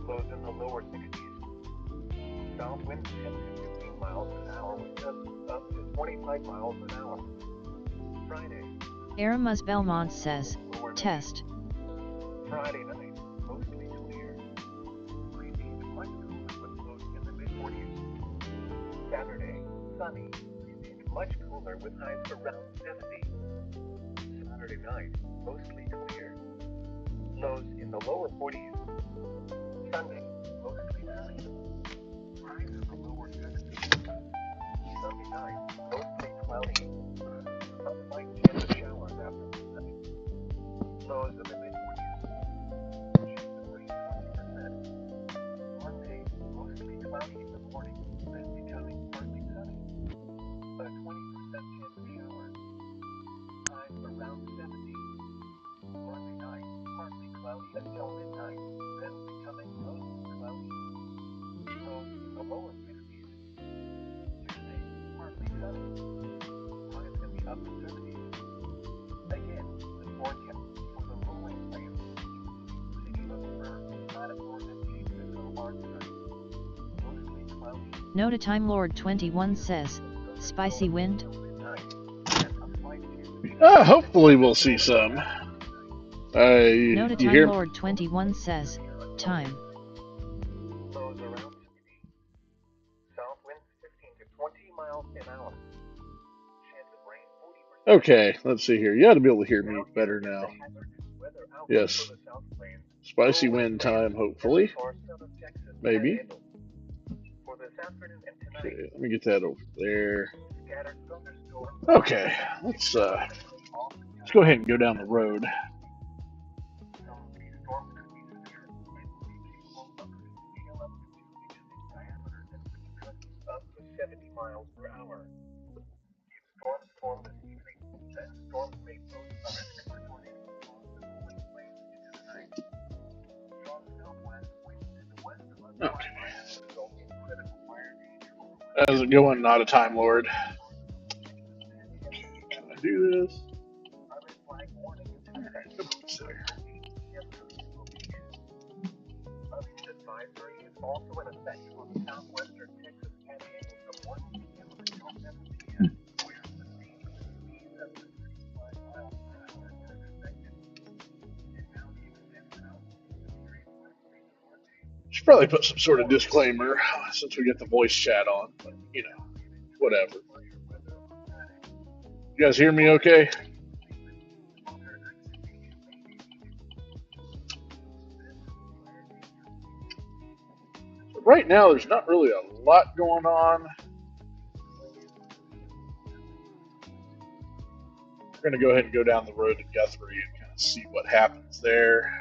lows in the lower 60s. South winds 10 to 15 miles an hour with gusts up to 25 miles an hour. Friday. Aramus Belmont says, test. Friday night, mostly clear. Breezy to much cooler with lows in the mid-40s. Saturday, sunny. Breezy to much cooler with highs around 70. Saturday night, mostly clear. Lows in the lower 40s. Sunday, mostly sunny. Highs in the lower 50s. Sunday night, mostly cloudy. Some light chance of showers after midnight. Lows in the mid-40s. Chance of rain 20%. Monday, mostly cloudy in the morning, then becoming partly sunny. But a 20% chance of showers. Highs around 70. Monday night, partly cloudy until midnight, then becoming mostly cloudy. Lows in the lower 50s. Tuesday, partly sunny. Highs can be up to 70s. Again, the forecast for the rolling wave. City of Bird, Lattimore, and Chiefs March night. Mostly cloudy. Nota Time Lord 21 says, spicy wind. Hopefully we'll see some. Nota You Time hear? Lord 21 says, time. Lows around 60. South winds 15 to 20 miles an hour. Chance of rain 40%. Okay, let's see here. You ought to be able to hear me better now. Yes. Spicy wind time, hopefully. Maybe. Okay, let me get that over there. Okay, let's go ahead and go down the road. Up to 70 miles per hour. Storms form this evening, then storms may pose a risk for tornadoes with winds into the night. Strong southwest winds to the west of us result in critical fire danger. How's it going, not a Time Lord? Can I do this? Other flag warning is advisory is also in effect on the southwestern Texas Panhandle from 1 p.m. until 7 p.m. where the speeds up to 35 miles per hour are expected. And now the extended out to the area west Should probably put some sort of disclaimer since we get the voice chat on, but you know, whatever. You guys hear me okay? So right now, there's not really a lot going on. We're going to go ahead and go down the road to Guthrie and kind of see what happens there.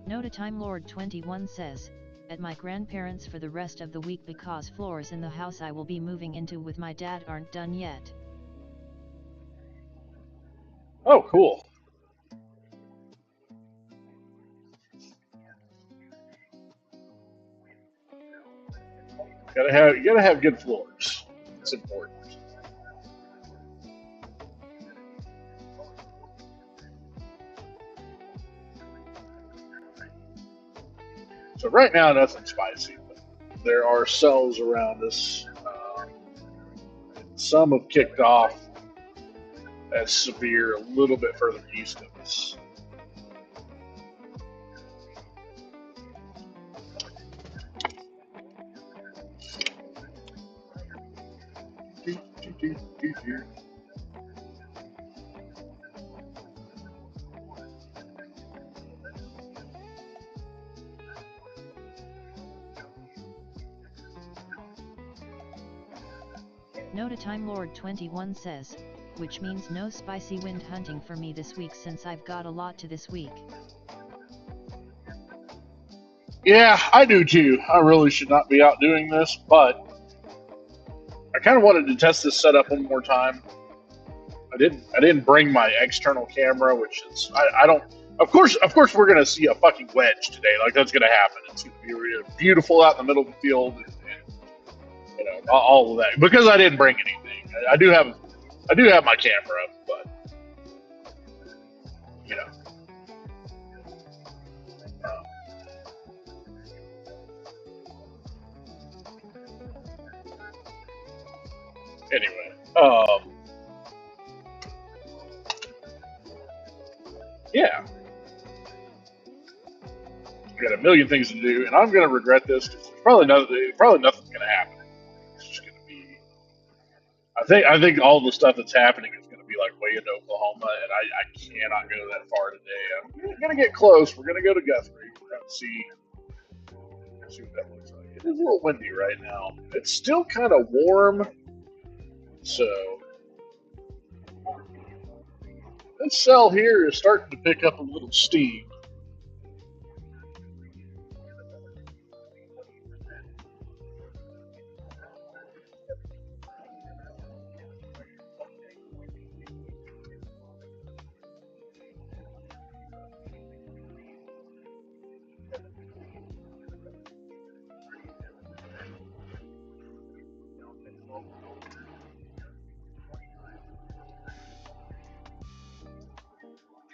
Nota Time Lord 21 says, at my grandparents' for the rest of the week because floors in the house I will be moving into with my dad aren't done yet. Oh, cool. You gotta have good floors. It's important. So right now, nothing spicy, but there are cells around us. Some have kicked off as severe a little bit further east of us. Nota Time Lord 21 says, which means no spicy wind hunting for me this week since I've got a lot to this week. Yeah, I do too. I really should not be out doing this, but I kind of wanted to test this setup one more time. I I didn't bring my external camera, which is I don't. Of course, we're gonna see a fucking wedge today. Like that's gonna happen. It's gonna be beautiful out in the middle of the field, and you know all of that. Because I didn't bring anything. I do have my camera, but you know. Uh, anyway, yeah, I got a million things to do, and I'm gonna regret this because probably nothing's gonna happen. It's just gonna be. I think all the stuff that's happening is going to be like way into Oklahoma, and I cannot go that far today. I'm going to get close. We're going to go to Guthrie. We're going to see what that looks like. It is a little windy right now. It's still kind of warm, so this cell here is starting to pick up a little steam.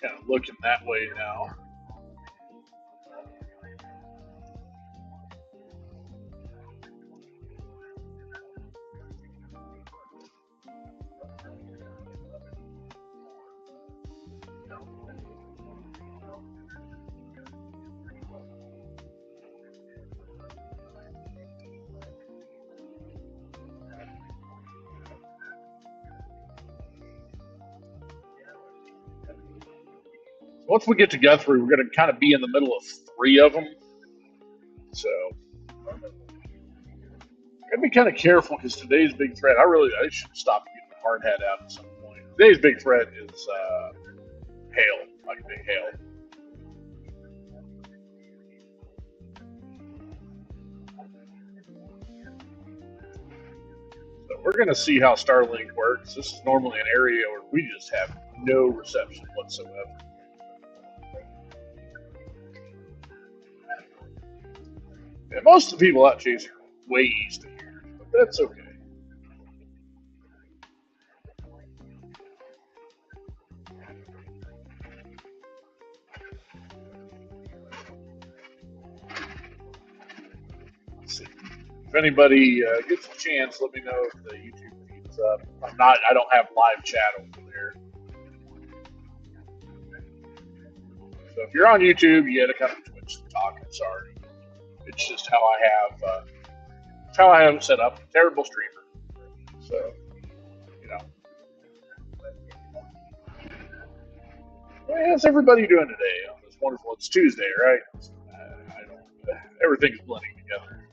Kind of looking that way now. Once we get to Guthrie, we're going to kind of be in the middle of three of them. So gotta be kind of careful because today's big threat. I should stop getting the hard hat out at some point. Today's big threat is hail, like big hail. So we're gonna see how Starlink works. This is normally an area where we just have no reception whatsoever. And most of the people out chasing are way east of here, but that's okay. Let's see. If anybody gets a chance, let me know if the YouTube feed's up. I don't have live chat over there. So if you're on YouTube, you got to come to Twitch to talk. I'm sorry. It's just how I have it set up. Terrible streamer. So, you know. How's everybody doing today on this wonderful? It's Tuesday, right? I don't. Everything's blending together.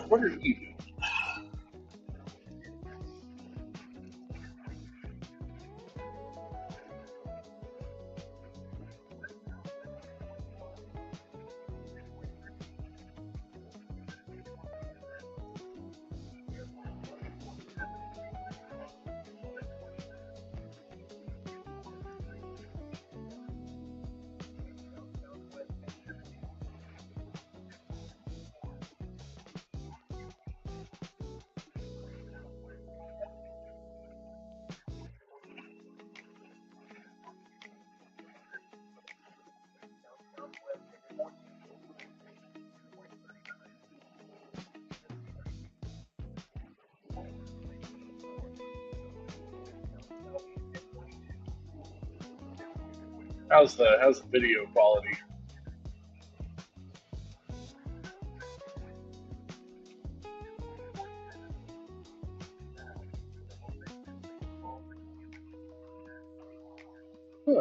What are you doing? How's the video quality? Huh.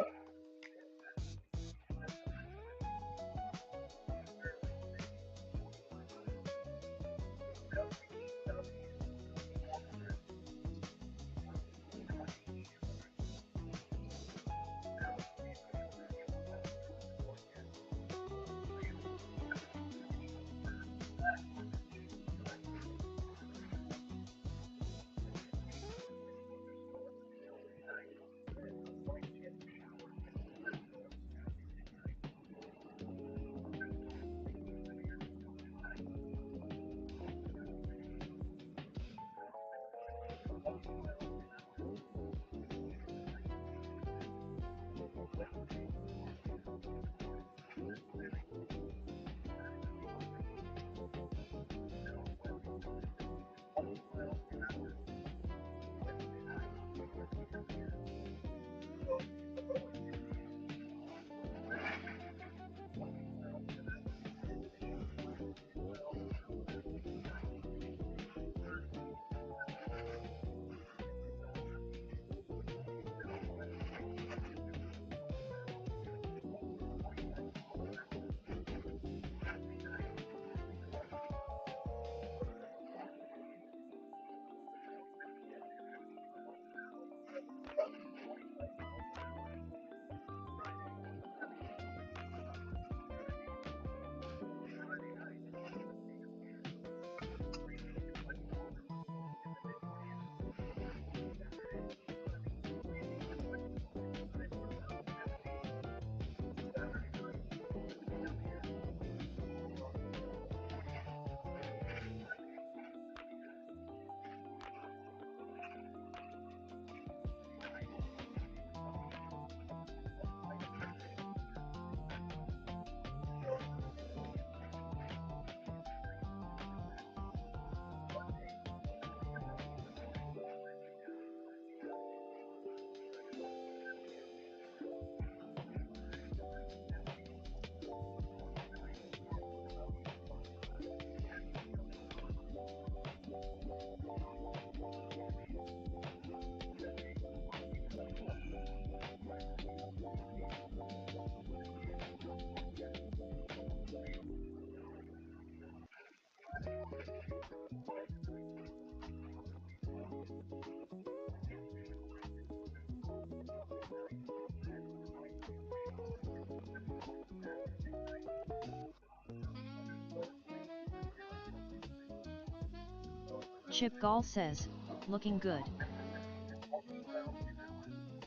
Chip Gall says, looking good.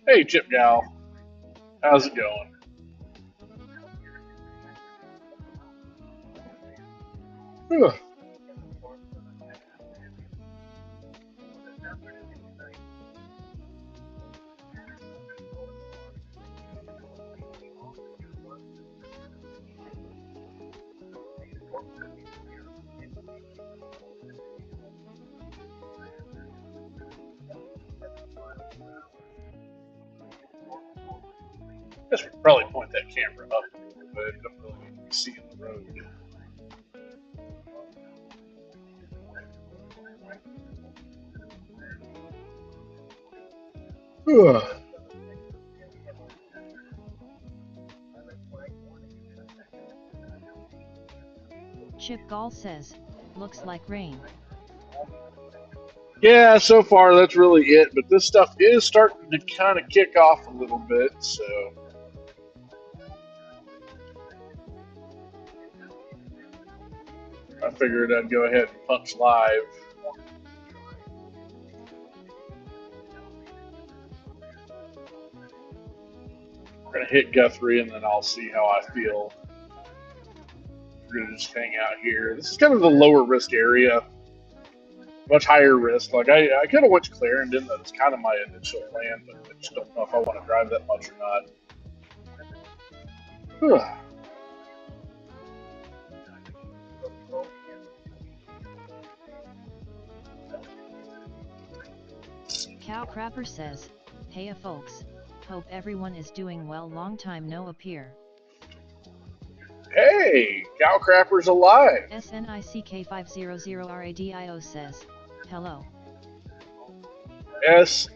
Hey, Chip Gal. How's it going? Huh. Guess we could probably point that camera up a little bit. Don't really need to be seeing the road. Huh. Chip Gall says, looks like rain. Yeah, so far that's really it, but this stuff is starting to kind of kick off a little bit, so I figured I'd go ahead and punch live. We're going to hit Guthrie and then I'll see how I feel. We're going to just hang out here. This is kind of the lower risk area, much higher risk. Like, I could have went to Clarendon, that's kind of my initial plan, but I just don't know if I want to drive that much or not. Cow Crapper says, hey folks, hope everyone is doing well, long time no appear. Hey, Cow Crapper's alive. SNICK500RADIO says, hello. SNICK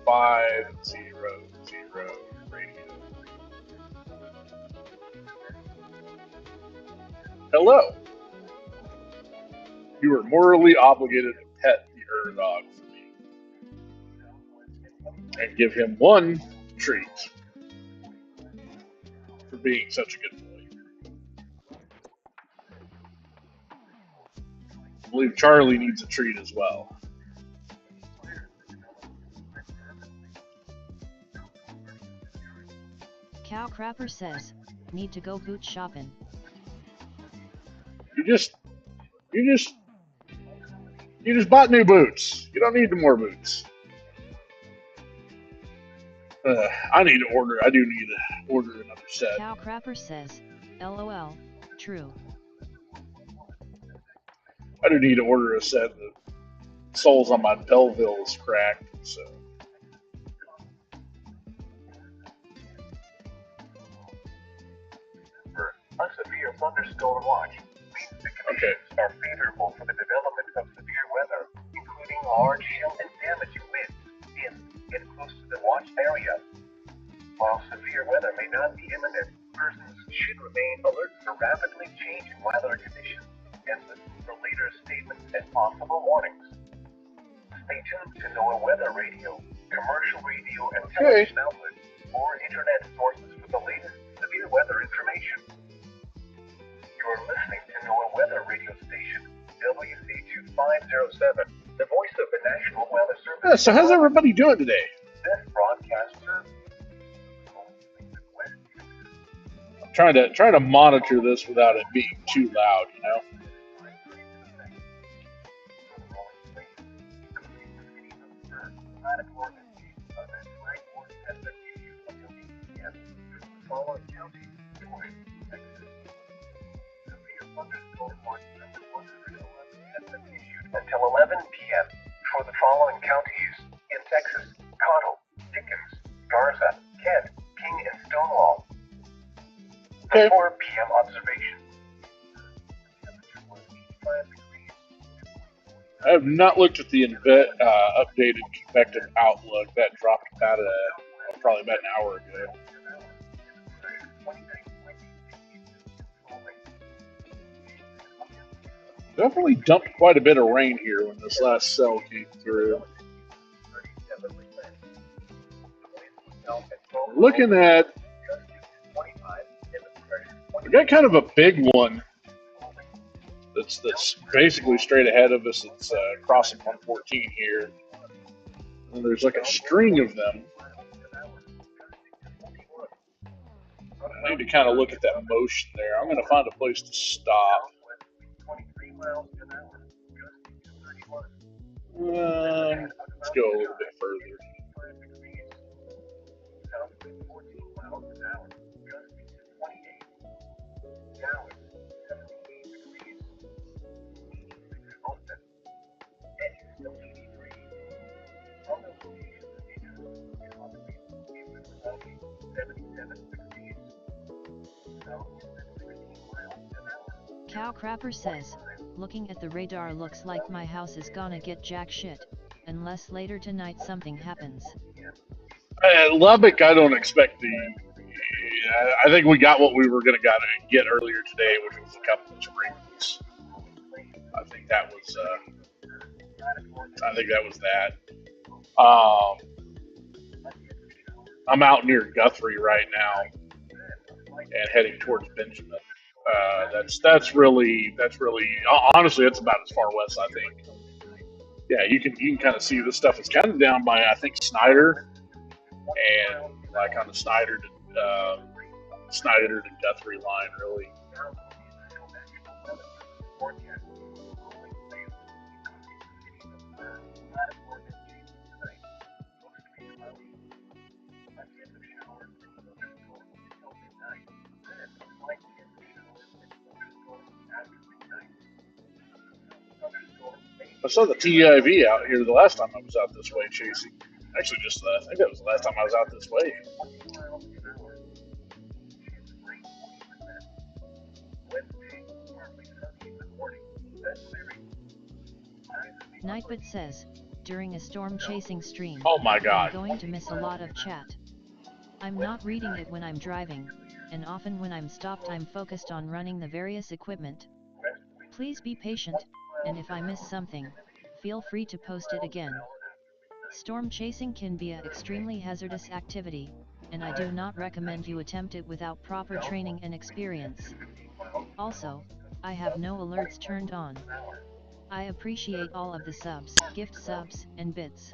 500 radio. Hello. You are morally obligated to pet the dog for me and give him one treat for being such a good boy. I believe Charlie needs a treat as well. Cow Crapper says, need to go boot shopping. You just bought new boots. You don't need more boots. I need to order. I do need to order another set. Cow Crapper says, LOL, true. I do need to order a set. The soles on my Belleville is cracked, so. A severe thunderstorm watch means the conditions are favorable for the development of severe weather, including large hail and damaging winds in and close to the watch area. While severe weather may not be imminent, persons should remain alert for rapidly changing weather conditions and listen for later statements and possible warnings. Stay tuned to NOAA Weather Radio, commercial radio and television outlets, or internet sources for the latest severe weather information. You're listening to NOAA Weather Radio Station, WC2507, the voice of the National Weather Service. Yeah, so how's everybody doing today? This broadcast serves. I'm trying to monitor this without it being too loud, you know. Until 11 p.m. for the following counties in Texas: Cottle, Dickens, Garza, Kent, King, and Stonewall. Okay. 4 p.m. observation. I have not looked at the updated convective outlook. That dropped probably about an hour ago. Definitely dumped quite a bit of rain here when this last cell came through. Looking at, we got kind of a big one that's basically straight ahead of us. It's crossing 114 here. And there's like a string of them. I need to kind of look at that motion there. I'm going to find a place to stop. Let's go a little bit further. Cow Crapper says, looking at the radar looks like my house is gonna get jack shit, unless later tonight something happens. Lubbock, I don't expect I think we got what we were going to get earlier today, which was a couple of sprinkles. I think that was that. I'm out near Guthrie right now and heading towards Benjamin. That's really honestly, that's about as far west I think. Yeah, you can kind of see this stuff is kind of down by I think Snyder and like on the Snyder to Guthrie line really. I saw the TIV out here the last time I was out this way chasing. Actually, I think that was the last time I was out this way. Nightbot says, during a storm chasing stream. Oh my I'm god. going to miss a lot of chat. I'm not reading it when I'm driving, and often when I'm stopped I'm focused on running the various equipment. Please be patient, and if I miss something, feel free to post it again. Storm chasing can be an extremely hazardous activity, and I do not recommend you attempt it without proper training and experience. Also, I have no alerts turned on. I appreciate all of the subs, gift subs, and bits.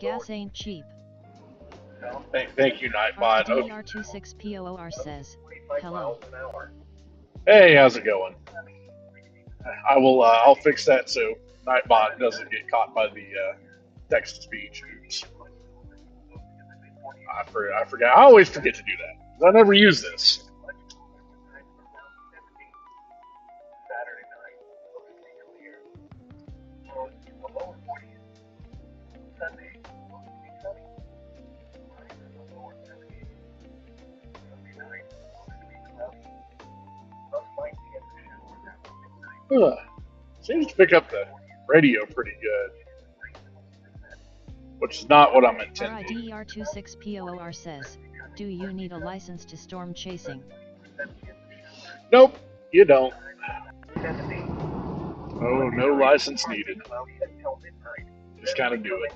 Gas ain't cheap. Thank you, Nightbot. Okay. RIDER26POOR says, hello. Hey, how's it going? I will. I'll fix that so Nightbot doesn't get caught by the text-to-speech. Oops. I forgot. I always forget to do that 'cause I never use this. Ugh. Seems to pick up the radio pretty good, which is not what I'm intending. RIDER26POOR says, do you need a license to storm chasing? Nope, you don't. Oh, no license needed. Just kind of do it.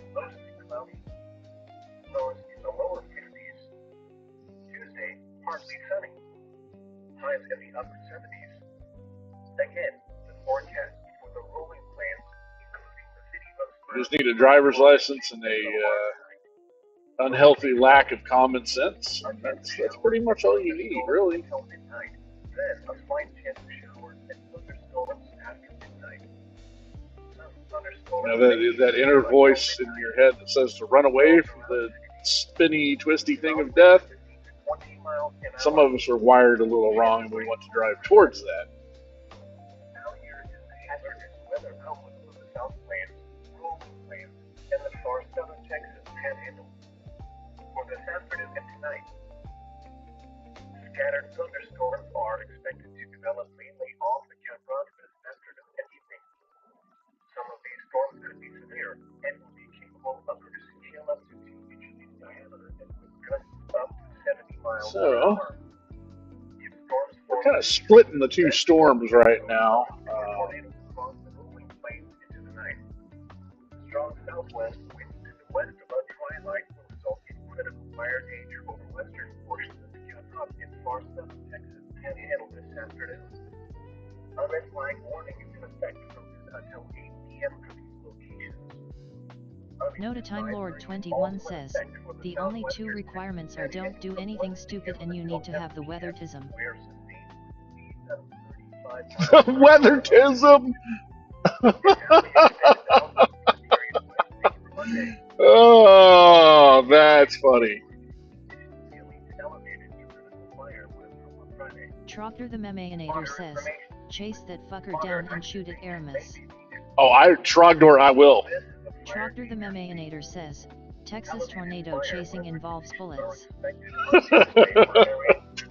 Tuesday, partly sunny. Highs in the upper 70s. Again, the forecast for the rolling plants, including the city of You just need a driver's license and a unhealthy lack of common sense. And that's pretty much all you need, really. Then a slight chance of showers and thunderstorms after midnight. Some thunderstorms. That inner voice in your head that says to run away from the spinny, twisty thing of death. Some of us are wired a little wrong and we want to drive towards that. Now here is the hazardous weather outlook for the Southlands, Rolling and the far southern Texas Panhandle. For this afternoon and tonight, scattered thunderstorms are expected to develop mainly off the Cameron this afternoon and evening. Some of these storms could be severe and will be capable of producing hail up to 2 inches in diameter and with gusts up to 70 miles per hour. We're kind of splitting the two storms right now. Tornadoes across the rolling plains into the night. Strong southwest winds to the west about twilight will result in critical fire danger over western portions of the Cameron and far southern Texas Panhandle this afternoon. A red flag warning is in effect from until 8 p.m. for these locations. Nota Time Lord 21 says, the only two requirements are don't do anything stupid and you need to have the weathertism. Weathertism! Oh, that's funny. Trogdor the Memeanator says, chase that fucker down and shoot at Aramis. Oh, Trogdor, I will. Trogdor the Memeanator says, Texas tornado chasing involves bullets.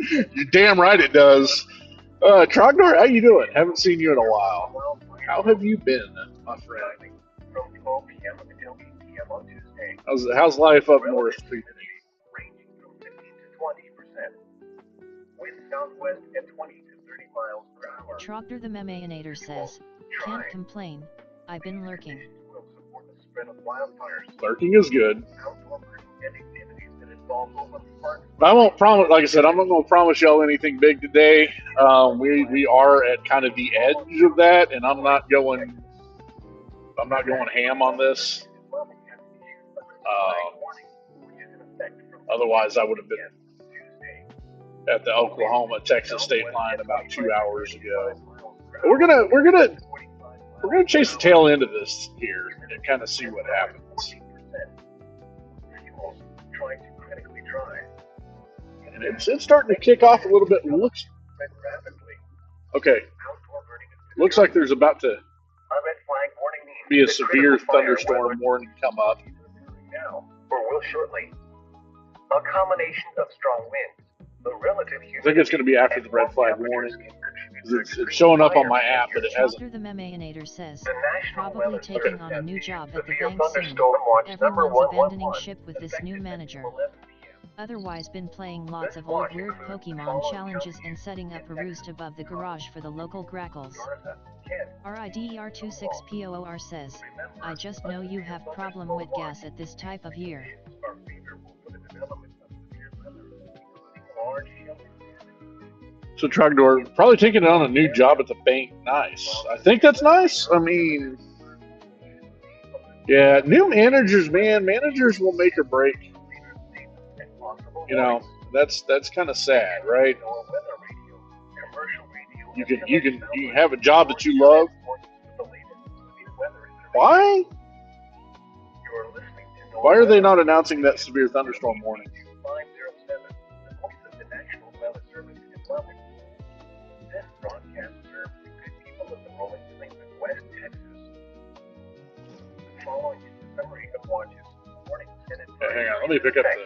You're damn right it does. Trogdor, how you doing? Haven't seen you in a while. How have you been, my friend? How's life up north treating you? Ranging from 15 to 20%. Wind southwest at 20 to 30 miles per hour. Trogdor the Memeanator says, can't complain, I've been lurking. Lurking is good. But I won't promise, like I said, I'm not going to promise y'all anything big today. We are at kind of the edge of that, and I'm not going ham on this. Otherwise, I would have been at the Oklahoma-Texas state line about 2 hours ago. But we're gonna chase the tail end of this here and kind of see what happens. And it's starting to kick off a little bit. Looks like there's about to be a severe thunderstorm warning come up. Or will shortly. A combination of strong winds, The relative I think it's going to be after the red flag warning. It's showing up on my app, but it hasn't. Chopper the Memeanator says, The National probably Weather taking Service on a new job at the severe bank soon. thunderstorm watch number Everyone's 111, abandoning ship with this new manager. 11 p.m. Otherwise been playing lots This of old watch weird includes the Pokemon following challenges counties and setting up a in roost Texas: above the garage for the local grackles. Garza, Kent, RIDER26POOR says, I just know you have problem with gas at this type of year. conditions are favorable for the development of severe weather, including large hail. So Trogdor, probably taking on a new job at the bank. Nice. I think that's nice. I mean, yeah, new managers, man. Managers will make or break. You know, that's kind of sad, right? You can have a job that you love. Why? Why are they not announcing that severe thunderstorm warning? This broadcast serves the good people of the rolling plains of West Texas. The following is a summary of watches, warnings, and advice. Hang on, let me pick up the.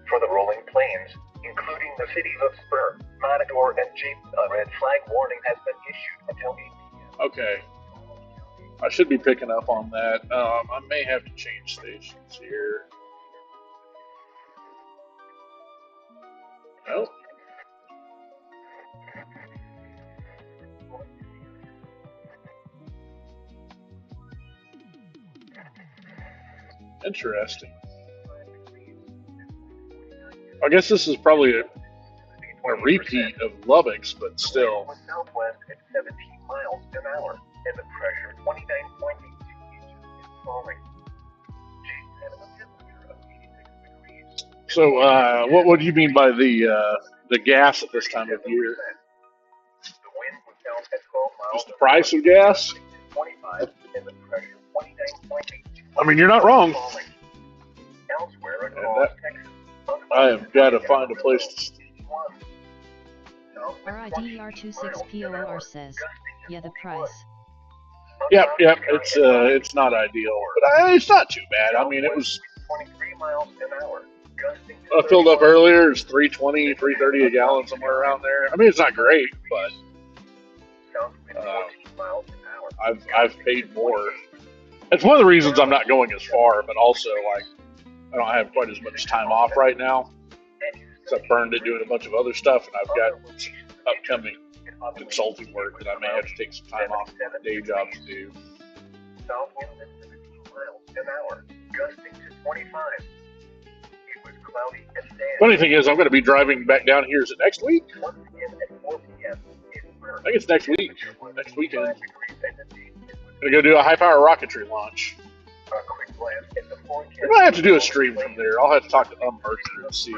For the rolling plains, including the cities of Spur, Matador, and Jeep, a red flag warning has been issued until 8 p.m. Okay. I should be picking up on that. I may have to change stations here. Well. Interesting. I guess this is probably a repeat of Lubbock's, but still. Southwest at 17 miles an hour, and the pressure 29.82 inches is falling. Jeep had a temperature of 86 degrees. So, what do you mean by the gas at this time of year? The wind was down at 12 miles. Just the price of gas? 25, and the pressure 29.82. I mean, you're not wrong. Elsewhere across Texas, I have got to find a place to stay. RIDER26POOR says, yeah, the price. Yep, it's not ideal, but it's not too bad. I mean, it was. 23 miles an hour. I filled up earlier. It's $3.20, $3.30 a gallon, somewhere around there. I mean, it's not great, but I've paid more. It's one of the reasons I'm not going as far, but also like I don't have quite as much time off right now. So I burned it doing a bunch of other stuff, and I've got some upcoming consulting work that I may have to take some time off from my day job to do. South winds at 17 miles an hour, gusting to 25. It was cloudy and damp. Funny thing is, I'm going to be driving back down here. Is it next week? Once again at 4 p.m. I think it's next week. Next weekend. I'm going to go do a high-power rocketry launch. I might have to do a stream from there. I'll have to talk to Mercer and see.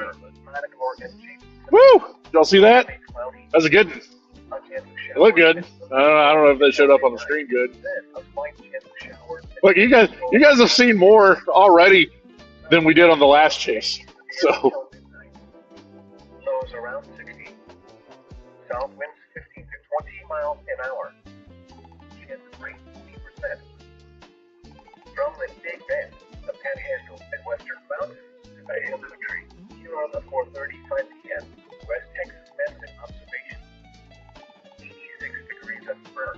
Woo! Did y'all see that? That's a good one. It looked good. I don't know if that showed up on the screen good. Look, you guys have seen more already than we did on the last chase. So. Lows around 60. South winds 15 to 20 miles an hour. Chance of rain 50%. From the Big Bend, the Panhandle, and Western Mountains to the Hill Country, here on the 4:35 p.m. West Texas Medicine observation. 86 degrees at Spur.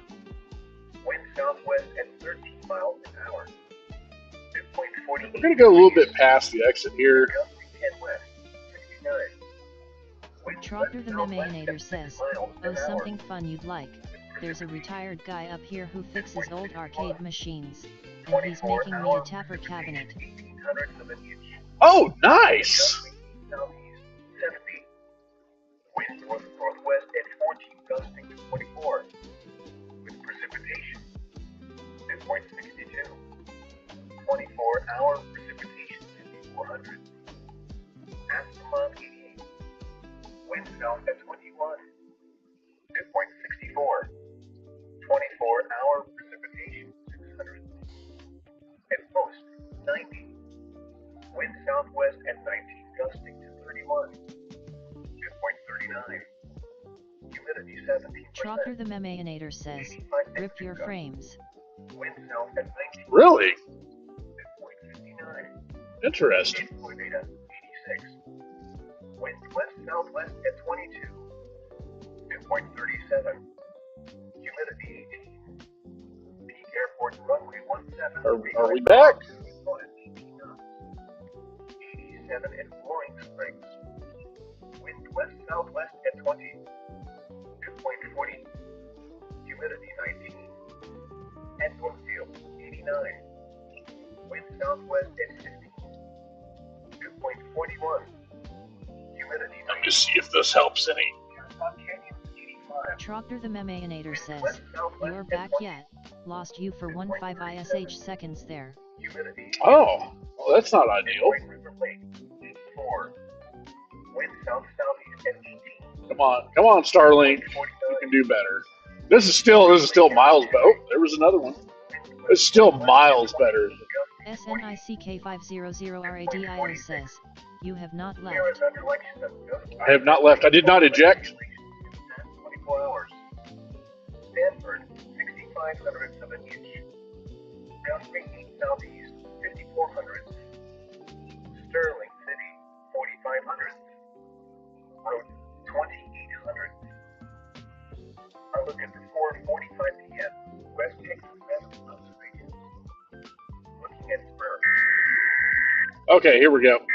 Wind southwest at 13 miles an hour. Midpoint 48. We're going to go a little bit past the exit here. Gusting 10 west, 69. Trotter the Memeanator says, oh, something fun you'd like. There's a retired guy up here who fixes old arcade machines, and he's making me a tapper cabinet. Oh, nice! Southeast 70. Wind north-northwest at 14, gusting to 24. With precipitation. Midpoint 62. 24-hour precipitation 5400. Aspen 88. Wind south at 21. Midpoint 64. 24-hour precipitation 600. At most 90. Wind southwest at 19, gusting to 31. Midpoint 39. Humidity 17%. Trotter the Memeanator says, rip your frames. Wind south at 19. Really? Midpoint 59. Interesting. Wind 86. Wind west-southwest at 22. Dew point 37. Humidity 18. Peak airport runway 17. Are we back? 87 in Roaring Springs. Wind west-southwest at 20. Dew point 40. Humidity 19. At Brookfield 89. Wind southwest at 15. Dew point 41. Humidity 19. Let me see if this helps any. Troctor the Memeanator says, "You're back yet? Lost you for 1.5 ISH seconds there." Oh, well, that's not ideal. Come on, Starlink. You can do better. This is still miles better. Oh, there was another one. It's still miles better. SNICK500RADIO says, "You have not left." I have not left. I did not eject. 24 hours. Stanford, 65 hundredths of an inch. Guthrie, southeast, 54 hundredths. Sterling City, 45 hundredths. Road, 28 hundredths. I look at the 4:45 p.m. West Texas West observations. Looking at Spur. Okay, here we go.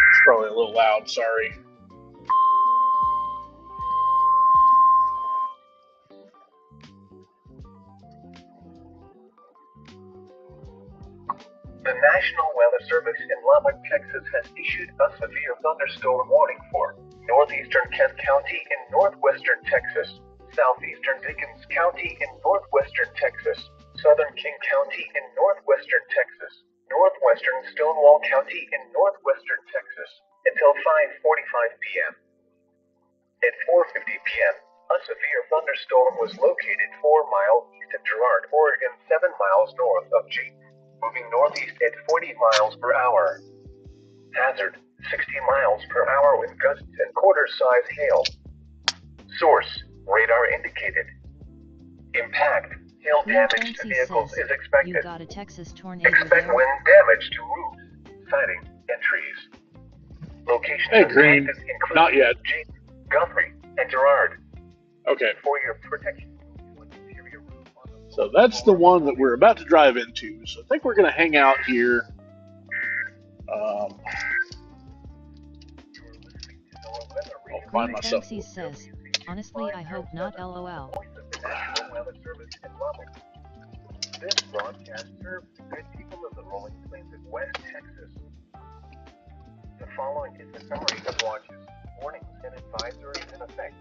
It's probably a little loud, sorry. The National Weather Service in Lubbock, Texas has issued a severe thunderstorm warning for northeastern Kent County in northwestern Texas, southeastern Dickens County in northwestern Texas, southern King County in northwestern Texas, northwestern Stonewall County in northwestern Texas, until 5:45 p.m. At 4:50 p.m., a severe thunderstorm was located 4 miles east of Girard, Oregon, 7 miles north of G. Moving northeast at 40 miles per hour. Hazard, 60 miles per hour with gusts and quarter-size hail. Source, radar indicated. Impact, hail damage to vehicles is expected. "You got a Texas tornado Expect there?" wind damage to roofs, siding, and trees. Location Hey, Green. include Not yet. G, Guthrie, and Girard. Okay. For your protection. So that's the one that we're about to drive into. So I think we're going to hang out here. I'll find myself. Fancy says, "Honestly, I hope not. LOL." This broadcast serves the good people of the Rolling Plains of West Texas. The following is a summary of watches, warnings, and advisories in effect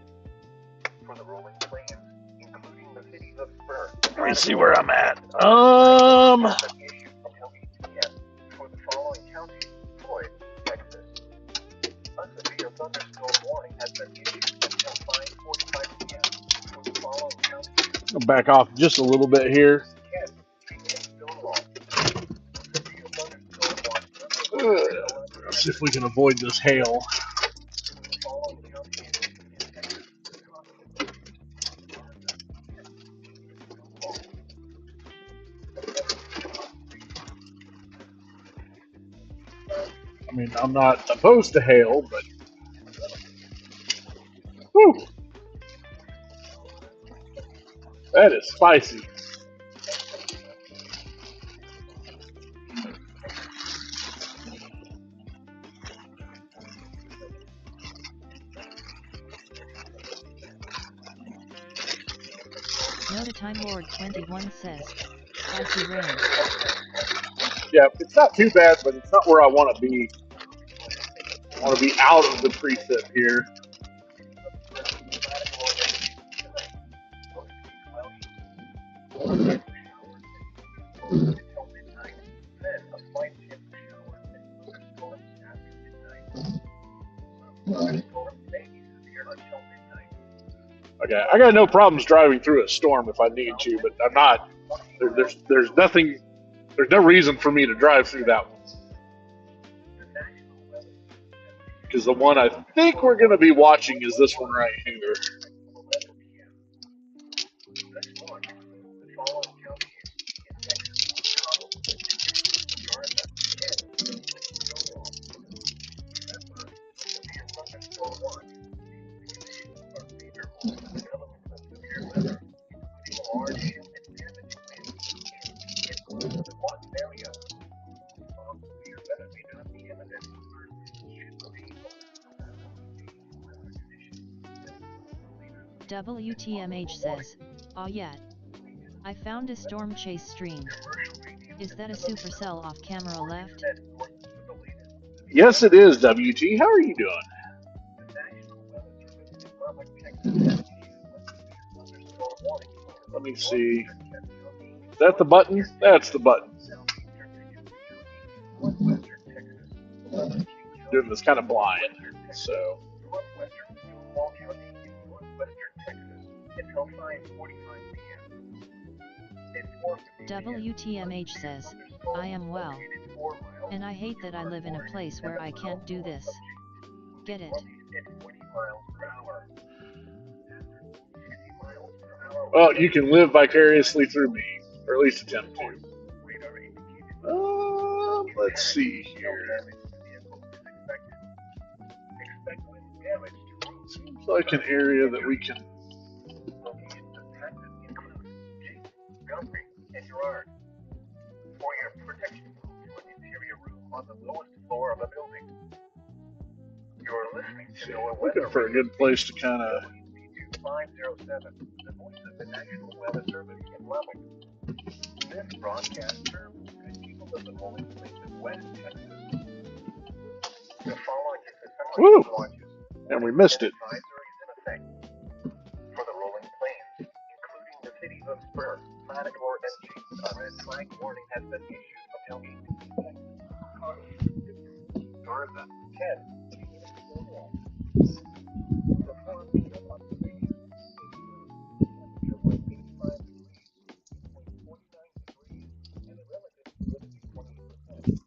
for the Rolling Plains, including the cities of Spur. Let me see where I'm at. For the following counties: Floyd, Texas. A severe thunderstorm warning has been issued until 5:45 p.m. for the following counties: I'll back off just a little bit here. Kent, and Stonewall. Severe thunderstorm warning. Let's see if we can avoid this hail. The following counties in Texas. I mean, I'm not opposed to hail, but whew, that is spicy. Note Time Lord 21 says, "Spicy rain." Yeah, it's not too bad, but it's not where I want to be. I want to be out of the precip here. Okay, I got no problems driving through a storm if I need to, but I'm not. There's nothing. There's no reason for me to drive through that one. Because the one I think we're going to be watching is this one right here. WTMH says, "Aw yeah. I found a storm chase stream. Is that a Supercell off camera left?" Yes, it is, WT. How are you doing? Let me see. Is that the button? That's the button. Doing this kind of blind, so. WTMH says, "I am well. And I hate that I live in a place where I can't do this. Get it?" Well, you can live vicariously through me, or at least attempt to. Let's see here. Seems like an area that we can. Looking for a good place to kind of. This broadcast terms good people of the rolling plains of West Texas. The following is the summary of watches, and we missed it. Advisories in effect for the rolling plains, including the cities of Spur, Matador, and Chase. A red flag warning has been issued until 8 Garza, 10. The 4 feet of observation. Temperature was 85 degrees, 49 degrees, and the relative humidity 28%.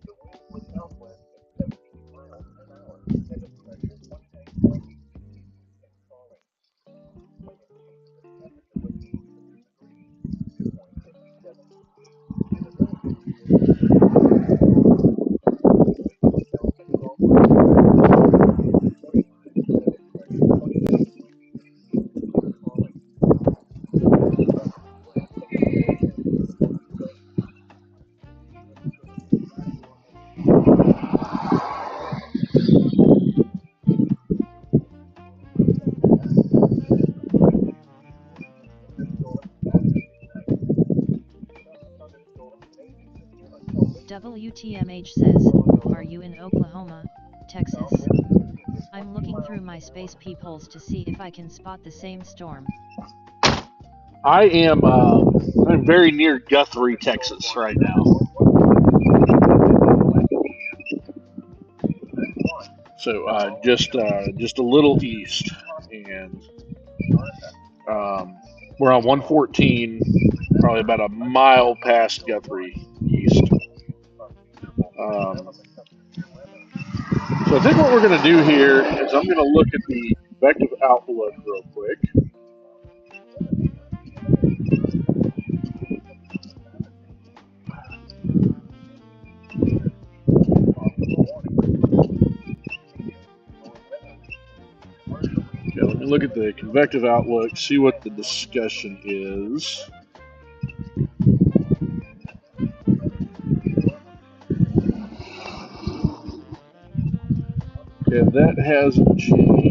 The wind was southwest at 17 miles an hour, and the pressure 29.8 feet and falling. Wind and chill, the temperature was 86 degrees, 57 feet, and the relative humidity 45 and the pressure 29 and falling. WTMH says, "Are you in Oklahoma, Texas? I'm looking through my space peepholes to see if I can spot the same storm." I am I'm very near Guthrie, Texas right now. So just a little east, and we're on 114, probably about a mile past Guthrie east. So I think what we're going to do here is I'm going to look at the convective outlook real quick. Okay, let me look at the convective outlook, see what the discussion is. Okay, that hasn't changed.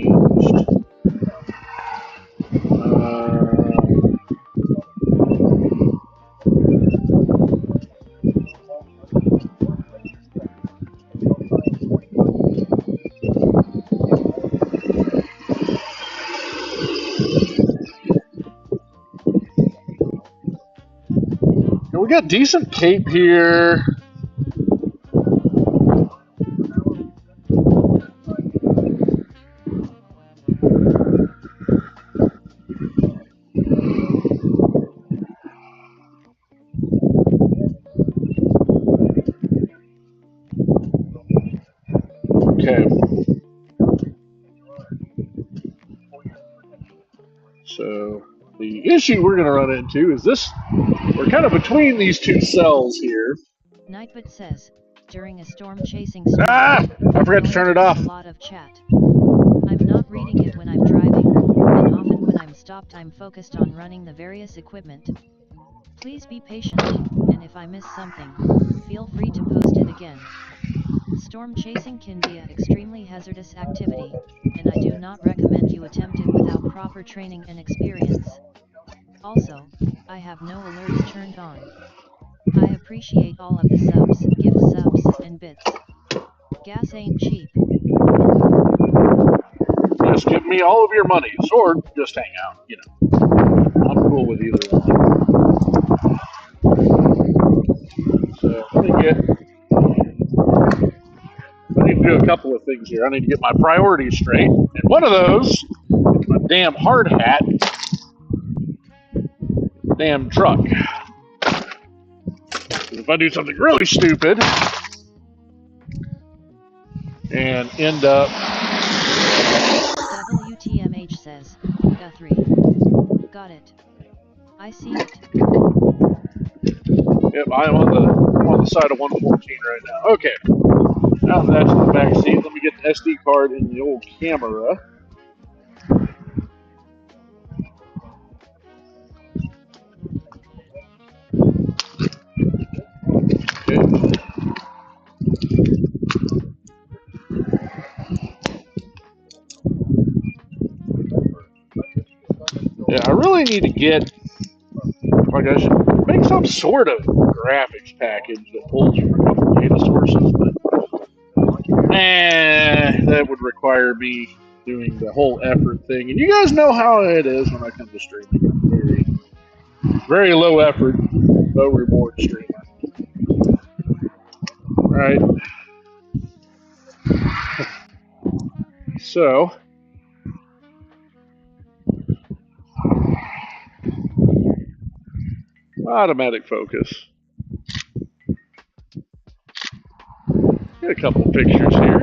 We got decent cape here. Okay. So the issue we're going to run into is this. We're kind of between these two cells here. Nightbot says, "During a storm chasing stream, I forgot to turn it off. A lot of chat. I'm not reading it when I'm driving, and often when I'm stopped I'm focused on running the various equipment. Please be patient, and if I miss something, feel free to post it again. Storm chasing can be an extremely hazardous activity, and I do not recommend you attempt it without proper training and experience. Also, I have no alerts turned on. I appreciate all of the subs, gift subs, and bits. Gas ain't cheap. Just give me all of your money, or just hang out. You know, I'm cool with either one. So I need to do a couple of things here. I need to get my priorities straight, and one of those is my damn hard hat, damn truck. If I do something really stupid and end up, WTMH says, Guthrie. Got it. I see it. yep, I'm on the side of 114 right now. Okay, now that's in the back seat. Let me get the SD card in the old camera. Okay. Yeah, I really need to get, like, I should make some sort of graphics package that pulls from a couple data sources, but that would require me doing the whole effort thing. And you guys know how it is when I come to streaming. I'm very low effort, low reward streamer. Right? So, automatic focus. Get a couple pictures here.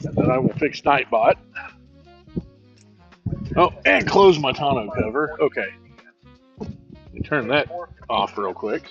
And then I will fix Nightbot. Oh, and close my tonneau cover. Okay. Let me turn that off real quick.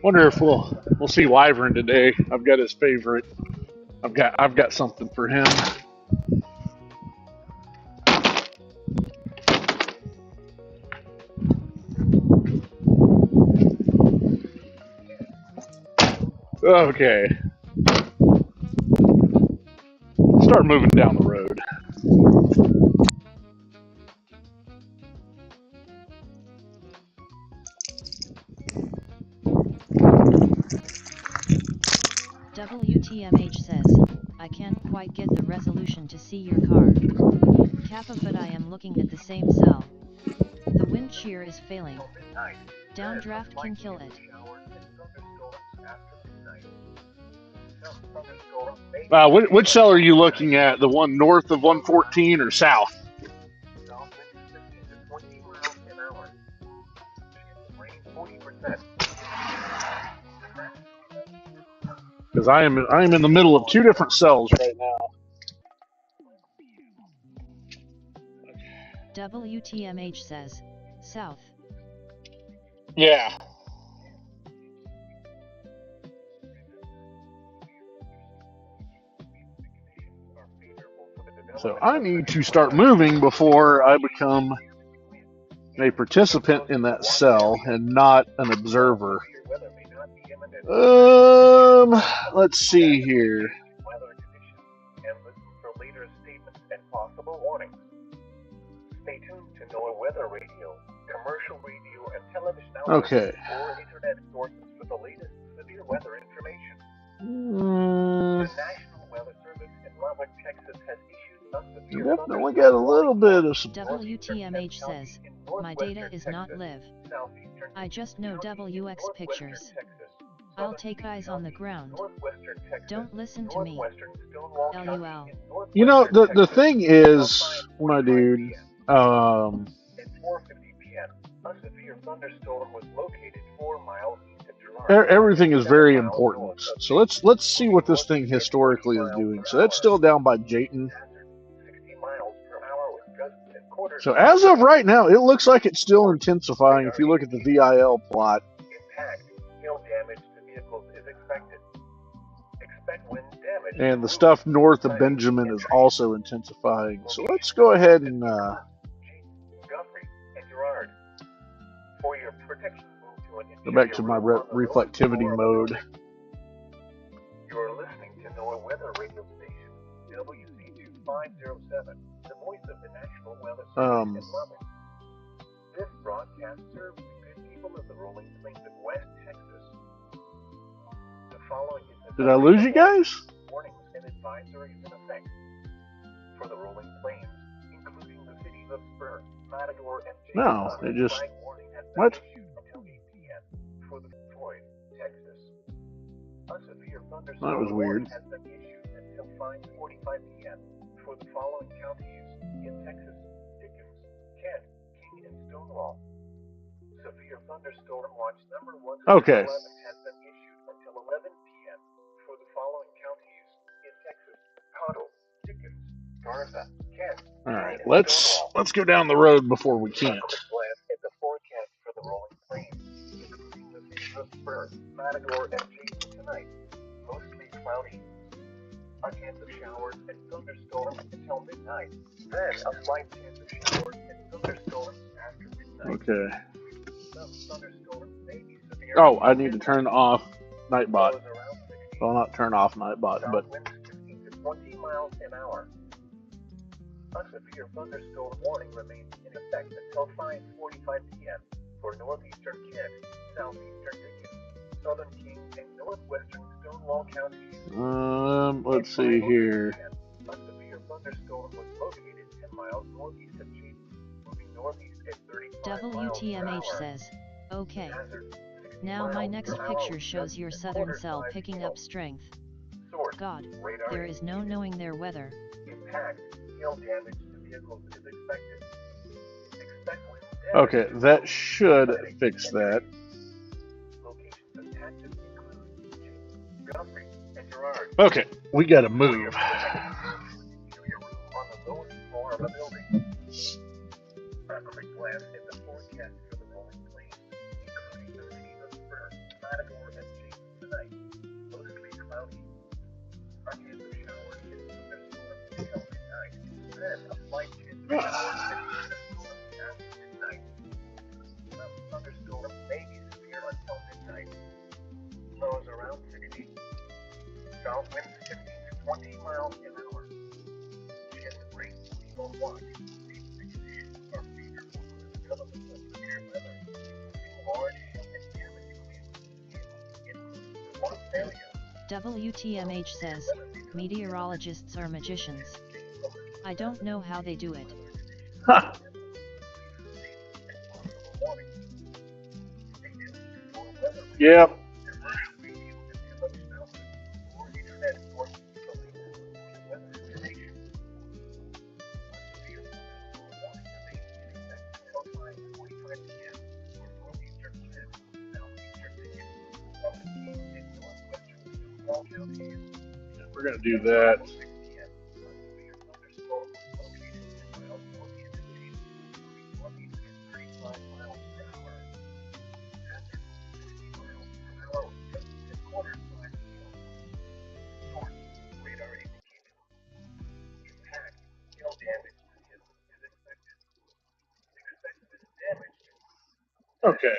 Wonder if we'll see Wyvern today. I've got his favorite. I've got something for him. Okay. Start moving down the road. WTMH says, I can't quite get the resolution to see your car. Kappa, but I am looking at the same cell. The wind shear is failing. Downdraft can kill it. Which cell are you looking at? The one north of 114 or south? Because I am in the middle of two different cells right now. WTMH says, south. Yeah. So I need to start moving before I become a participant in that cell and not an observer. Let's see here. Okay. your weather information. Mm, The National Weather Service in Lubbock, Texas has issued a severe definitely got a little bit of some. WTMH says, my data is not live. I just know WX pictures. I'll take eyes on the ground. Don't listen to me. LUL. You know, the thing is, my dude, At 4:50 p.m., a severe thunderstorm was located 4 miles east of Girard. everything is very important. So let's see what this thing historically is doing. So that's still down by Jayton. 60 miles per hour with gusts and quarters. So as of right now, it looks like it's still intensifying. If you look at the VIL plot, Impact, hail damage to vehicles is expected. Expect wind damage. and the stuff north of Benjamin is also intensifying. So let's go ahead and Guthrie and Girard. For your protection, move to an go back to my reflectivity mode. You're listening to NOAA Weather Radio Station, WC2507, the voice of the National Weather Service in Lubbock. This broadcast serves the good people of the rolling plains of West Texas. The following is Did I lose you guys? warnings and advisories in effect for the rolling plains, including the cities of Spur, Matador, and James. No, it just Flag warning has been what? issued until 8 p.m. for the Floyd, Texas. A severe thunderstorm That was weird. has been issued until 5:45 p.m. for the following counties in Texas: Dickens, Kent, King, and Stonewall. Severe thunderstorm watch number 111 Okay. has been issued until 11 p.m. for the following counties in Texas: Cottle, Dickens, Garza, Kent. All right, King, and let's Stonewall. go down the road before we can't. Glance at the forecast for the rolling plains, including the cities of Spur, Matador, and Jason tonight. Mostly cloudy. A chance of showers and thunderstorms until midnight. Then a slight chance of showers and thunderstorms after midnight. Okay. Some thunderstorms may be severe. Oh, I need to turn off Nightbot. Blows around 60. Well, not turn off Nightbot, but South winds 15 to 20 miles an hour. A severe thunderstorm warning remains in effect until 5:45 p.m. for northeastern Kent, southeastern Dickens, southern King, and northwestern Stonewall counties. let's see here. A severe thunderstorm was located 10 miles northeast of Jayton, moving northeast at 35 miles per WTMH hour. says, okay. Hazard, 60 Now my miles next per hour picture with shows gusts your and southern quarters cell 5 picking knots. up strength. Source, God, radar there is no knowing their weather. Impact, hail damage to vehicles is expected. Expect wind damage. Okay, that should fix that. Locations of patches include Jayton, Guthrie, and Girard. Okay, we gotta move. Interior room on the lowest floor of a building. A quick glance at the forecast for the rolling plains, including the cities of Spur, Matador, and Jayton tonight. Mostly cloudy. A chance of showers and thunderstorms until midnight. Then a slight chance of showers and thunderstorms after midnight. Some thunderstorms may be severe until midnight. Lows around 60. South winds 15 to 20 miles an hour. Chance of rain will watch. These conditions are favorable for the development of severe weather, including large hail and damage winds in the one area. WTMH says, meteorologists are magicians. I don't know how they do it. Ha! Yep. We're gonna do that. Okay.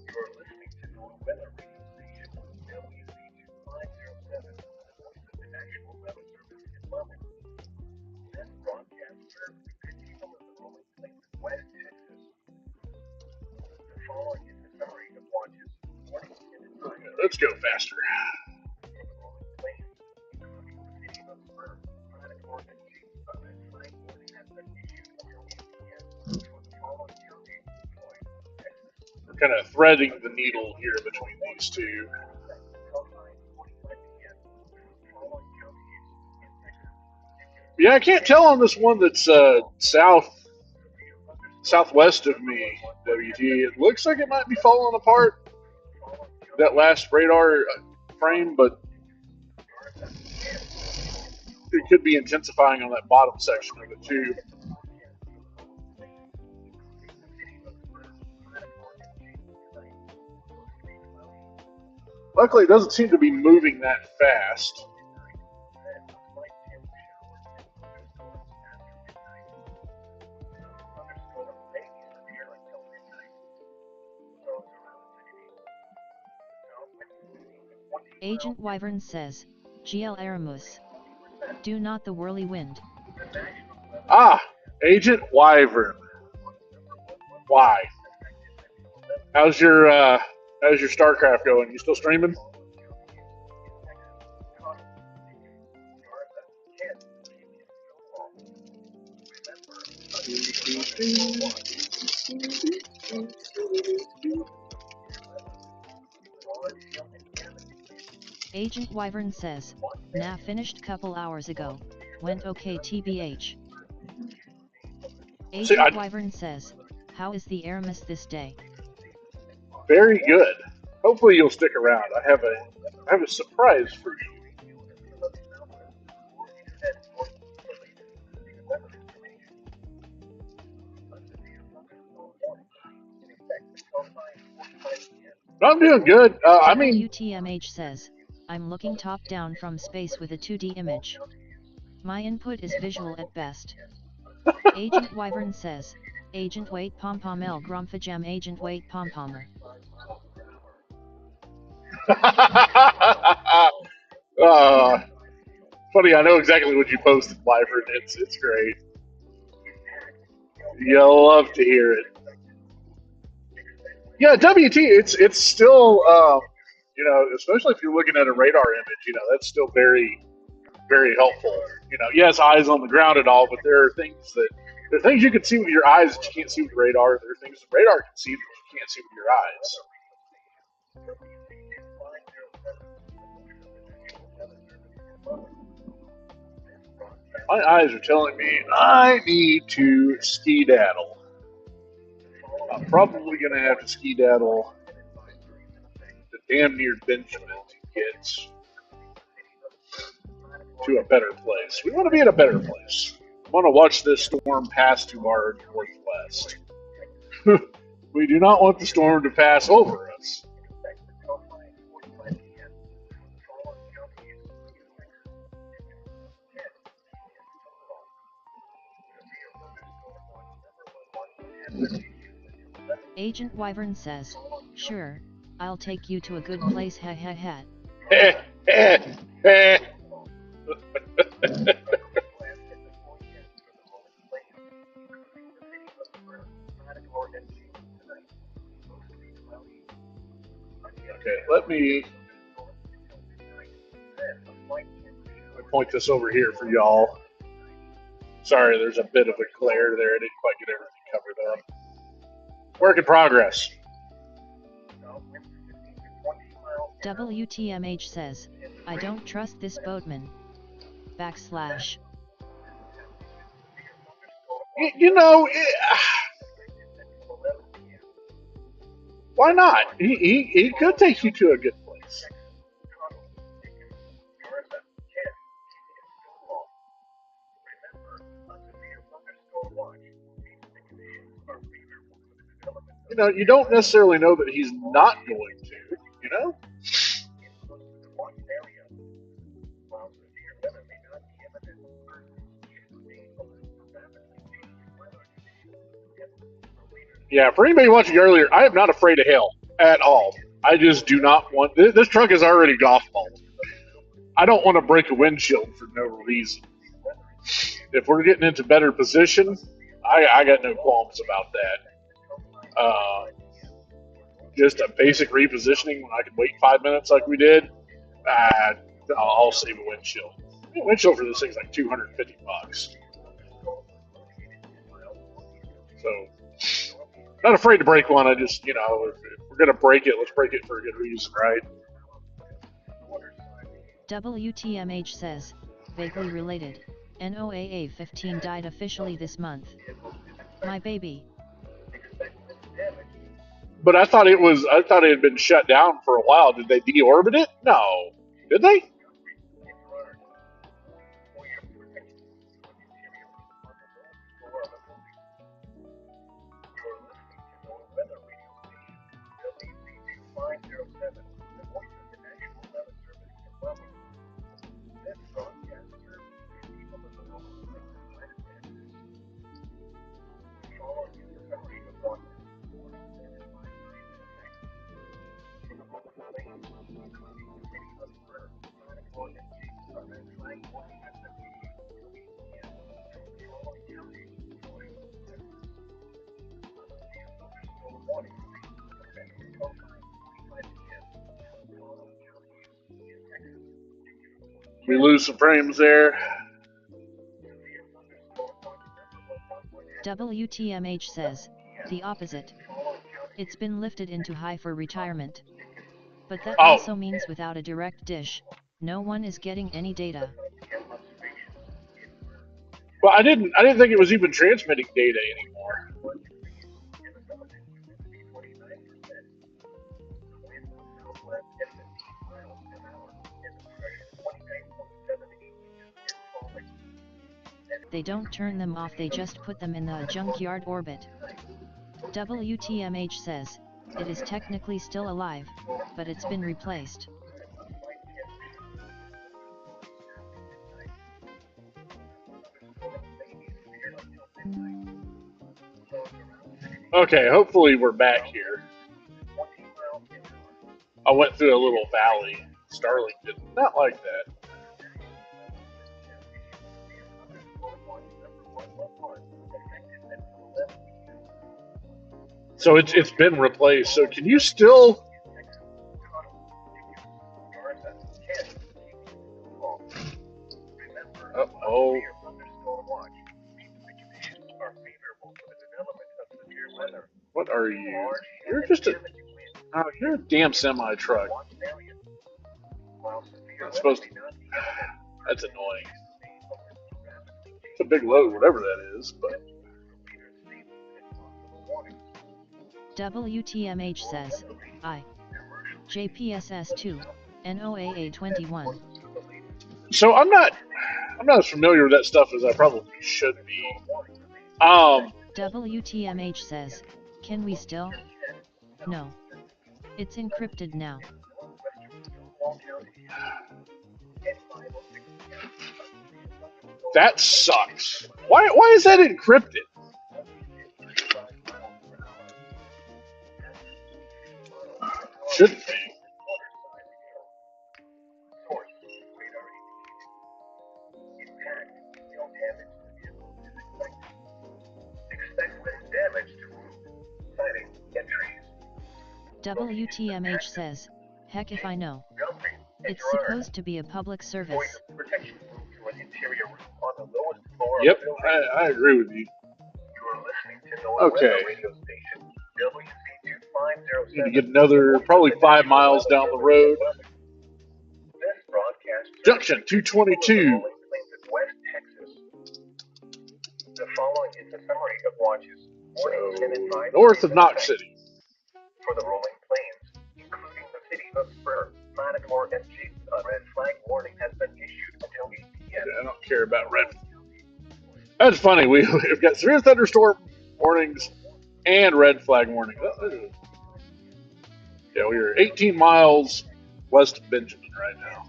You're listening to NOAA Weather Radio Station, WC2507, the voice of the National Weather Service. Let's go faster. We're kind of threading the needle here between these two. Yeah, I can't tell on this one that's southwest of me, WT. It looks like it might be falling apart, that last radar frame, but it could be intensifying on that bottom section of it too. Luckily, it doesn't seem to be moving that fast. Agent Wyvern says, GL Aramus. Do not the whirlwind. Ah, Agent Wyvern. Why? How's your StarCraft going? You still streaming? Agent Wyvern says, nah, finished couple hours ago, went okay TBH. Agent Wyvern says, how is the Aramis this day? Very good. Hopefully you'll stick around. I have a surprise for you. I'm doing good. UTMH says, I'm looking top down from space with a 2D image. My input is visual at best. Agent Wyvern says, Agent Wait Pom Pom El Gromfajam Agent Wait Pom Pommer. Funny, I know exactly what you posted, Wyvern. It's great. You'll love to hear it. Yeah, WT, it's still, especially if you're looking at a radar image, that's still very, very helpful. Yes, eyes on the ground and all, but there are things you can see with your eyes that you can't see with radar. There are things the radar can see that you can't see with your eyes. My eyes are telling me I need to skedaddle. I'm probably going to have to skedaddle to damn near Benjamin to get to a better place. We want to be in a better place. We want to watch this storm pass to our northwest. We do not want the storm to pass over us. Agent Wyvern says, sure, I'll take you to a good place ha ha ha. Okay, let me point this over here for y'all. Sorry, there's a bit of a glare there. I didn't quite get everything covered up. Work in progress. WTMH says, I don't trust this boatman. / Why not? He could take you to a good place. You don't necessarily know that he's not going to, Yeah, for anybody watching earlier, I am not afraid of hell at all. I just do not want... This truck is already golf balled. I don't want to break a windshield for no reason. If we're getting into better position, I got no qualms about that. just a basic repositioning when I could wait 5 minutes like we did, uh, I'll save a windshield. Windshield for this thing's like $250. So, not afraid to break one. I just, if we're gonna break it, let's break it for a good reason, right? WTMH says, vaguely related, NOAA 15 died officially this month. My baby. But I thought it had been shut down for a while. Did they deorbit it? No. Did they? We lose some frames there. WTMH says, the opposite. It's been lifted into high for retirement. But that also means without a direct dish, no one is getting any data. Well, I didn't think it was even transmitting data anymore. They don't turn them off, they just put them in the junkyard orbit. WTMH says, it is technically still alive, but it's been replaced. Okay, hopefully we're back here. I went through a little valley. Starlink did not like that. So it's been replaced. So can you still? Uh-oh. What are you? You're just a. Oh, you're a damn semi truck. That's supposed to. That's annoying. It's a big load, whatever that is, but. WTMH says, JPSS2, NOAA 21. So I'm not as familiar with that stuff as I probably should be. WTMH says, can we still? No. It's encrypted now. That sucks. Why is that encrypted? Shouldn't be. WTMH says, heck if I know. It's supposed to be a public service. Yep, I agree with you. Okay. Need to get another, probably 5 miles down the road. Junction 222. So, north of Knox City. For the rolling plains, including the city of Spur, Matador, and Jason, a red flag warning has been issued until 8 p.m. I don't care about red. That's funny. We've got severe thunderstorm warnings and red flag warning. Yeah, we are 18 miles west of Benjamin right now.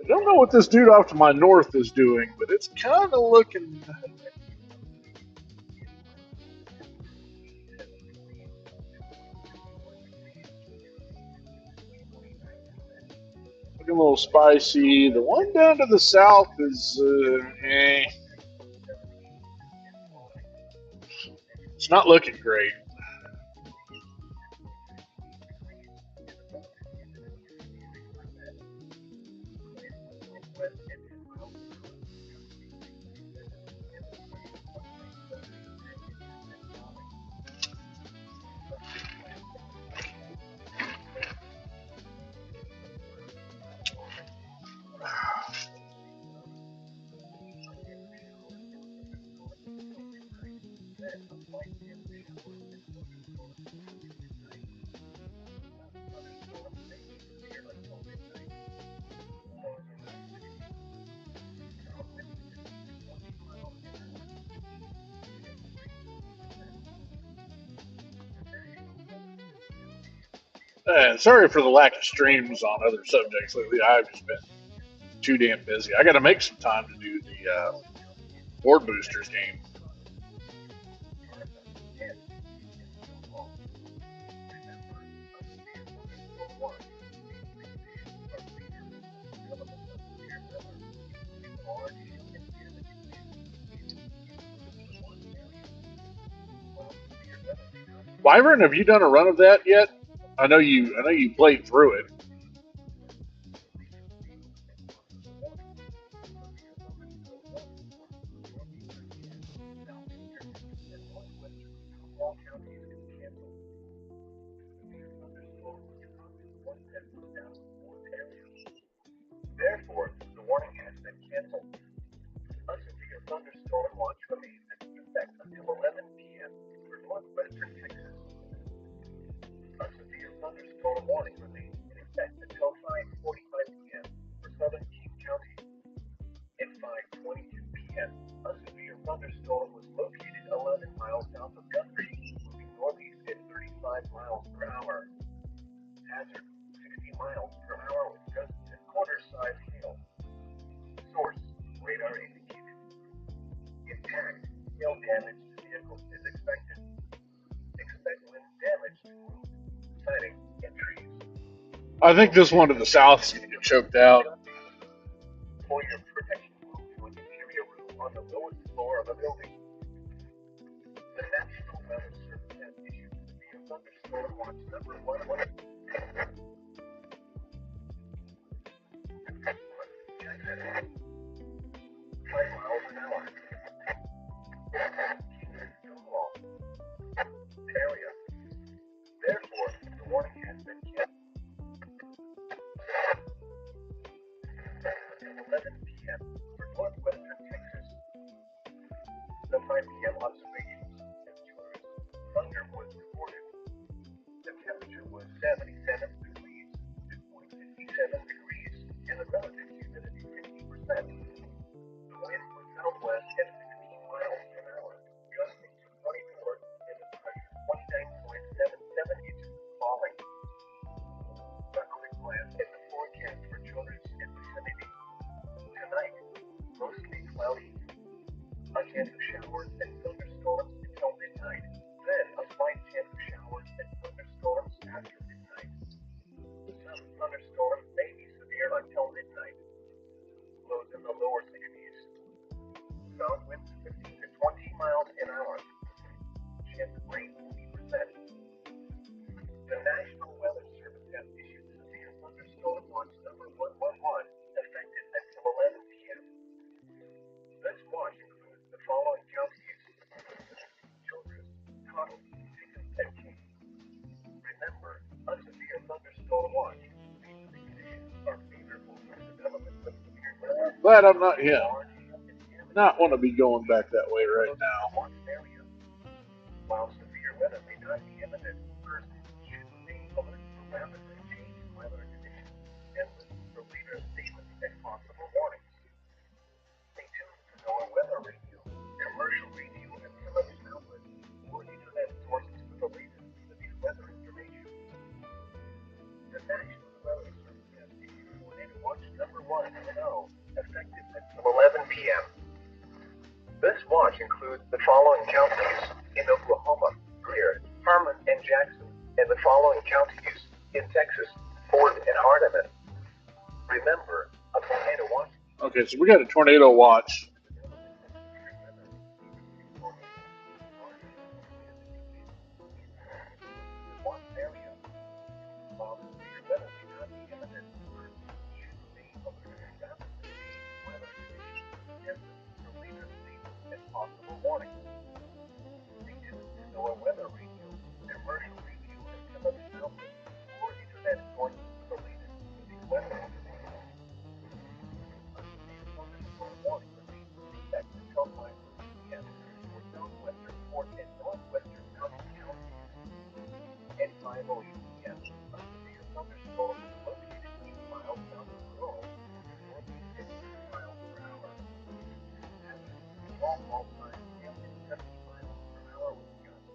I don't know what this dude off to my north is doing, but it's kind of looking. Looking a little spicy. The one down to the south is, It's not looking great. And sorry for the lack of streams on other subjects lately. I've just been too damn busy. I got to make some time to do the board boosters game. Wyvern, have you done a run of that yet? I know you played through it. Therefore, the warning has been canceled. A severe thunderstorm watch remains in effect until 11 p.m. for northwestern Texas. A severe thunderstorm warning remains in effect until 5:45 p.m. for southern King County. At 5:22 p.m., a severe thunderstorm was located 11 miles south of Guthrie, moving northeast at 35 miles per hour. Hazard: 60 miles per hour with gusts and quarter-size hail. Source: radar indicated. Impact: hail damage to vehicles is expected. Expect wind damage to roofs, siding, and trees. I think this one to the south is going to get choked out. For your protection, move to an interior room on the lowest floor of a building. The National Weather Service has issued severe thunderstorm watch number 1. 5 miles an hour. Area. Therefore, the warning has been kept until 11 p.m. for northwestern Texas. The 5 p.m. observations and tours. Thunder was reported. The temperature was 77 degrees, dew point 57 degrees, and the relative humidity 50%. The wind was southwest at 16 miles per hour, gusting to 24, and the pressure 29.77 inches falling. A quick glance at the forecast for children's and vicinity. Tonight, mostly cloudy. A chance of showers and thunderstorms until midnight. Then a slight chance of showers and thunderstorms after midnight. Some thunderstorms may be severe until midnight. Lows in the lower 60s. South winds 15 to 20 miles an hour. Chance of rain 40%. The National Weather Service has issued severe thunderstorm watch number 111, effective until 11 p.m. This watch includes the following counties: Childress, Cottle, Pickens, and King. Remember, a severe thunderstorm watch. These conditions are favorable for the development of severe weather. Glad I'm not him. Not want to be going back that way right now. Area. While severe weather may not be imminent, persons should stay alert for rapidly changing weather conditions and listen for later statements and possible warnings. Stay tuned to NOAA Weather Radio, commercial radio, and television outlets, or internet sources for the latest severe weather information. The National Weather Service has issued tornado watch number 110, effective until 11 p.m. This watch includes the following counties in Oklahoma: Greer, Harmon, and Jackson, and the following counties in Texas: Ford and Hardeman. Remember, a tornado watch. Okay, so we got a tornado watch. One area. While severe weather may not be imminent, should remain alert to weather conditions and listen for later statements and possible warnings. Stay tuned to NOAA weather radio, commercial radio, and television outlets or internet sources for the latest these weather information. A severe thunderstorm warning remains in effect until 5:30 p.m. for southwestern Fort and northwestern Mountain counties. At 5:08 p.m., a severe thunderstorm was located 8 miles south of Rome, northeast at 30 miles per hour. Hazard: small fault lines gusting 70 miles per hour with gusts.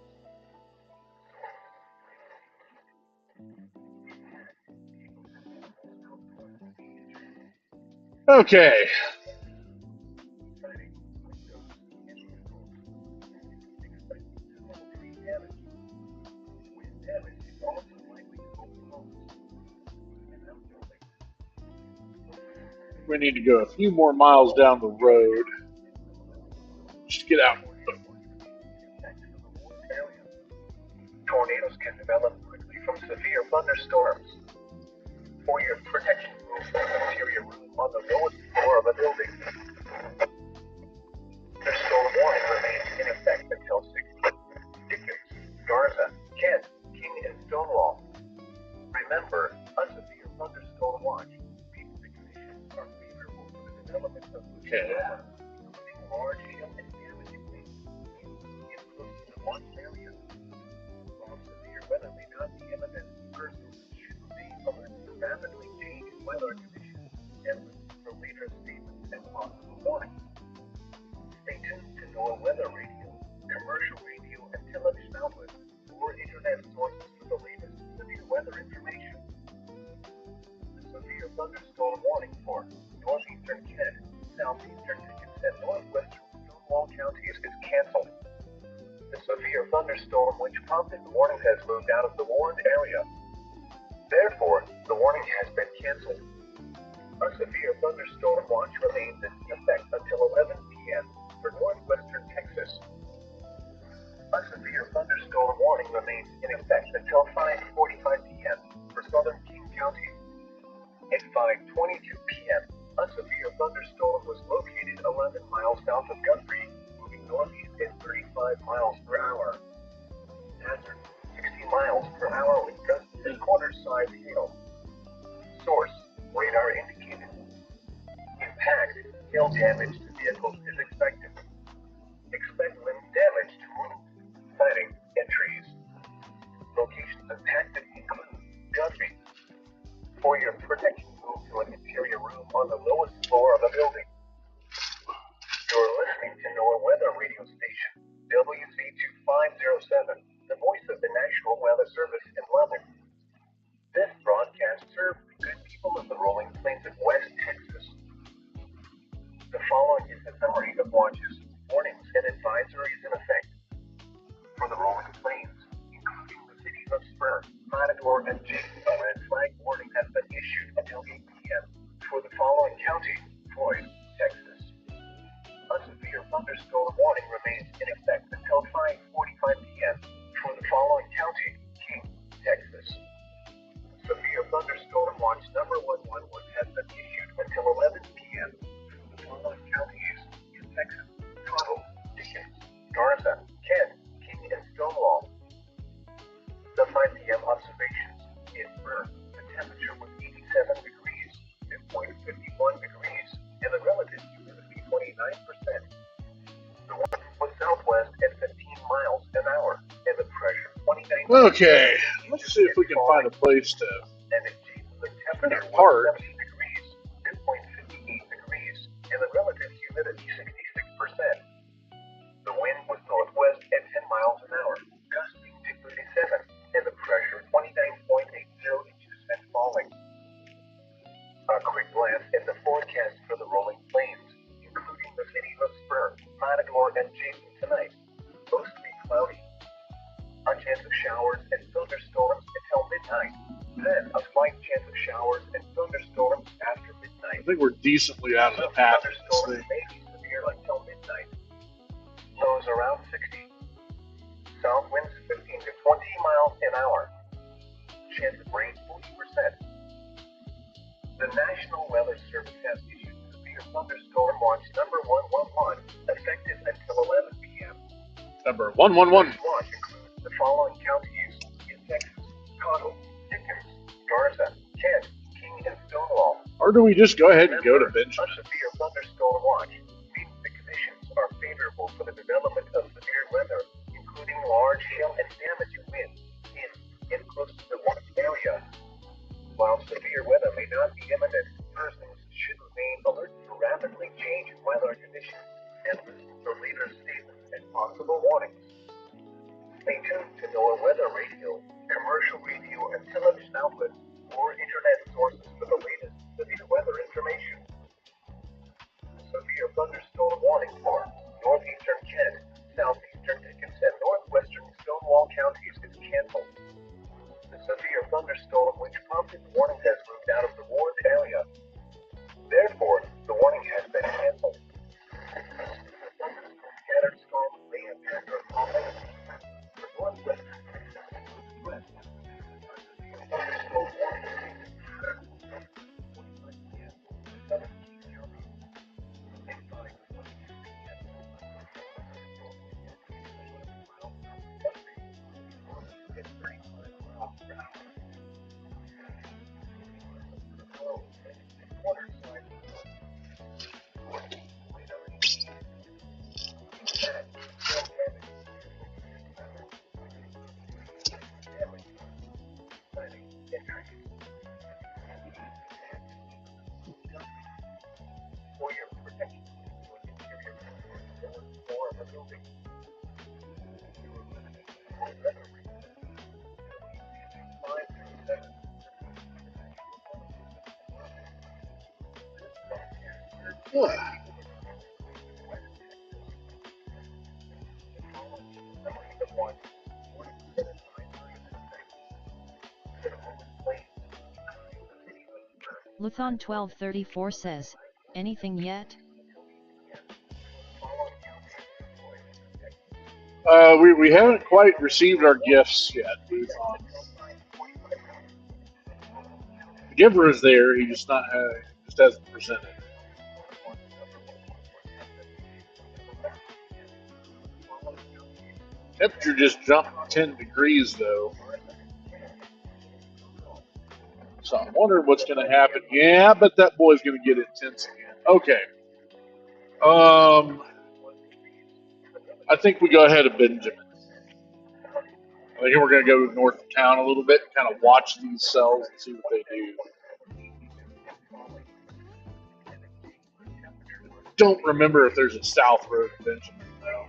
Okay. Citing windows and vehicles. Expected total tree damage. Wind damage is also likely to open homes and outbuildings. We need to go a few more miles down the road. Just get out. Tornadoes can develop quickly from severe thunderstorms. For your protection, move to the interior room on the lowest floor of a building. The storm warning remains in effect until 6 p.m. Dickens, Garza, Kent, King, and Stonewall. Remember, a severe thunderstorm watch. People conditions are favorable for the development of including large hail and damaging winds in close to the watch area. While severe weather may not be imminent, persons should remain alert to rapidly changing weather conditions and listen for later statements and possible warnings. Stay tuned to NOAA weather radio, commercial radio, and television outlets or internet sources for the latest severe weather information. The severe thunderstorm warning for northeastern Kent, southeastern Dickens, and northwestern Stonewall counties is canceled. The severe thunderstorm which prompted the warning has moved out of the warned area. Therefore, the warning has been canceled. A severe thunderstorm watch remains in effect until 11 p.m. for northwestern Texas. A severe thunderstorm warning remains in effect until 5:45 p.m. for southern King County. At 5:22 p.m., a severe thunderstorm was located 11 miles south of Guthrie, moving northeast at 35 miles per hour. Hazard: 60 miles per hour with gusts and quarter-size hail. Source: radar indicated. Impact: hail damage to vehicles is expected. Expect wind damage to roofs, siding, and trees. Locations impacted include Guthrie. For your protection, move to an interior room on the lowest floor of a building. You're listening to NOAA weather radio station, WC2507, the voice of the National Weather Service in Lubbock. This broadcast serves the good people of the rolling plains of West Texas. The following is a summary of watches, warnings, and advisories in effect. For the rolling plains, including the cities of Spur, Matador, and Jason, a red flag warning has been issued until 8 p.m. for the following county: Floyd, Texas. A severe thunderstorm warning remains in effect until 5:45 p.m. for the following county: King, Texas. Severe thunderstorm watch number 111 has been issued until 11 p.m. for the following counties in Texas: Tuttle, Dickens, Garza, Kent, King, and Stonewall. The 5 p.m. observations in Spur, the temperature was 87 degrees, dew point 51 degrees, and the relative humidity 29%. The wind was southwest at 15 miles an hour, and the pressure 29. Okay, let's see if we can find a place to And in Jason, the temperature park. was 70 degrees, dew point 58 degrees, and the relative humidity 66%. The wind was northwest at 10 miles an hour, gusting to 37, and the pressure 29.80 inches and falling. A quick glance at the forecast for the rolling plains, including the cities of Spur, Matador, and Jason tonight. Mostly cloudy. A chance of showers and thunderstorms until midnight. Then a slight chance of showers and thunderstorms after midnight. think we're decently out of the path of this thing. May be severe until midnight. Lows around 60. South winds 15 to 20 miles an hour. Chance of rain 40%. The National Weather Service has issued severe thunderstorm watch number 111, effective until 11 p.m. Number 111. This watch includes the following counties in Texas: Cottle, Dickens, Garza, Kent, King, and Stonewall. Or do we just go ahead and go to Benjamin? A severe thunderstorm watch means the conditions are favorable for the development of severe weather, including large hail and damaging winds in and close to the watch area. While severe weather may not be imminent, persons should remain alert to rapidly changing weather conditions and listen to later statements and possible warnings. Stay tuned to NOAA weather radio, commercial radio and television outlets, or internet sources for the latest severe weather information. Severe thunderstorm warning for northeastern Kent, southeastern Dickens, and northwestern Stonewall counties is canceled. The severe thunderstorm which prompted the warning has moved out of the warned area. Therefore, the warning has been canceled. Scattered storms may impact our province. The northwestern west. Thunderstorm warning. 17 counties. Inside 20 for your protection to an interior or of a building. You are limited to one weather reason. 537. Luthon 1234 says, anything yet? We haven't quite received our gifts yet. The giver is there, he just just hasn't presented. Temperature just jumped 10 degrees though. So I'm wondering what's going to happen. Yeah, I bet that boy's going to get intense again. Okay. I think we go ahead of Benjamin. I think we're going to go north of town a little bit and kind of watch these cells and see what they do. Don't remember if there's a south road to Benjamin though.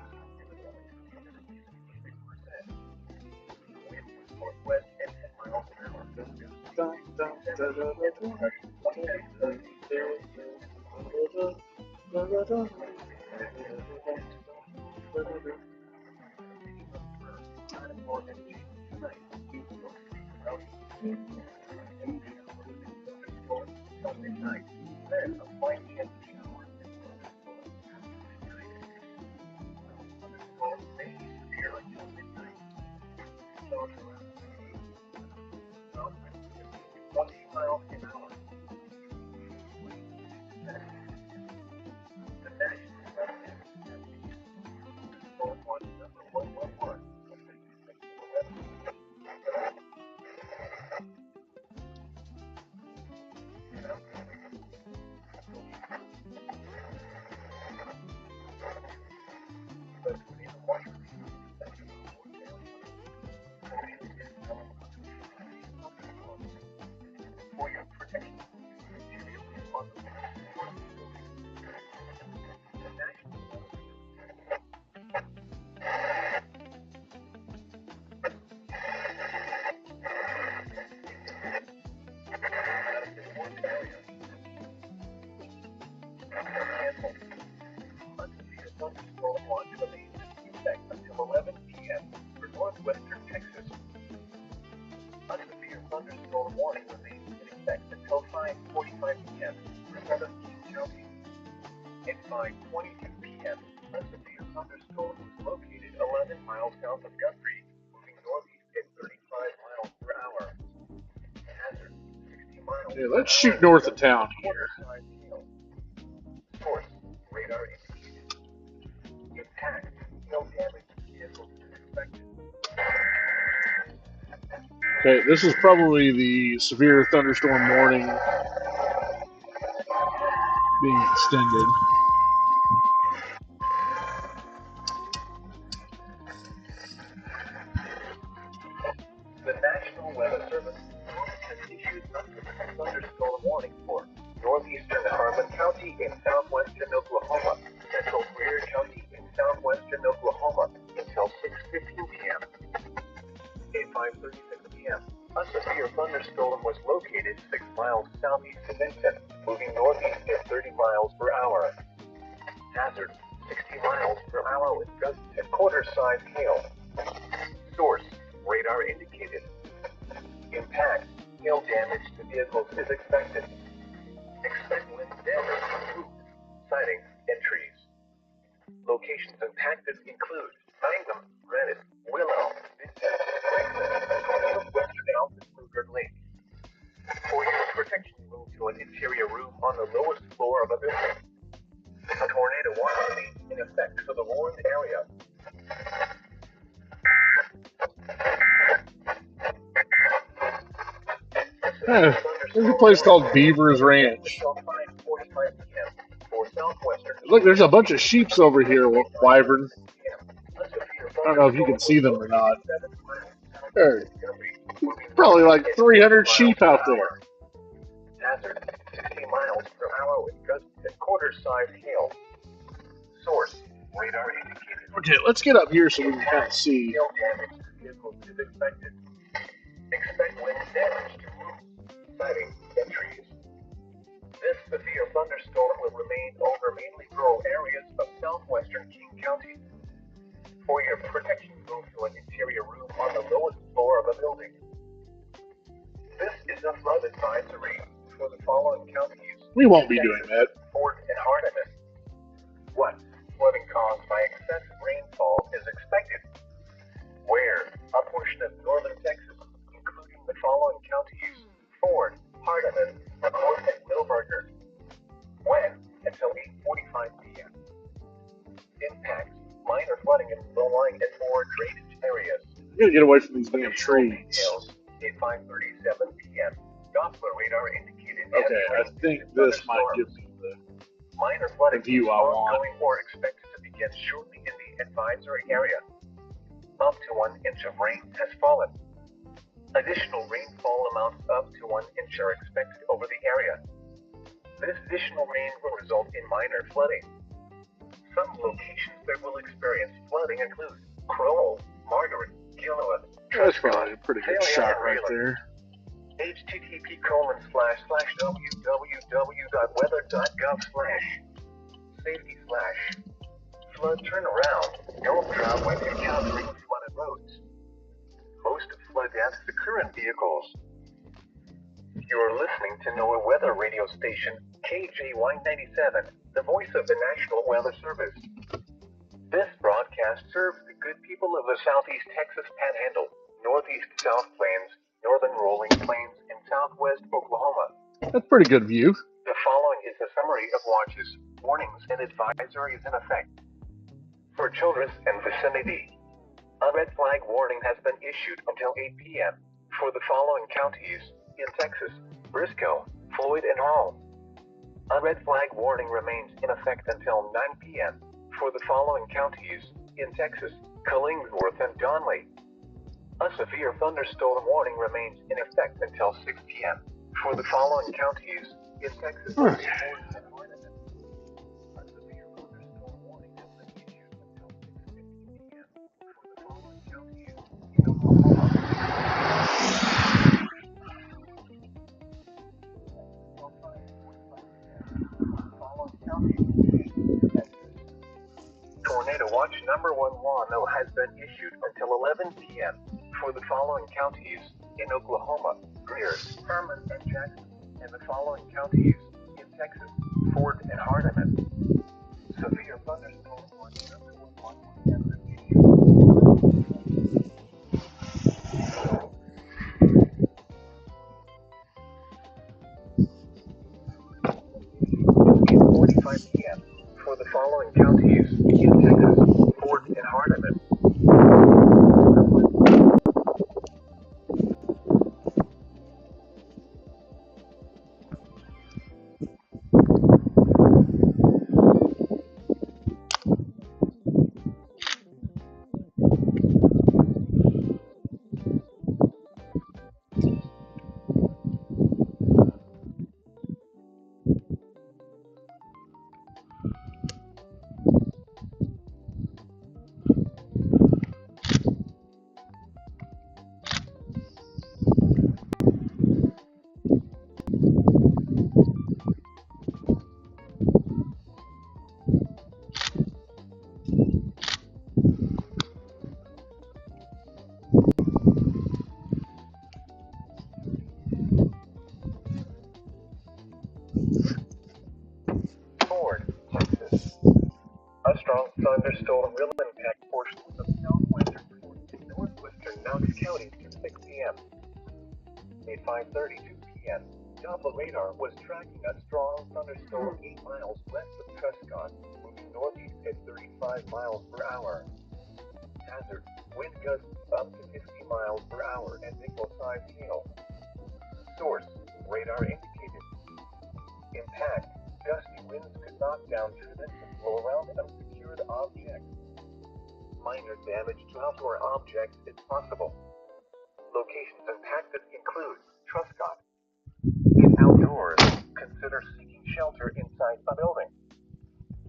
by 22 p.m., a severe thunderstorm was located 11 miles south of Guthrie, moving northeast at 35 miles per hour. Hazard, 60 miles Okay, per let's hour. shoot north of town here. Quarter-size hail. Source, radar indicated. Impact, no damage to vehicles is expected. Okay, this is probably the severe thunderstorm warning being extended. The National Weather Service has issued a thunderstorm warning for northeastern Harmon County in southwestern Oklahoma, central Greer County in southwestern Oklahoma until 6:15 p.m. At 5:36 p.m., a severe thunderstorm was located 6 miles southeast of Vinton, moving northeast at 30 miles per hour. Hazard, 60 miles per hour with gusts and quarter-size hail. Source, radar indicated. Impact, hail damage to vehicles is expected. Expect wind damage to roofs, siding, and trees. Locations impacted include Mangum, Granite, Willow, Vinton, Franklin, and Western Alpha Kruger Lake. For your protection, move to an interior room on the lowest floor of a building. A tornado warning remains in effect for the warned area. There's a place called Beaver's Ranch. Look, there's a bunch of sheeps over here, Wyvern. I don't know if you can see them or not. There's probably like 300 sheep out there. Hazard, 60 miles per hour with gusts and quarter-size hail. Source, radar indicated. Okay, let's get up here so we can kind of see. Hail damage to vehicles is expected. Expect wind damage to roofs, siding, and trees. This severe thunderstorm will remain over mainly rural areas of southwestern King County. For your protection, move to an interior room on the lowest floor of a building. This is a flood advisory for the following counties. We won't be doing that. Fort and Hardeman. What? Flooding caused by excessive rainfall is expected. Where? A portion of northern Texas, including the following counties: Ford, Hardeman, McCoy, and Milberger. When? Until 8:45 p.m. Impact: minor flooding in low-lying and more drainage areas. I'm gonna get away from these damn trees. Details at 5:37 p.m. Doppler radar indicated. Okay, I think this might give me the minor flooding view I want. ongoing or expected to begin shortly in the advisory area. Up to 1 inch of rain has fallen. Additional rainfall amounts up to 1 inch are expected over the area. This additional rain will result in minor flooding. Some locations that will experience flooding include Crowell, Margaret, Gilliland. That's probably a pretty good shot right there. http://www.weather.gov/safety/flood turnaround. Don't drive when encountering flooded roads. Most flood deaths occur in vehicles. You are listening to NOAA Weather Radio Station, KJY97, the voice of the National Weather Service. This broadcast serves the good people of the southeast Texas Panhandle, northeast South Plains, northern Rolling Plains, and southwest Oklahoma. That's a pretty good view. The following is a summary of watches, warnings, and advisories in effect. For children and vicinity, a red flag warning has been issued until 8 p.m. for the following counties in Texas: Briscoe, Floyd, and Hall. A red flag warning remains in effect until 9 p.m. for the following counties in Texas: Killingsworth and Donley. A severe thunderstorm warning remains in effect until 6 p.m. for the following counties in Texas. Okay. A severe thunderstorm warning has been issued until 6:15 p.m. for the following counties in Oklahoma. Tornado watch number 1 has been issued until 11 p.m. for the following counties in Oklahoma: Greer, Herman, and Jackson, and the following counties in Texas: Fort and Hardeman. thunderstorm watch number 1 has been issued. 45 p.m. for the following counties in Texas: Fort and Hardeman. Ford, Texas. A strong thunderstorm will impact portions of southwestern Fort and northwestern Knox counties at 6 p.m. At 5:32 p.m., Doppler radar was tracking a strong thunderstorm 8 miles west of Prescott, moving northeast at 35 miles per hour. Hazard: wind gusts up to 50 miles per hour and nickel-sized hail. Source: radar indicated. Impact: gusty winds could knock down trees and blow around unsecured objects. Minor damage to outdoor objects is possible. Locations impacted include Truscott. If outdoors, consider seeking shelter inside the building.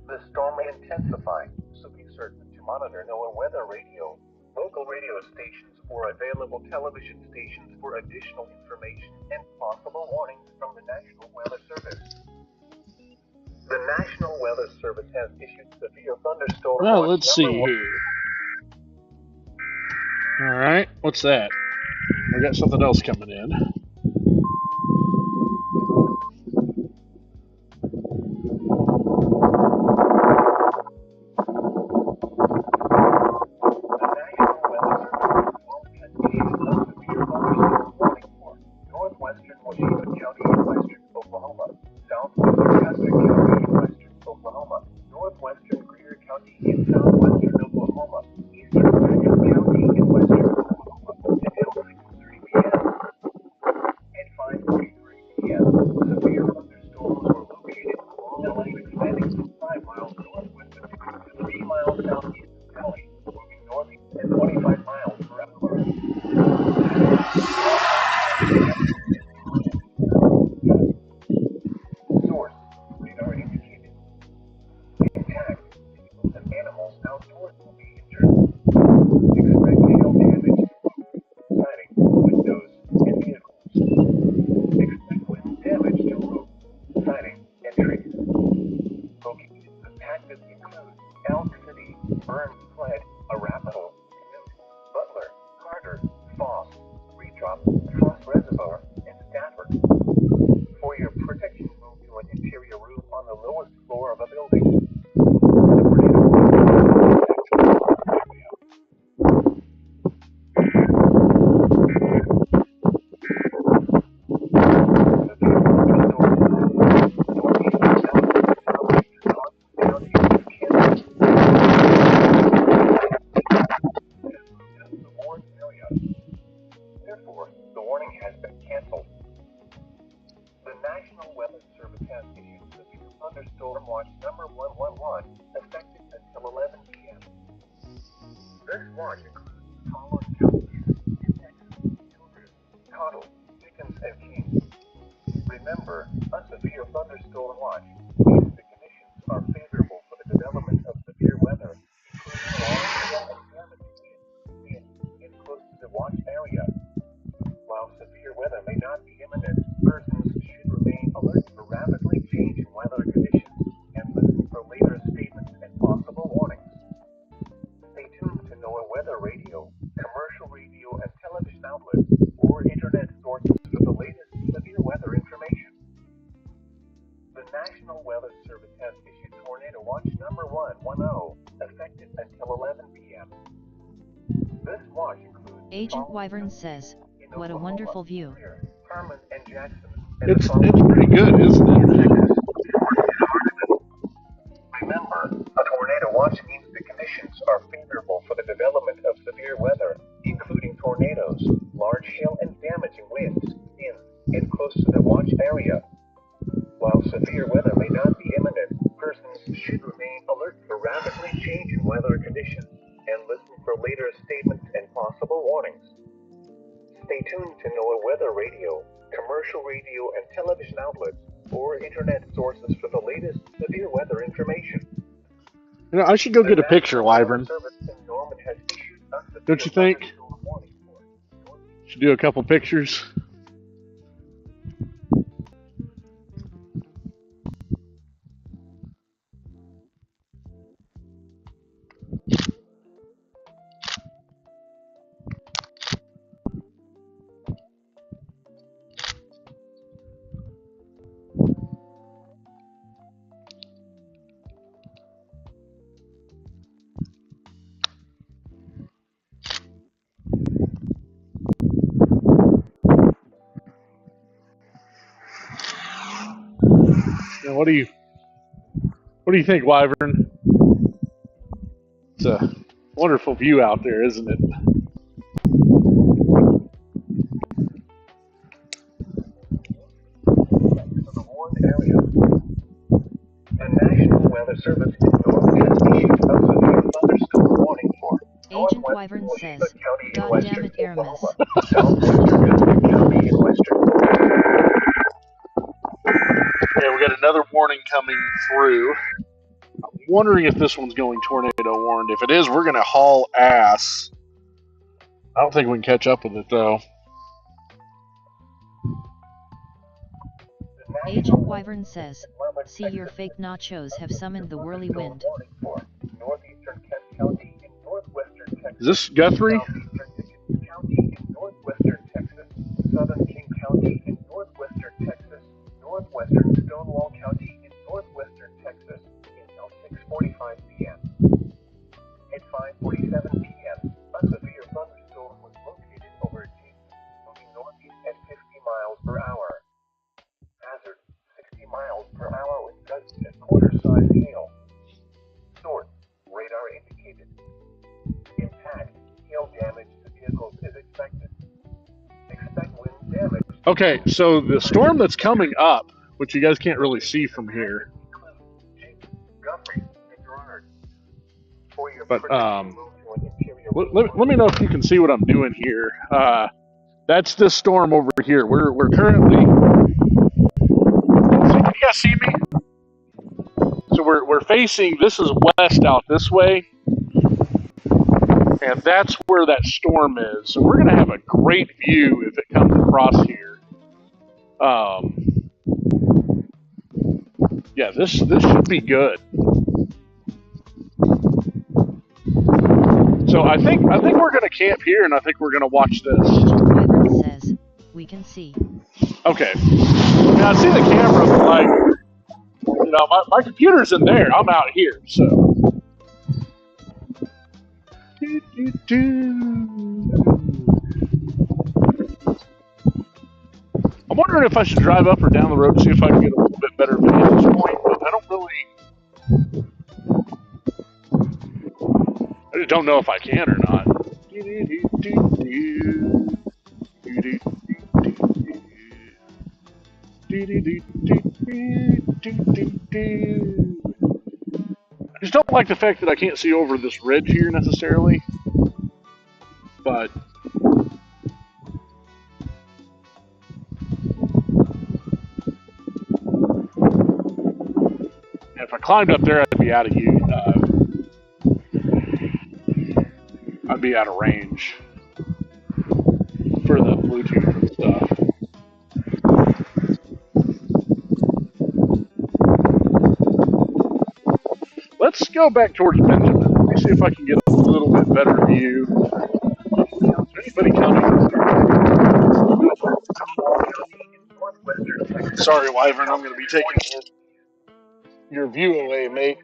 The storm may intensify, so be certain to monitor NOAA weather radio, local radio stations, or available television stations for additional information and possible warnings from the National Weather Service. The National Weather Service has issued severe thunderstorm Well, watch let's see number 1. here. All right, what's that? We got something else coming in. Northwestern Washington County in western Oklahoma, southwestern Custer County in western Oklahoma, northwestern Greer County in southwestern Oklahoma, eastern Graham County in western Oklahoma, until 6:30 p.m. At 5:43 p.m., severe thunderstorms were located along a line extending from 5 miles northwest of Custer to 3 miles southeast of Valley, moving northeast at 25 miles per hour. Source: radar indicated. Impact: people and animals outdoors will be injured. Expect hail damage to roofs, siding, windows, and vehicles. Expect wind damage to roofs, siding, and trees. Locations impacted include Elk City, Burns Flood, Arapahoe, Canute, Butler, Carter, Foss, Redrop, Foss Reservoir, and Stafford. For your protection, move to an interior room on the lowest floor of a building. Therefore, the warning has been canceled. The National Weather Service has issued severe thunderstorm watch number 111, effective until 11 p.m. This watch includes the following counties in Texas: Children, Cottle, Dickens, and King. Remember, a severe thunderstorm watch means the conditions are favorable for the development of severe weather, including long hail and damaging wind in close to the watch area. While severe weather may not be imminent, persons should remain alert for rapidly changing weather conditions and listen for later statements and possible warnings. Stay tuned to NOAA Weather Radio, commercial radio and television outlets, or internet sources for the latest severe weather information. The National Weather Service has issued Tornado Watch number 110, effective until 11 p.m. This watch includes Agent Wyvern says, what a wonderful view. Herman and Jackson. It's pretty good, isn't it? Remember, a tornado watch means the conditions are favorable for the development of severe weather, including tornadoes, large hail and damaging winds in and close to the watch area. While severe weather may not be imminent, persons should remain alert for rapidly changing weather conditions and listen for later statements and possible warnings. Stay tuned to NOAA Weather Radio, commercial radio and television outlets, or internet sources for the latest severe weather information. You know, I should go get a picture, Wyvern. Don't you think? Should do a couple pictures. Now, what do you think, Wyvern? It's a wonderful view out there, isn't it? National Weather Service in North has issued a severe thunderstorm warning for Agent Wyvern says, God damn it, Aramis. Southwestern County in western. Okay, we got another warning coming through. I'm wondering if this one's going tornado warned. If it is, we're going to haul ass. I don't think we can catch up with it, though. Agent Wyvern says, see your fake nachos have summoned the whirlwind. Northeastern Kent County in northwestern Texas. Is this Guthrie? Southeastern County in northwestern Texas. Southern King County in northwestern Texas. Northwestern Stonewall County in northwestern Texas until 6:45 p.m. At 5:47 p.m., a severe thunderstorm was located over Jason, moving northeast at 50 miles per hour. Hazard, 60 miles per hour with gusts and quarter-size hail. Source, radar indicated. Impact, hail damage to vehicles is expected. Expect wind damage. Okay, so the storm that's coming up, which you guys can't really see from here, but let me know if you can see what I'm doing here. That's this storm over here. We're currently. Can you guys see me? So we're facing. This is west out this way, and that's where that storm is. So we're gonna have a great view if it comes across here. Yeah, this should be good. So I think we're gonna camp here, and I think we're gonna watch this. Agent Wyvern says, we can see. Okay. Now I see the camera, but like, you know, my computer's in there. I'm out here, so. I'm wondering if I should drive up or down the road to see if I can get a little bit better vantage point, but I just don't know if I can or not. I just don't like the fact that I can't see over this ridge here necessarily, but if I climbed up there, I'd be out of I'd be out of range for the Bluetooth and stuff. Let's go back towards Benjamin. Let me see if I can get a little bit better view. Is there anybody coming? Sorry, Wyvern, I'm going to be taking a your view away, mate.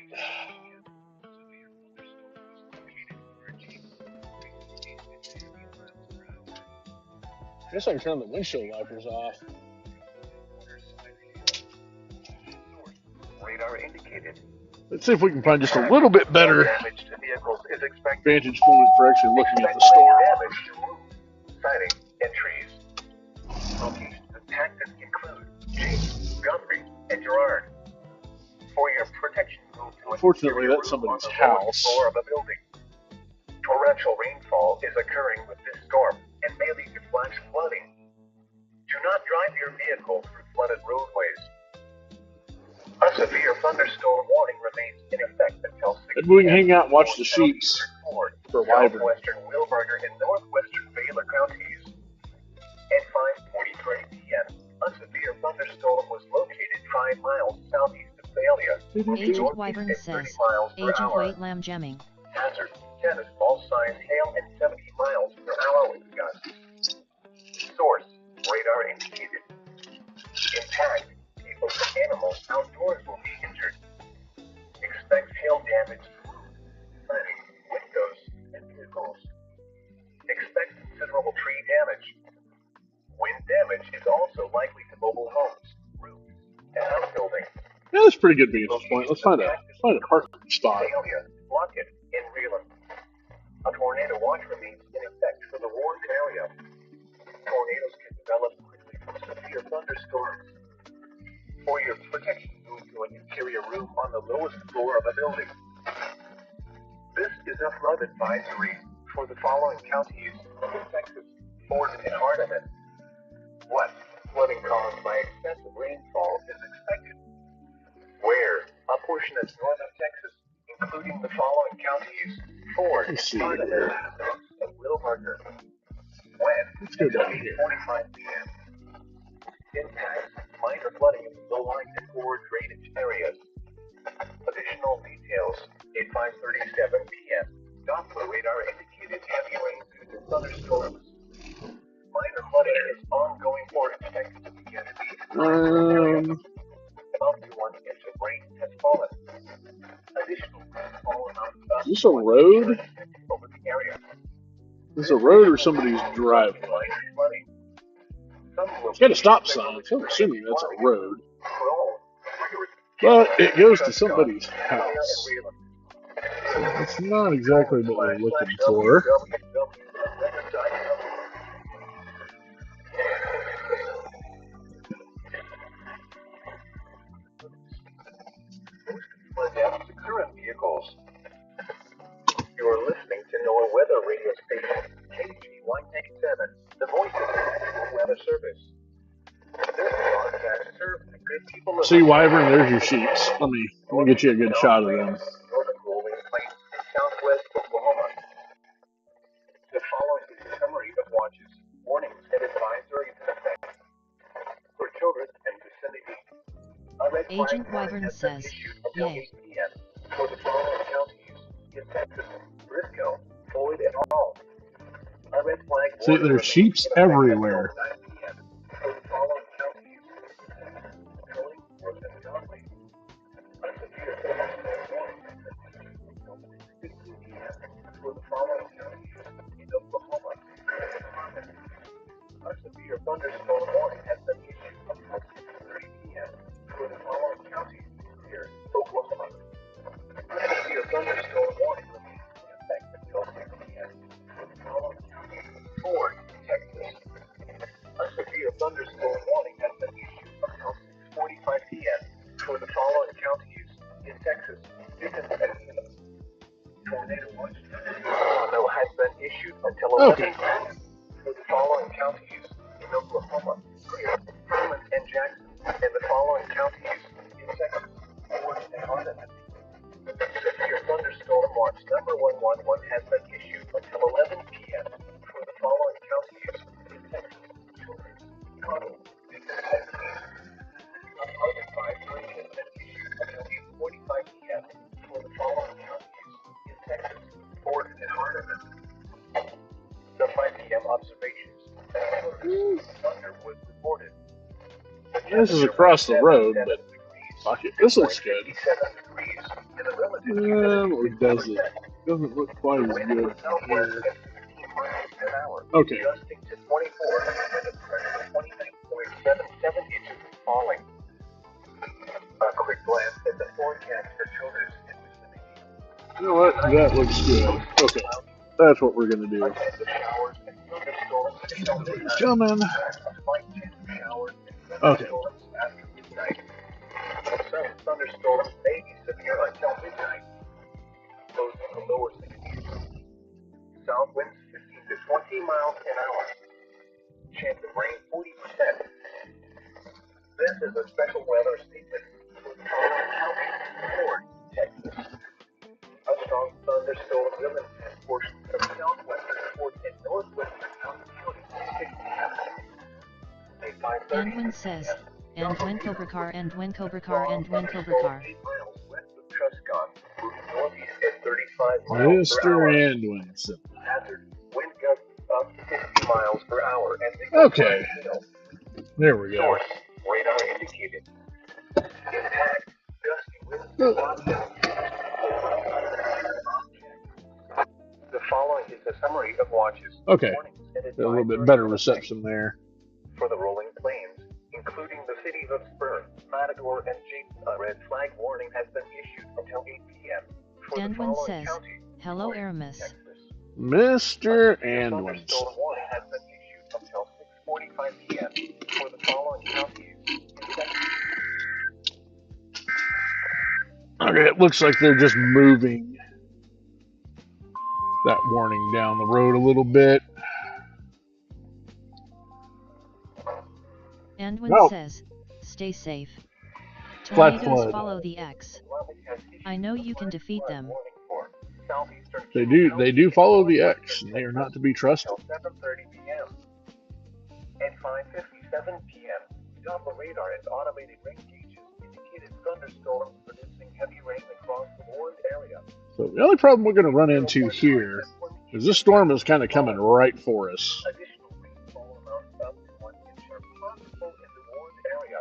I guess I can turn the windshield wipers off. Radar indicated. Let's see if we can find just a little bit better Damage to vehicles is expected. vantage point for actually looking at the Expect storm. damage to roofs, siding, and trees. Locations and tactics include James, Guthrie, and Gerard. For your protection, move to an Unfortunately, interior that's room on somebody's the lowest house. floor of a building. Torrential rainfall is occurring with this storm and may lead to flash flooding. Do not drive your vehicle through flooded roadways. A severe thunderstorm warning remains in effect until 6 Maybe we can hang out and watch the sheeps for wyvern. Southwestern Wilbarger and northwestern Baylor counties. At 5:43 p.m., a severe thunderstorm was located 5 miles southeast of Thalia. Agent Wyvern says, Agent White Lamb jamming. Hazard, tennis ball size hail and 70 miles per hour with gusts. Source, radar indicated. Impact, people and animals outdoors will be injured. Expect hail damage to roofs, siding, windows, and vehicles. Expect considerable tree damage. Wind damage is also likely to mobile homes, roofs, and outbuildings. Yeah, that's a pretty good vantage point. Let's find a parking spot. Thalia, Lockett, and Reeland. A tornado watch remains in effect for the warned area. Tornadoes can develop quickly from severe thunderstorms. For your protection, move to an interior room on the lowest floor of a building. This is a flood advisory for the following counties in Texas, Fort and Hardeman. What flooding caused by excessive rainfall is expected? Where a portion of northern Texas, including the following counties, Fort, Hardeman, and Wilbarger. When? Let's go down here. 45 p.m. Impacts minor flooding in low-lying and poor drainage areas. Additional details at 5:37 p.m. Doppler radar indicated heavy rain due to thunderstorms. Minor flooding is ongoing or expected to begin in the up to 1 inch of rain has fallen. Additional rainfall amounts Is this a road? over the area. Is this a road or somebody's driveway? It's got a stop sign, so I'm assuming that's a road. But it goes to somebody's house. So that's not exactly what we're looking for. Current vehicles. You're listening to NOAA Weather Radio Station, KG187, the voice of the National Weather Service. This broadcast serves the good people of See, wyvern, there's your sheeps. Let me get you a good shot of them. Northern rolling plains in southwest Oklahoma. The following is a summary of watches, warnings, and advisories in effect for children and vicinity. A red flag Agent Wyvern has been says, issued until yay. 8 p.m. for the following counties in Texas, Briscoe, Floyd, and all. A red flag See, warning there's sheeps everywhere. until 9 p.m. for the following counties Curly, Worth, and Conley. A severe thunderstorm warning has been issued until 6 p.m. for the following counties in Oklahoma. A severe thunderstorm warning has been issued until 6:30 p.m. for the following counties here, Oklahoma. A severe thunderstorm warning remains in effect until 6 p.m. for the following counties, Ford, Texas. A severe thunderstorm warning has been issued until 6:45 p.m. for the following counties in Texas, Houston, Texas. Tornado watch has been issued until 11 p.m. for the following counties in Oklahoma, Herman and Jackson, and the following counties in Texas, Ford and Hardeman. Severe thunderstorm watch number 111 has been issued until 11 p.m. for the following counties in Texas, Children's, Cottle, and Texas. A part of 5 has been issued until 8:45 p.m. for the following counties in Texas, Ford and Hardeman. The 5 p.m. observations. Thunder was reported. This is across the road, but Fuck it. This looks good. 57 degrees and a relative humidity Or of does 7%. it? Doesn't look quite The as wind good was southwest here. at 15 miles an hour, Okay. gusting to 24 and a pressure of 29.77 inches and falling. A quick glance at the forecast for shoulders and precipitation. You know what? That looks good. Okay. That's what we're going to do. Attendant showers and thunderstorms until midnight. Coming. A slight chance of showers and Okay. thunderstorms after midnight. Some thunderstorms may be severe until midnight. Those in the lower 60s. South winds 15 to 20 miles an hour. Chance of rain 40%. This is a special weather statement for the following counties: Ford, Texas. A strong thunderstorm will impact portions of southwestern Ford and northwestern Allen counties at 6 p.m. At 5:30 And when says, p.m. and when Cobra Car, and when Cobra Car, and when Cobra Car. 8 miles west of Truscott, moving northeast at 35 miles per Mr. hour. Andwinson. Hazard, wind gusts up to 50 miles per hour and they Okay. There we go. Source, radar indicated. Impact, gusty winds object. The following is a summary of watches. Okay. Warnings, and Got a little bit advisories better for the reception there. For the rolling plains, including the cities of Spur, Matador, and James, a red flag warning has been issued until 8 p.m. For the Andwin following says, counties: hello Aramis. Texas. Mr. A Andwinson. thunderstorm warning has been issued until 6:45 p.m. for the following counties in Texas. Okay, it looks like they're just moving that warning down the road a little bit. Andwin No. says, stay safe. Flat Tornadoes flood. follow the X. I know you can defeat them. They do follow the X, and they are not to be trusted. Until 7:30 p.m. At 5:57 p.m., Doppler radar and automated rain gauges indicated thunderstorms producing heavy rain across the warned area. So the only problem we're going to run into here is this storm is kind of coming right for us. Additional rainfall amounts up to 1 inch are possible in the warned area.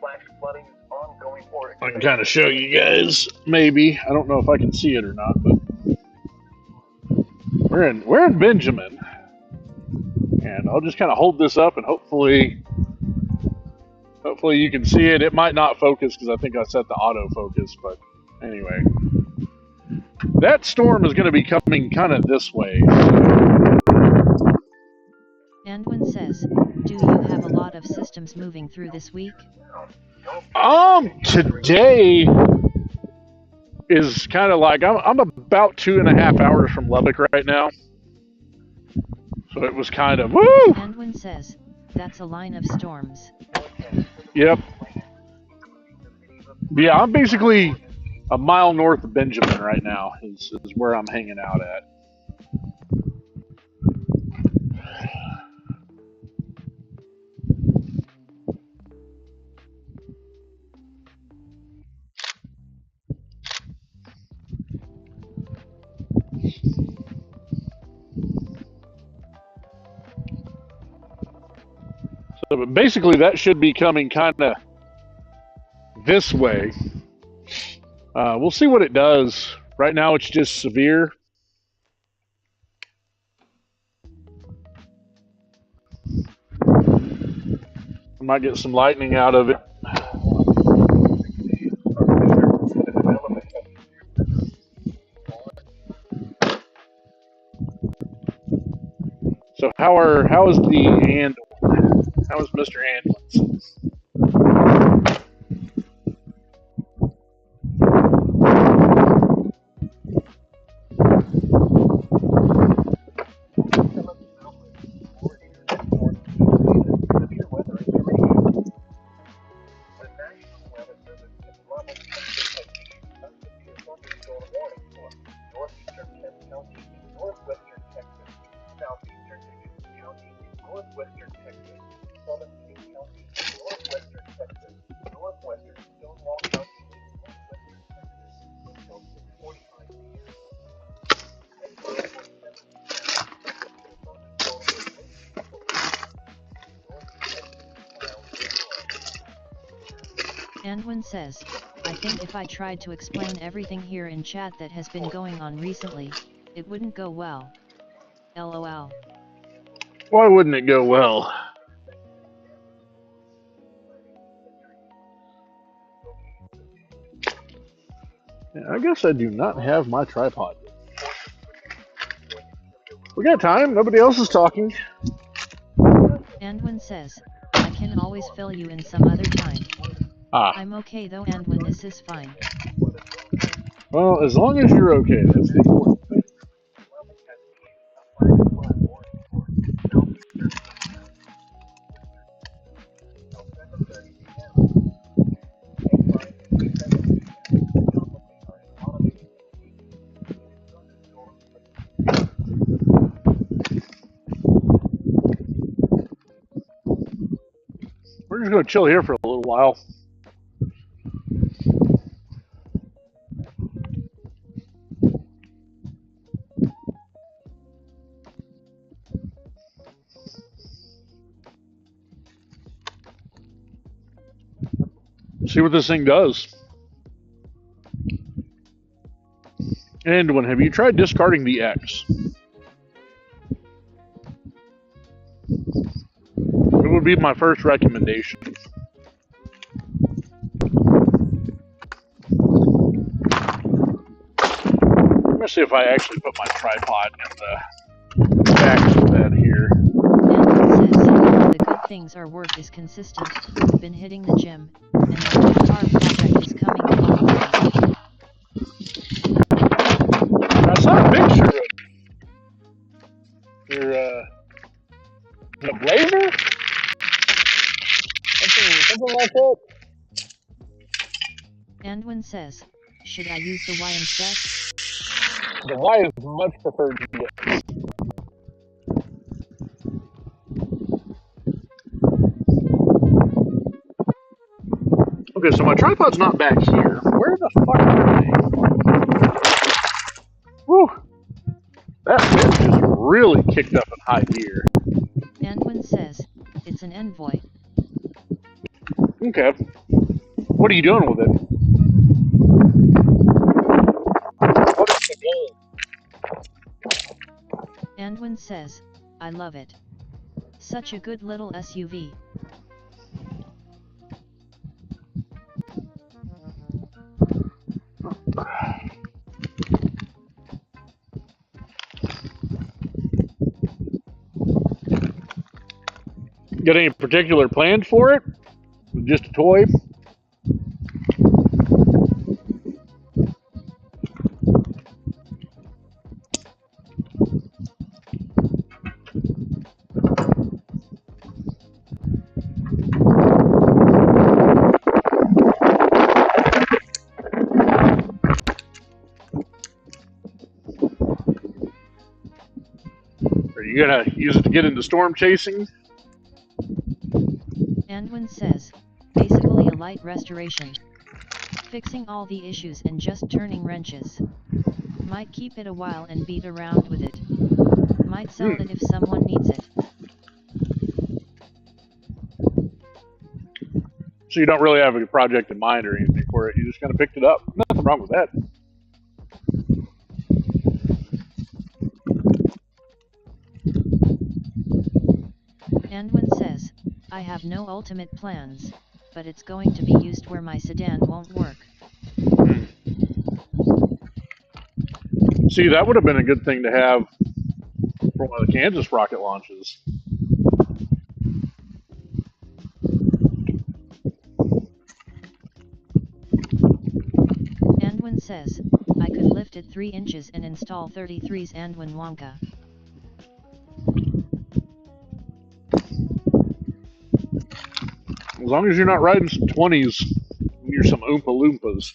Flash flooding is ongoing or I can kind of show you guys, maybe. I don't know if I can see it or not, but we're in Benjamin, and I'll just kind of hold this up, and hopefully you can see it. It might not focus because I think I set the autofocus, but anyway, that storm is going to be coming kind of this way. Andwin says, do you have a lot of systems moving through this week? Today is kind of like I'm about 2.5 hours from Lubbock right now, so it was kind of woo. Andwin says, that's a line of storms. Yep. Yeah, I'm basically a mile north of Benjamin right now. Is where I'm hanging out at. So, but basically, that should be coming kind of this way. We'll see what it does. Right now, it's just severe. I might get some lightning out of it. So how is Mr. Andwinson? Northwestern Texas, 17 counties in northwestern Texas, Andwin says, I think if I tried to explain everything here in chat that has been going on recently, it wouldn't go well. LOL. Why wouldn't it go well? Yeah, I guess I do not have my tripod. We got time. Nobody else is talking. Andwin says, I can always fill you in some other time. I'm okay though, Andwin, this is fine. Well, as long as you're okay, that's the important thing. We're just going to chill here for a little while. See what this thing does. And have you tried discarding the X? It would be my first recommendation. Let me see if I actually put my tripod in the back of that here. Andwin says, the good things are work is consistent, been hitting the gym, and the car project is coming along. I saw a picture of your blazer? Something like that? Andwin says, should I use the Y instead? The Y is much preferred to yes. Okay, so my tripod's not back here. Where the fuck are they? Whew. That thing just really kicked up in high gear. Andwin says, it's an Envoy. Okay. What are you doing with it? What is the goal? Andwin says, I love it. Such a good little SUV. Got any particular plans for it? Just a toy? Are you gonna use it to get into storm chasing? Andwin says, basically a light restoration. Fixing all the issues and just turning wrenches. Might keep it a while and beat around with it. Might sell it if someone needs it. So you don't really have a project in mind or anything for it, you just kind of picked it up. Nothing wrong with that. Andwin says, I have no ultimate plans, but it's going to be used where my sedan won't work. See, that would have been a good thing to have for one of the Kansas rocket launches. Andwin says, I could lift it 3 inches and install 33's Andwin Wonka. As long as you're not riding some 20s near some Oompa Loompas.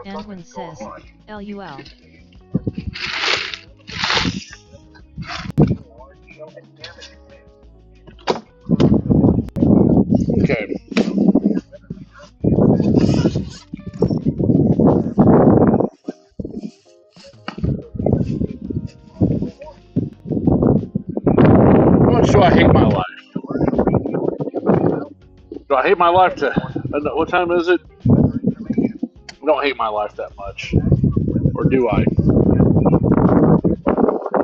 Andwin says, LUL. Do I hate my life to... What time is it? I don't hate my life that much. Or do I?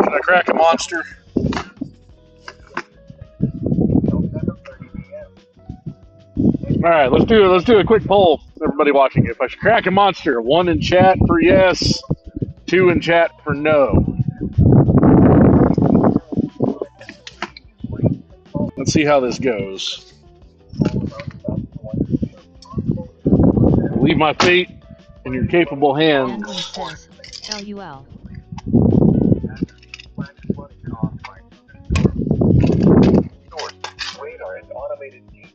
Should I crack a monster? Alright, let's do a quick poll. Everybody watching. If I should crack a monster, 1 in chat for yes, 2 in chat for no. Let's see how this goes. Leave my fate in your capable hands. Andwin says, LUL. Radar and automated gauges.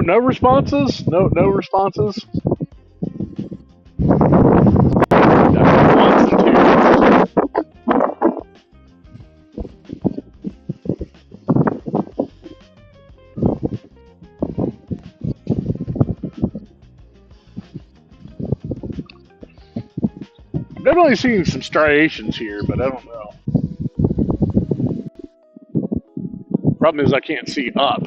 No responses? No responses? Ones and twos. Definitely seeing some striations here, but I don't know. Problem is I can't see up.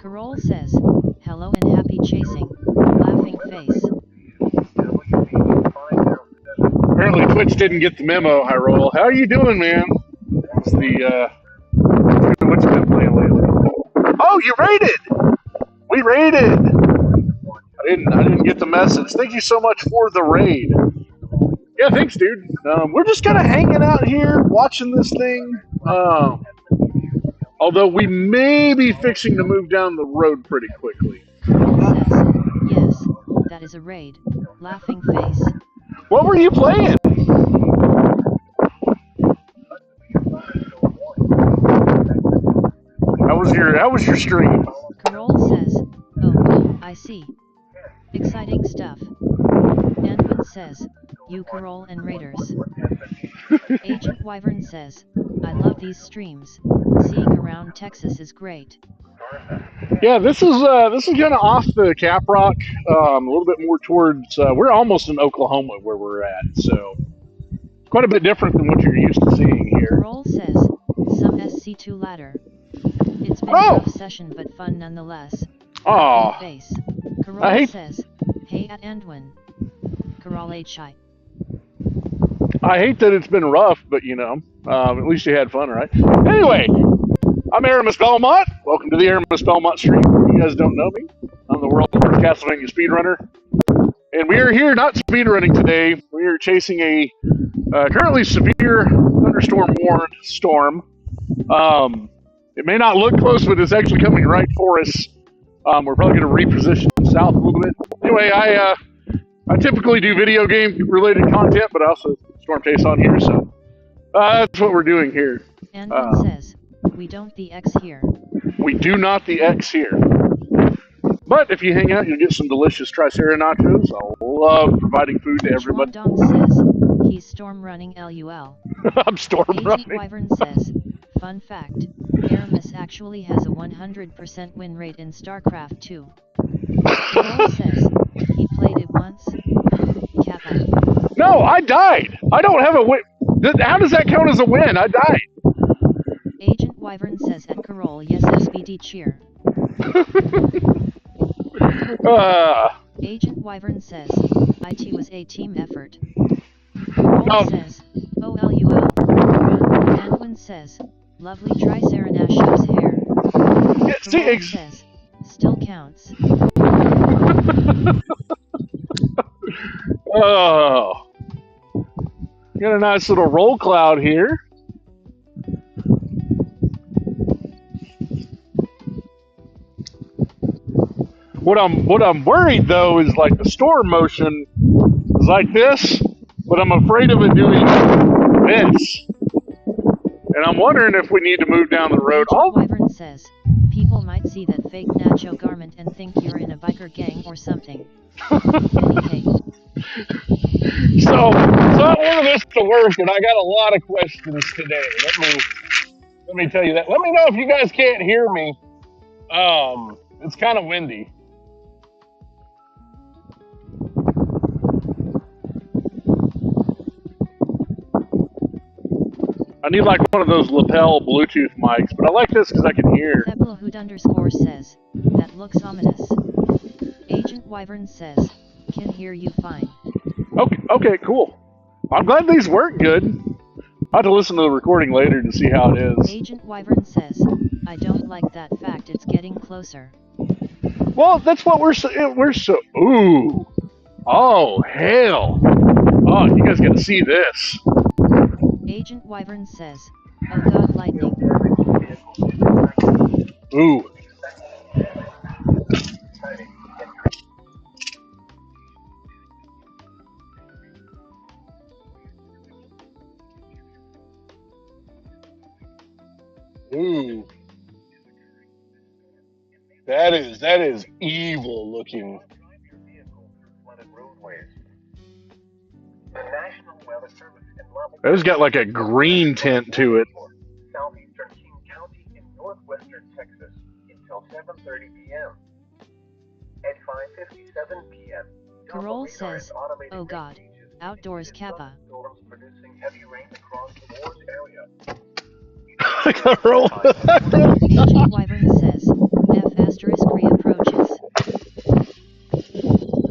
Carol says, hello and happy chasing, laughing face. Apparently Twitch didn't get the memo, Hyrule. How are you doing, man? It's the, what you been playing lately? Oh, you raided! We raided! I didn't get the message. Thank you so much for the raid. Yeah, thanks, dude. We're just kind of hanging out here, watching this thing. Although we may be fixing to move down the road pretty quickly. Carol says, yes, that is a raid, laughing face. What were you playing? How was your stream? Carol says, oh, I see. Exciting stuff. Andwin says, you Carol and Raiders. Agent Wyvern says, I love these streams. Seeing around Texas is great. Yeah, this is kind of off the Cap Rock, a little bit more towards. We're almost in Oklahoma where we're at, so quite a bit different than what you're used to seeing here. Carol says, some SC2 ladder. It's been a rough session but fun nonetheless. Aw. Face. Carol says, hey at Andwin. Carol HI. I hate that it's been rough, but you know, at least you had fun, right? Anyway, I'm Aramis Belmont. Welcome to the Aramis Belmont stream. If you guys don't know me, I'm the world's first Castlevania speedrunner. And we are here not speedrunning today. We are chasing a currently severe thunderstorm-warned storm. It may not look close, but it's actually coming right for us. We're probably going to reposition south a little bit. Anyway, I typically do video game related content, but I also storm chase on here, so that's what we're doing here. Andwin says, we don't the X here. We do not the X here. But if you hang out, you'll get some delicious Tricera nachos. I love providing food to everybody. Dong says, he's storm running LUL. I'm storm Agent running. Wyvern says, fun fact, Aramis actually has a 100% win rate in StarCraft 2. Carol says, he played it once. Kappa. No, I died. I don't have a win. How does that count as a win? I died. Agent Wyvern says at Carol, yes SBD cheer. Agent Wyvern says, IT was a team effort. Carol says, OLUL. Andwin says, lovely Triceranash's hair. Carol says, still counts. Oh. Got a nice little roll cloud here. What I'm worried though is like the storm motion is like this, but I'm afraid of it doing this. And I'm wondering if we need to move down the road. Agent Wyvern says, people might see that fake nacho garment and think you're in a biker gang or something. Any So I wanted this to work, and I got a lot of questions today. Let me tell you that. Let me know if you guys can't hear me. It's kind of windy. I need like one of those lapel Bluetooth mics, but I like this because I can hear. Theblahood_ says, that looks ominous. Agent Wyvern says, can hear you fine. Okay, cool. I'm glad these work good. I'll have to listen to the recording later to see how it is. Agent Wyvern says, I don't like that fact it's getting closer. Well, that's what we're so, ooh. Oh, hell. Oh, you guys got to see this. Agent Wyvern says, oh god, lightning. Ooh. Ooh. That is evil looking. It's got like a green tint to it. Southeastern King County in northwestern Texas until 7:30 p.m. At 5:57 p.m. Carol says, oh god, outdoors Kappa. Storms producing heavy rain across the Wars area. Agent Wyvern says, F*3 approaches.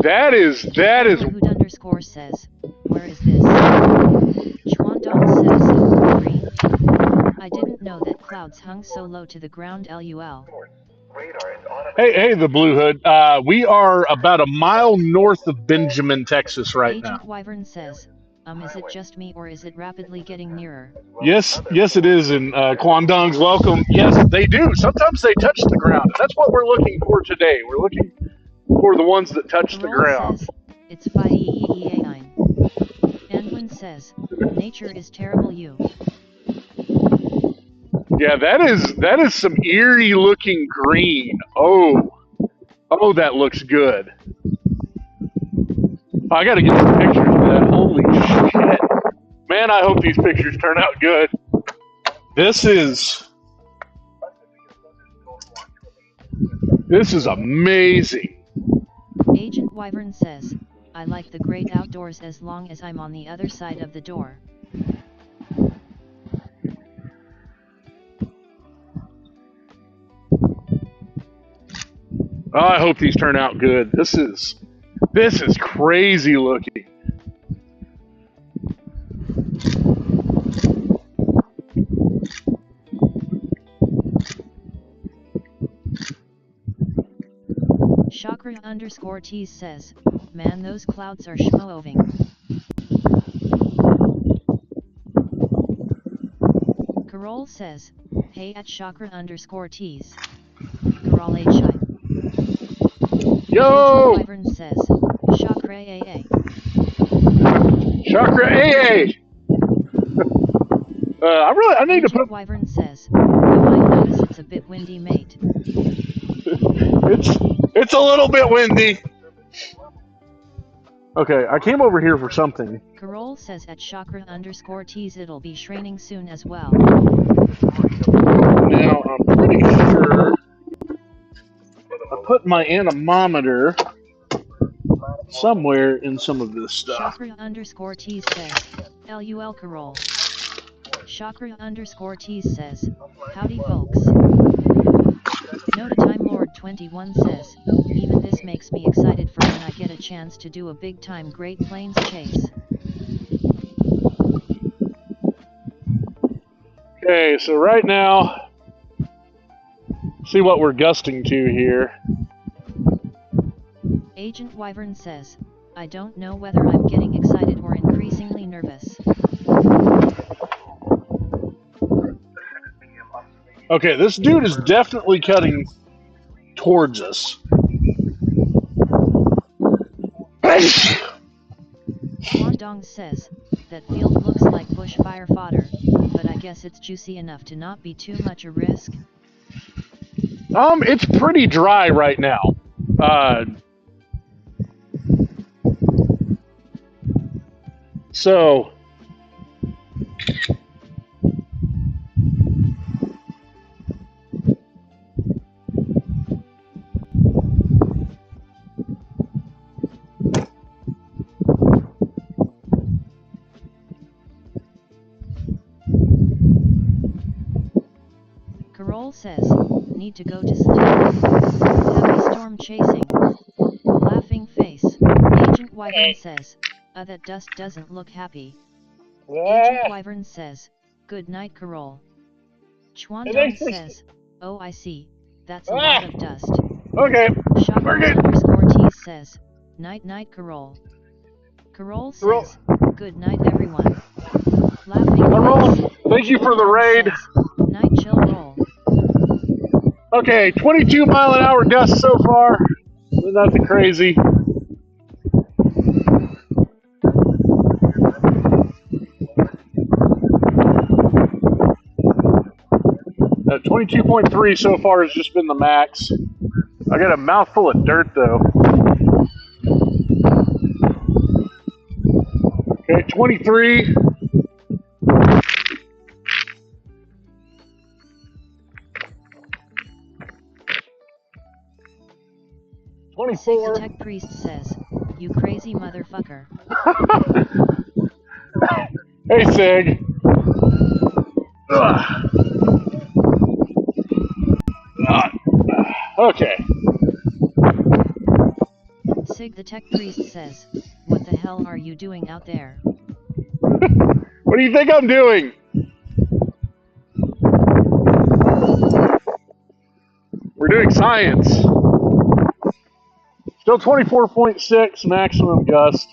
That is. Theblahood_ says, where is this? Schwandong says, green. I didn't know that clouds hung so low to the ground. LUL. Hey, the Blue Hood. We are about a mile north of Benjamin, Texas right now. Agent Wyvern says, is it just me or is it rapidly getting nearer? Yes, it is. And Kwandong's welcome. Yes, they do. Sometimes they touch the ground. And that's what we're looking for today. We're looking for the ones that touch the ground. Says, it's 5EEA9. Anglin says, nature is terrible you. Yeah, that is some eerie looking green. Oh, that looks good. I gotta get some pictures of that. Holy shit. Man, I hope these pictures turn out good. This is amazing. Agent Wyvern says, I like the great outdoors as long as I'm on the other side of the door. Oh, I hope these turn out good. This is crazy looking. Chakra_Tease says, man, those clouds are schmoving. Carol says, hey at Chakra_Tease. Carol H.I. Yo! Wyvern says, Chakra AA. Chakra AA! I need to put... Wyvern says, you might notice it's a bit windy, mate. It's a little bit windy. Okay, I came over here for something. Carol says at Chakra_Tease it'll be raining soon as well. Now, I'm pretty sure I put my anemometer somewhere in some of this stuff. Chakra_Tease says, LUL Carol. Chakra_Tease says, howdy folks. Note Time Lord 21 says, even this makes me excited for when I get a chance to do a big time Great Plains chase. Okay, so right now, see what we're gusting to here. Agent Wyvern says, I don't know whether I'm getting excited or increasingly nervous. Okay, this dude is definitely cutting towards us. Chuandong says, that field looks like bushfire fodder, but I guess it's juicy enough to not be too much a risk. It's pretty dry right now. So Carol says, need to go to sleep. Happy storm chasing. Laughing face. Agent Wyvern says, that dust doesn't look happy. Agent Wyvern says, good night Carol. Chuandong says, oh I see, that's a lot of dust. okay, Chakra_T says, night night Carol. Carol says, good night everyone. Laughing face. Thank you for the raid. Says, night chill roll. Okay, 22 mile an hour gust so far. Nothing crazy. 22.3 so far has just been the max. I got a mouthful of dirt though. Okay, 23. The tech priest says, you crazy motherfucker. Hey Sig. Okay. Sig the tech priest says, what the hell are you doing out there? What do you think I'm doing? We're doing science. Still 24.6 maximum gust.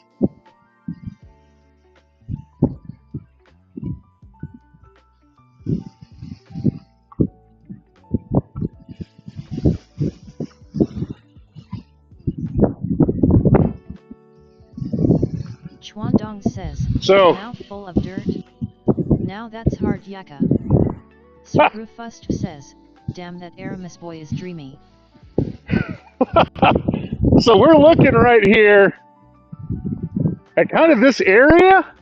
Chuandong says, So, mouth full of dirt. Now that's hard yakka. Rufust says, damn that Aramis boy is dreamy. so we're looking right here at kind of this area.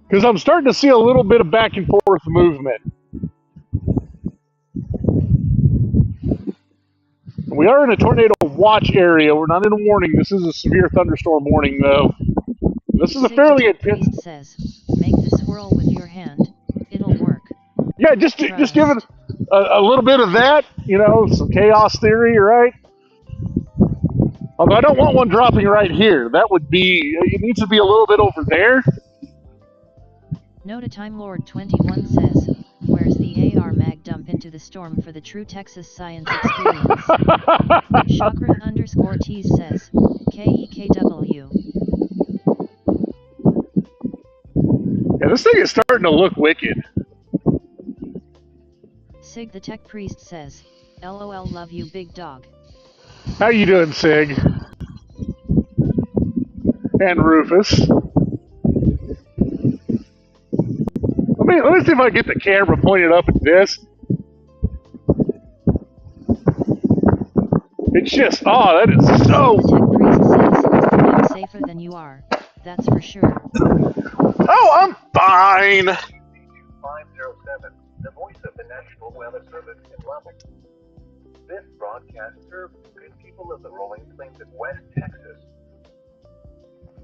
Because I'm starting to see a little bit of back and forth movement. We are in a tornado watch area. We're not in a warning. This is a severe thunderstorm warning, though. This is a fairly intense. Says, make the swirl with your hand. It'll work. Yeah, just give it a little bit of that. You know, some chaos theory, right? Although I don't want one dropping right here. That would be. It needs to be a little bit over there. Note a Time Lord 21 says, where's the AR mag dump into the storm for the true Texas science experience? Chakra_T says, KEKW. Yeah, this thing is starting to look wicked. Sig the tech priest says, LOL love you big dog. How you doing, Sig? And Rufus. Let me see if I can get the camera pointed up at this. It's just, that is so... The tech priest says, I'm safer than you are, that's for sure. Oh, I'm fine. 507, the voice of the National Weather Service in Lubbock. This broadcast serves good people of the rolling plains of West Texas.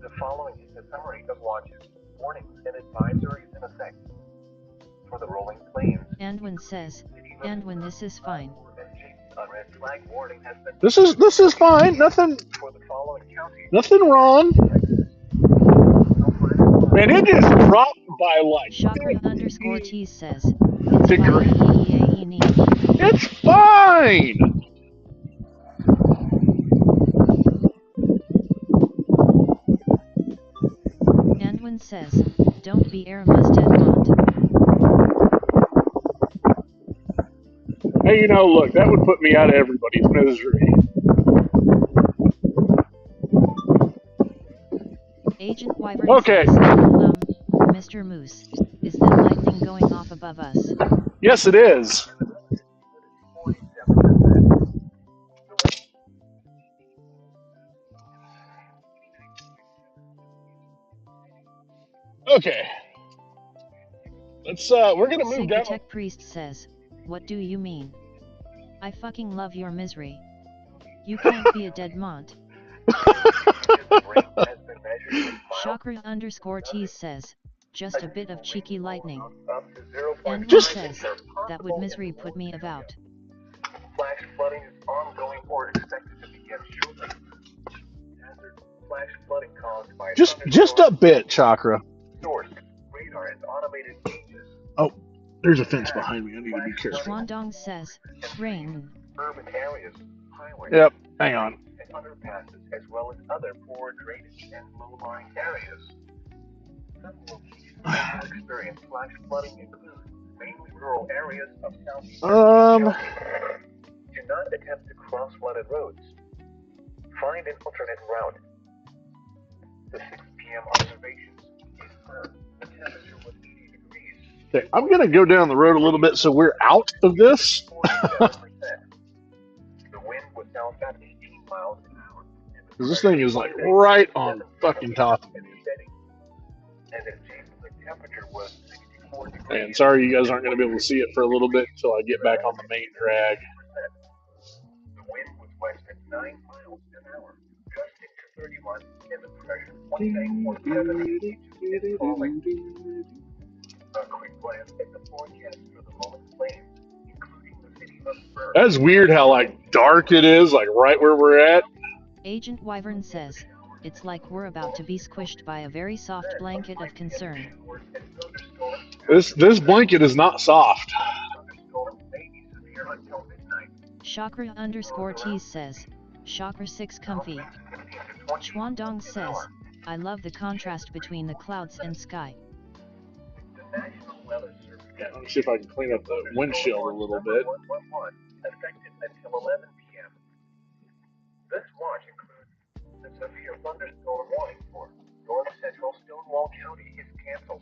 The following is a summary of watches, warnings, and advisories in effect. For the rolling plains. Andwin says, Andwin, this is fine. A red flag warning has been. This is fine. Nothing. For the following counties. Nothing wrong. Man, it just dropped by like. Chakra_T says, it's fine. It's fine. Andwin says, don't be Aramis dead mont. Hey, you know, look, that would put me out of everybody's misery. Agent Wyvern Okay. says, Mr. Moose, is that lightning going off above us? Yes, it is. Okay. Let's we're gonna move down. Sigbatech Priest says, what do you mean? I fucking love your misery. You can't be a dead mont. Chakra_T says, just a bit of cheeky lightning. And one says, that would misery put me about. Flash flooding is ongoing or expected to begin shortly. Hazard flash flooding caused by Just a bit, Chakra. source, radar, and automated gauges. Oh, there's a fence behind me. I need to be careful. Chuandong says, rain. Urban areas, highways, Yep, hang on. and underpasses, as well as other poor drainage and low-lying areas. Some locations that will experience flash flooding include mainly rural areas of southeast. Do not attempt to cross flooded roads. Find an alternate route. The 6 p.m. observations confirm the temperature was 80 degrees. Okay, I'm going to go down the road a little bit so we're out of this. 47%. The wind was now about 18 miles an hour. Because this thing is like right on fucking top of me. And in Jason, the temperature was 64 degrees. And sorry you guys aren't going to be able to see it for a little bit until I get back on the main drag. The wind was west at 9 miles an hour, gusting to 31, and the pressure 29.7 is falling. A quick glance at the forecast for the moment's claims, including the city of Spur. That's weird how like dark it is, like right where we're at. Agent Wyvern says, it's like we're about to be squished by a very soft blanket of concern. This blanket is not soft. Chakra_T says, Chakra 6 comfy. Chuandong says, I love the contrast between the clouds and sky. Yeah, let me see if I can clean up the windshield a little bit. Effective until 11 p.m. This watch includes the severe thunderstorm warning for North Central Stonewall County is canceled.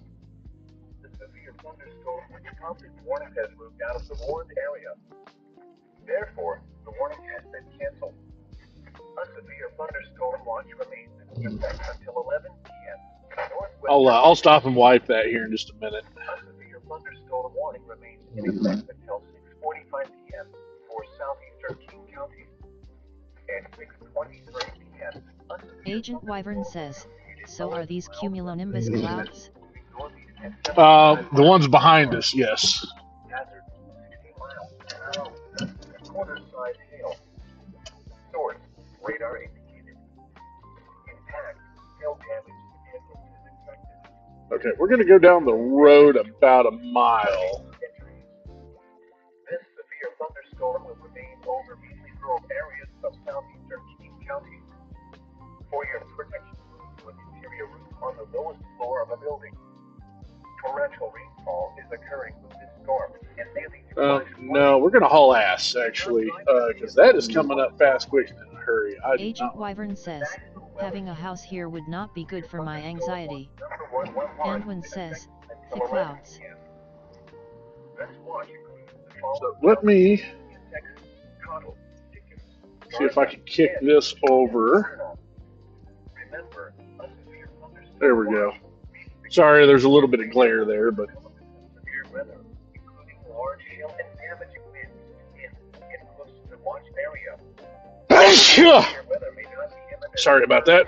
The severe thunderstorm which prompted the warning has moved out of the warned area. Therefore, the warning has been canceled. A severe thunderstorm watch remains in effect until 11 p.m. I'll stop and wipe that here in just a minute. A severe thunderstorm warning remains in effect until 6:45 p.m. for southeastern King County and 6:23 p.m. Agent Wyvern says, so are these cumulonimbus clouds? The ones behind us, yes. Hazard 60 miles. Quarter-size hail. Source, radar indicated. Impact, hail damage to vehicles is expected. Okay, we're going to go down the road about a mile. This severe thunderstorm will remain over mainly rural areas of southeastern King County. For your protection, move to an interior room on the lowest floor of a building. Torrential rainfall is occurring with this storm, and daily No, we're going to haul ass, actually, because that is coming up fast, quick, and in a hurry. Agent Wyvern says, having a house here would not be good for my anxiety. Andwin says, the clouds. So let me see if I can kick this over. There we go. Sorry, there's a little bit of glare there, but... Sorry about that.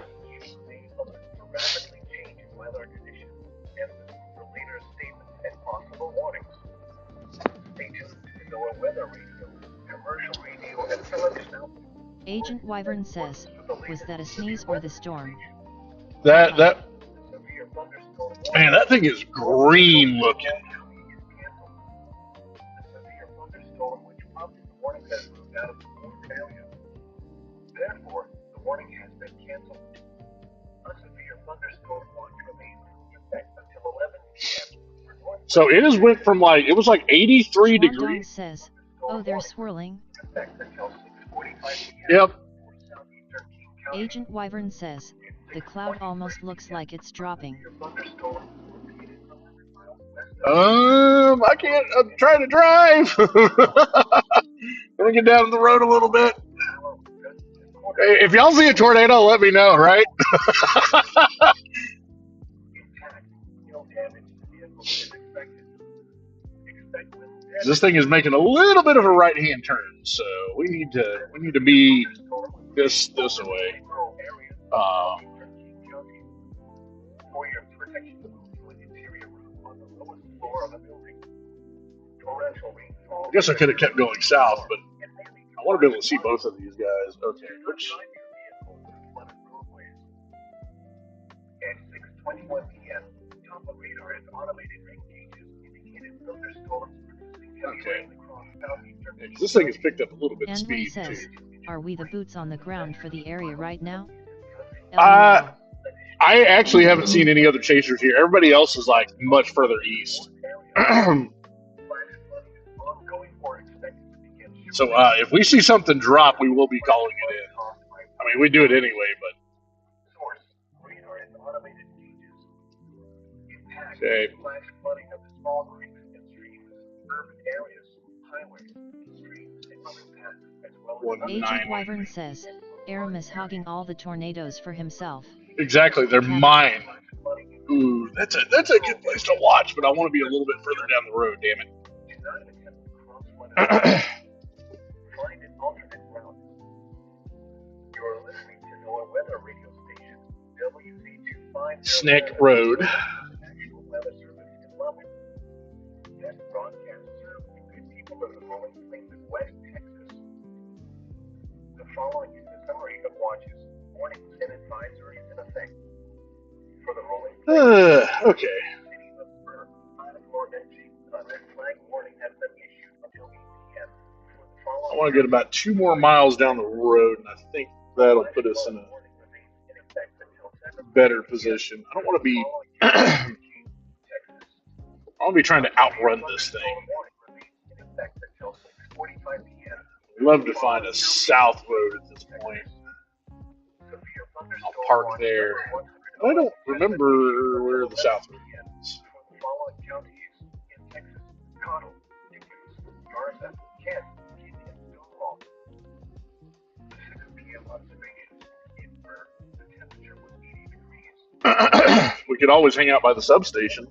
Agent Wyvern says, was that a sneeze or the storm? Man, that thing is green looking. Therefore, the warning has been canceled. A severe thunderstorm watch remains in effect until 11 p.m. So it has went from it was like 83 degrees. Says, Oh, they're swirling. Yep. Agent Wyvern says, the cloud almost looks like it's dropping. I can't. I'm trying to drive. Let me get down the road a little bit. Hey, if y'all see a tornado, let me know, right? This thing is making a little bit of a right-hand turn, so we need to be this way. I guess I could have kept going south, but I want to be able to see both of these guys. Okay, which? At 6:21 p.m., top of radar and automated rain gauges indicated thunderstorms producing heavy rain across southeastern. Yeah, this thing has picked up a little bit of Anvin speed says, too. are we the boots on the ground for the area right now? I actually haven't seen any other chasers here. Everybody else is like much further east. So if we see something drop, we will be calling it in. I mean, we do it anyway, but. Okay. Agent Wyvern says, Aram is hogging all the tornadoes for himself. Exactly, they're mine. Ooh, that's a good place to watch, but I want to be a little bit further down the road, damn it. Snake Road. The following is a summary of watches, warnings, and advisories in effect. For the rolling Okay. I want to get about 2 more miles down the road, and I think that'll put us in a better position. I don't want to be. I want to be trying to outrun this thing. I'd love to find a south road at this point. I'll park there. I don't remember where the south road is. We could always hang out by the substation.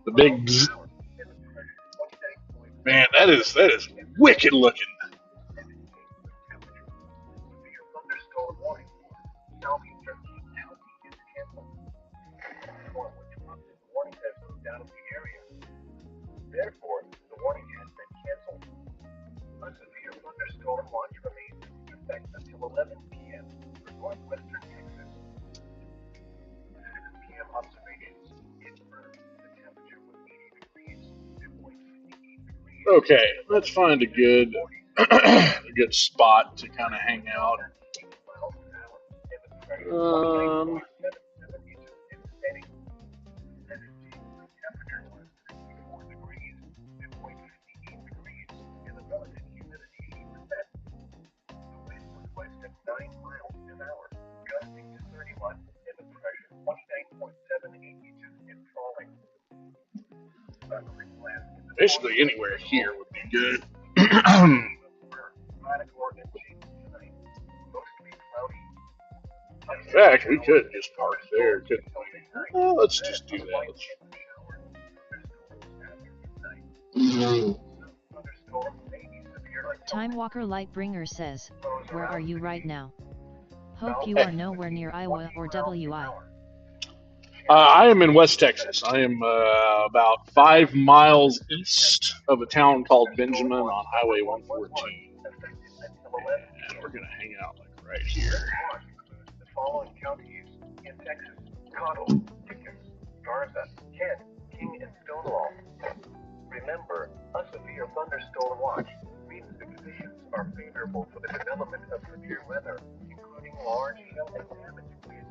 The big bzz. Man, that is wicked looking. Therefore, the warning has been canceled. A severe thunderstorm watch remains in effect until 11 p.m. for northwestern Texas. 6 p.m. observations confirmed the temperature was 80 degrees, dew point 58 degrees. Okay, let's find a good spot to kind of hang out. Basically, anywhere here would be good. In fact, we could just park there, couldn't we? Well, let's just do that. Time Walker Lightbringer says, where are you right now? Hope you are nowhere near Iowa or WI. I am in West Texas. I am about 5 miles east of a town called Benjamin on Highway 114. And we're going to hang out like right here. The following counties in Texas: Cottle, Pickens, Garza, Kent, King, and Stonewall. Remember, a severe thunderstorm watch means the conditions are favorable for the development of severe weather, including large hail and damage winds.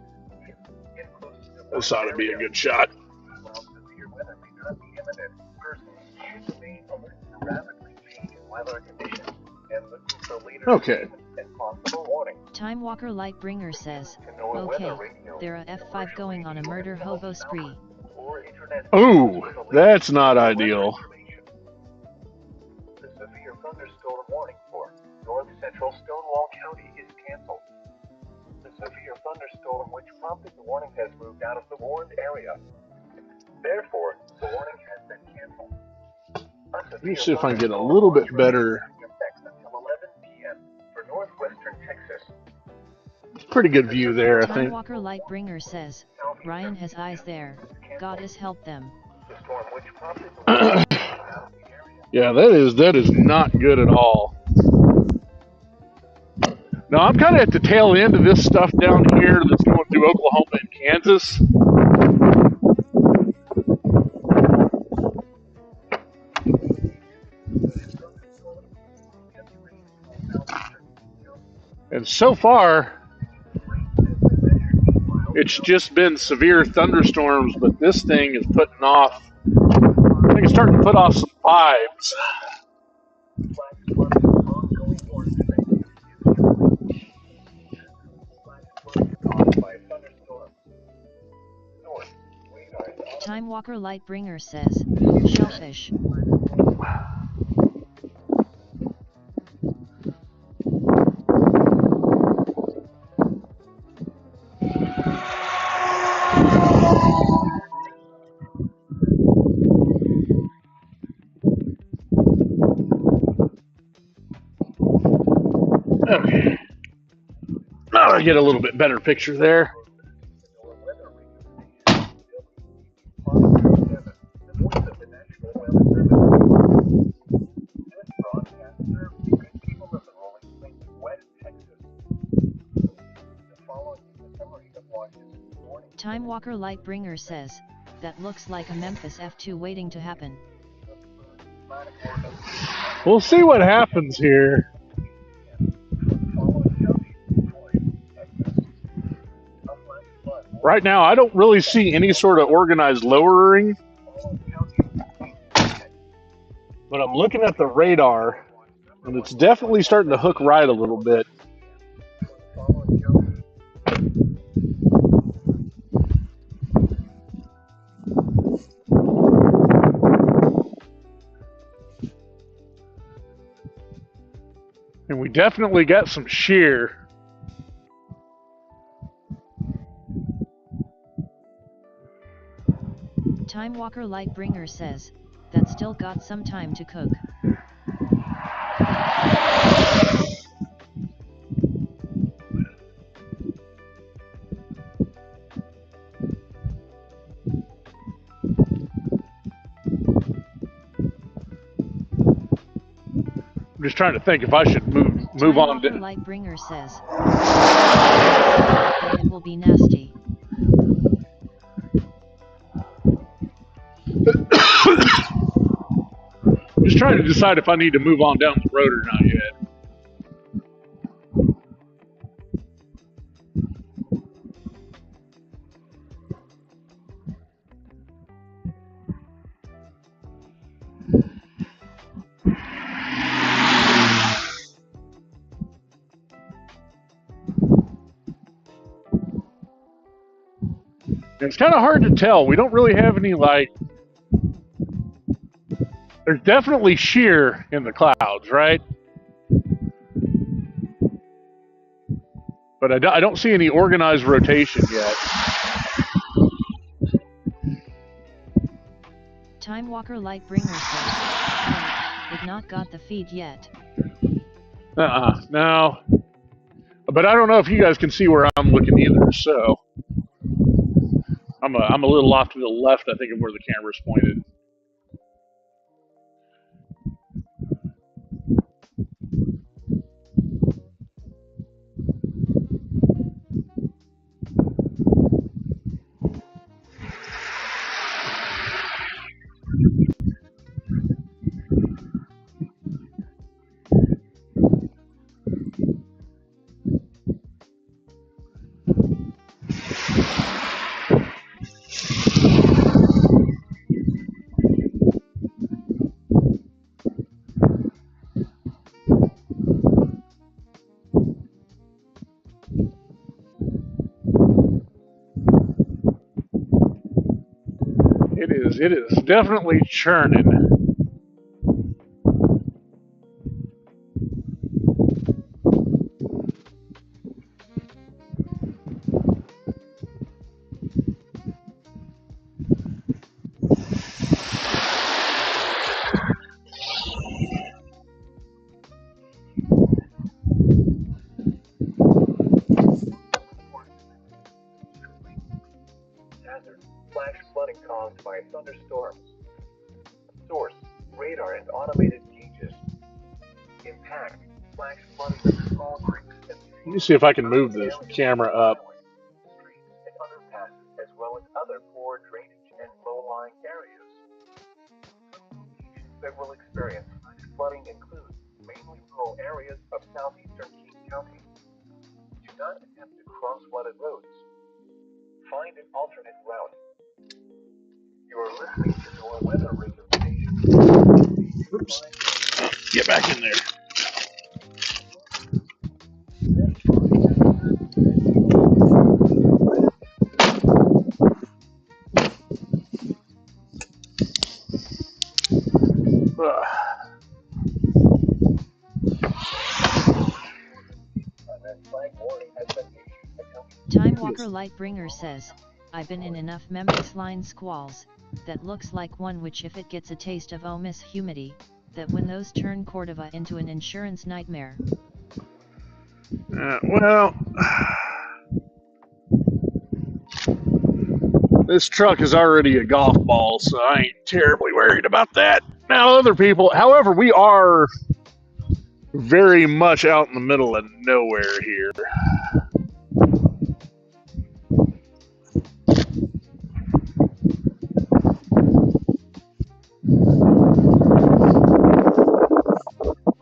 This ought to be a good shot. While severe weather may not be imminent, Okay. and possible warnings. Time Walker Lightbringer says, To know a okay, weather radio, there a F5 going on a murder hobo spree. or internet Ooh, with the latest that's not weather ideal. information. The severe thunderstorm warning for north central Stonewall County is canceled. The severe thunderstorm which prompted the warning has moved out of the warned area. Therefore, the warning has been canceled. Let me see if I can get a little bit better. Until 11 p.m. for northwestern Texas. Pretty good view there, I Time think. Walker Lightbringer says, Ryan has eyes there. Goddess help them. The storm which prompted the warning out of the area. Yeah, that is not good at all. Now I'm kind of at the tail end of this stuff down here that's going through Oklahoma and Kansas. And so far, it's just been severe thunderstorms, but this thing is putting off, I think it's starting to put off some vibes. Time Walker Lightbringer says, shellfish. Okay. Now I get a little bit better picture there. Time Walker Lightbringer says, that looks like a Memphis F2 waiting to happen. We'll see what happens here. Right now, I don't really see any sort of organized lowering, but I'm looking at the radar, and it's definitely starting to hook right a little bit. And we definitely got some shear. Time Walker Lightbringer says, that still got some time to cook. I'm just trying to think if I should move on. Time Walker Lightbringer says, then it will be nasty. Just trying to decide if I need to move on down the road or not yet. It's kind of hard to tell. We don't really have any, like, there's definitely shear in the clouds, right? But I don't see any organized rotation yet. Time Walker Lightbringer says, oh, it not got the feed yet. No. But I don't know if you guys can see where I'm looking either, so. I'm a little off to the left, I think, of where the camera's pointed. It is definitely churning. Hazard, flash flooding caused by thunderstorms. Source, radar and automated gauges. Impact, flash flooding of small creeks and Let me see if I can move this camera up. streets and underpasses, as well as other poor drainage and low-lying areas. Locations that will experience flash flooding include mainly rural areas of southeastern King County. Do not attempt to cross flooded roads. Find an alternate route. You are listening to your weather radio station. Oops. Get back in there. Ugh. Time Walker Lightbringer says, I've been in enough Memphis line squalls, that looks like one which if it gets a taste of Ole Miss humidity, that when those turn Cordova into an insurance nightmare. Well, this truck is already a golf ball, so I ain't terribly worried about that. Now, other people, however, we are very much out in the middle of nowhere here.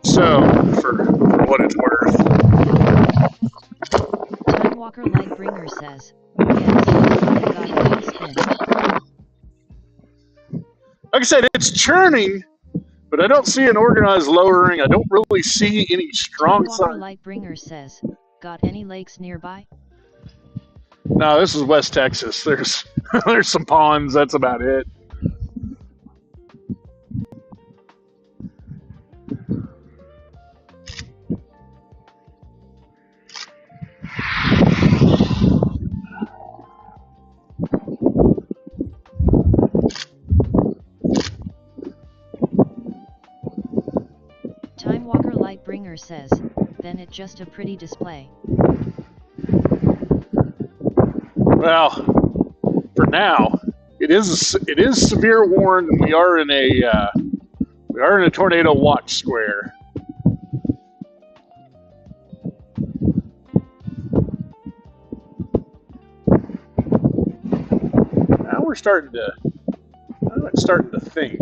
So, for what it's worth. Time Walker Lightbringer says, yes, I got a big spin. Like I said, it's churning, but I don't see an organized lowering. I don't really see any strong Time Walker signs. Lightbringer says, got any lakes nearby? No, this is West Texas. There's there's some ponds. That's about it. Time Walker Lightbringer says, then it's just a pretty display. Well, for now, it is severe warned, and we are in a tornado watch square. Now I'm starting to think.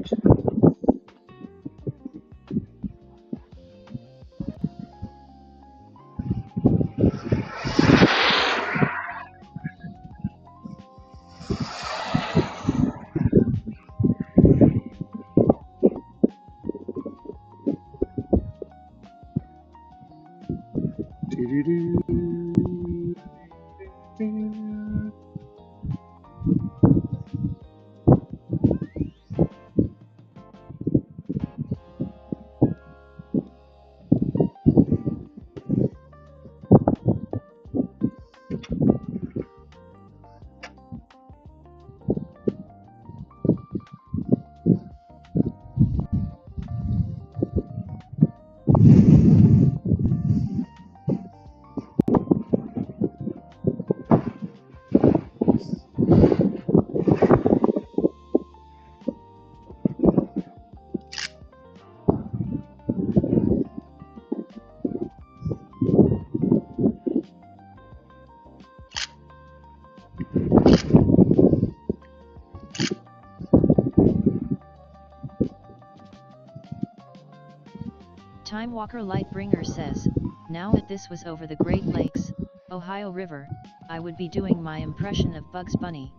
Time Walker Lightbringer says, now if this was over the Great Lakes, Ohio River, I would be doing my impression of Bugs Bunny.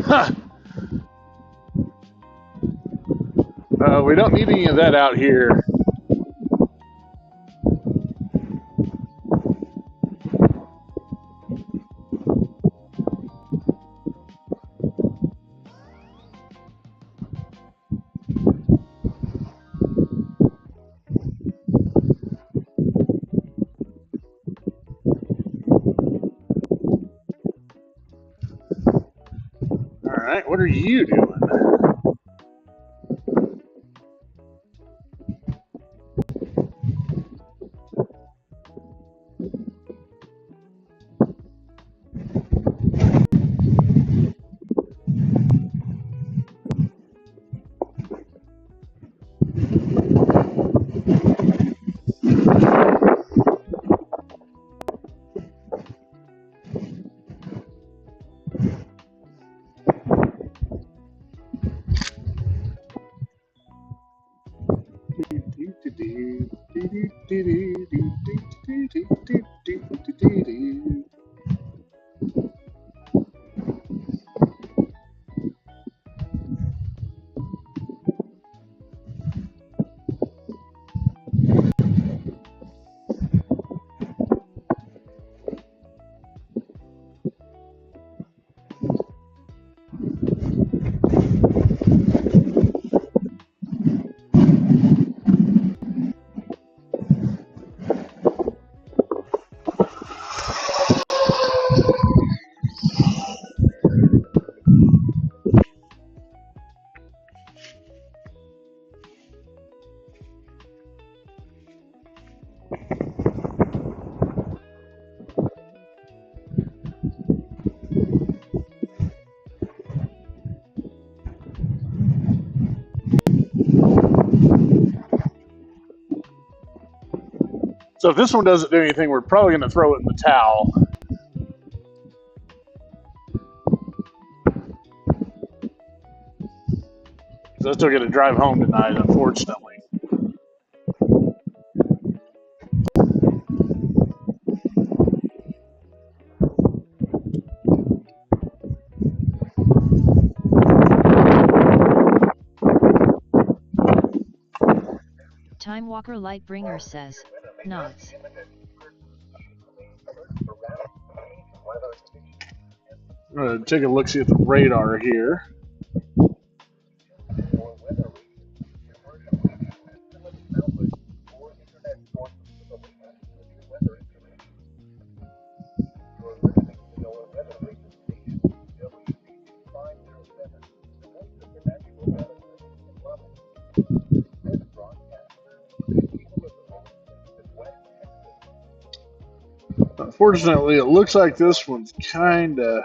Huh. We don't need any of that out here. right, what are you doing? So if this one doesn't do anything, we're probably going to throw it in the towel. So I still got to drive home tonight, unfortunately. Time Walker Lightbringer says, nods. I'm going to take a look-see at the radar here. Unfortunately, it looks like this one's kind of...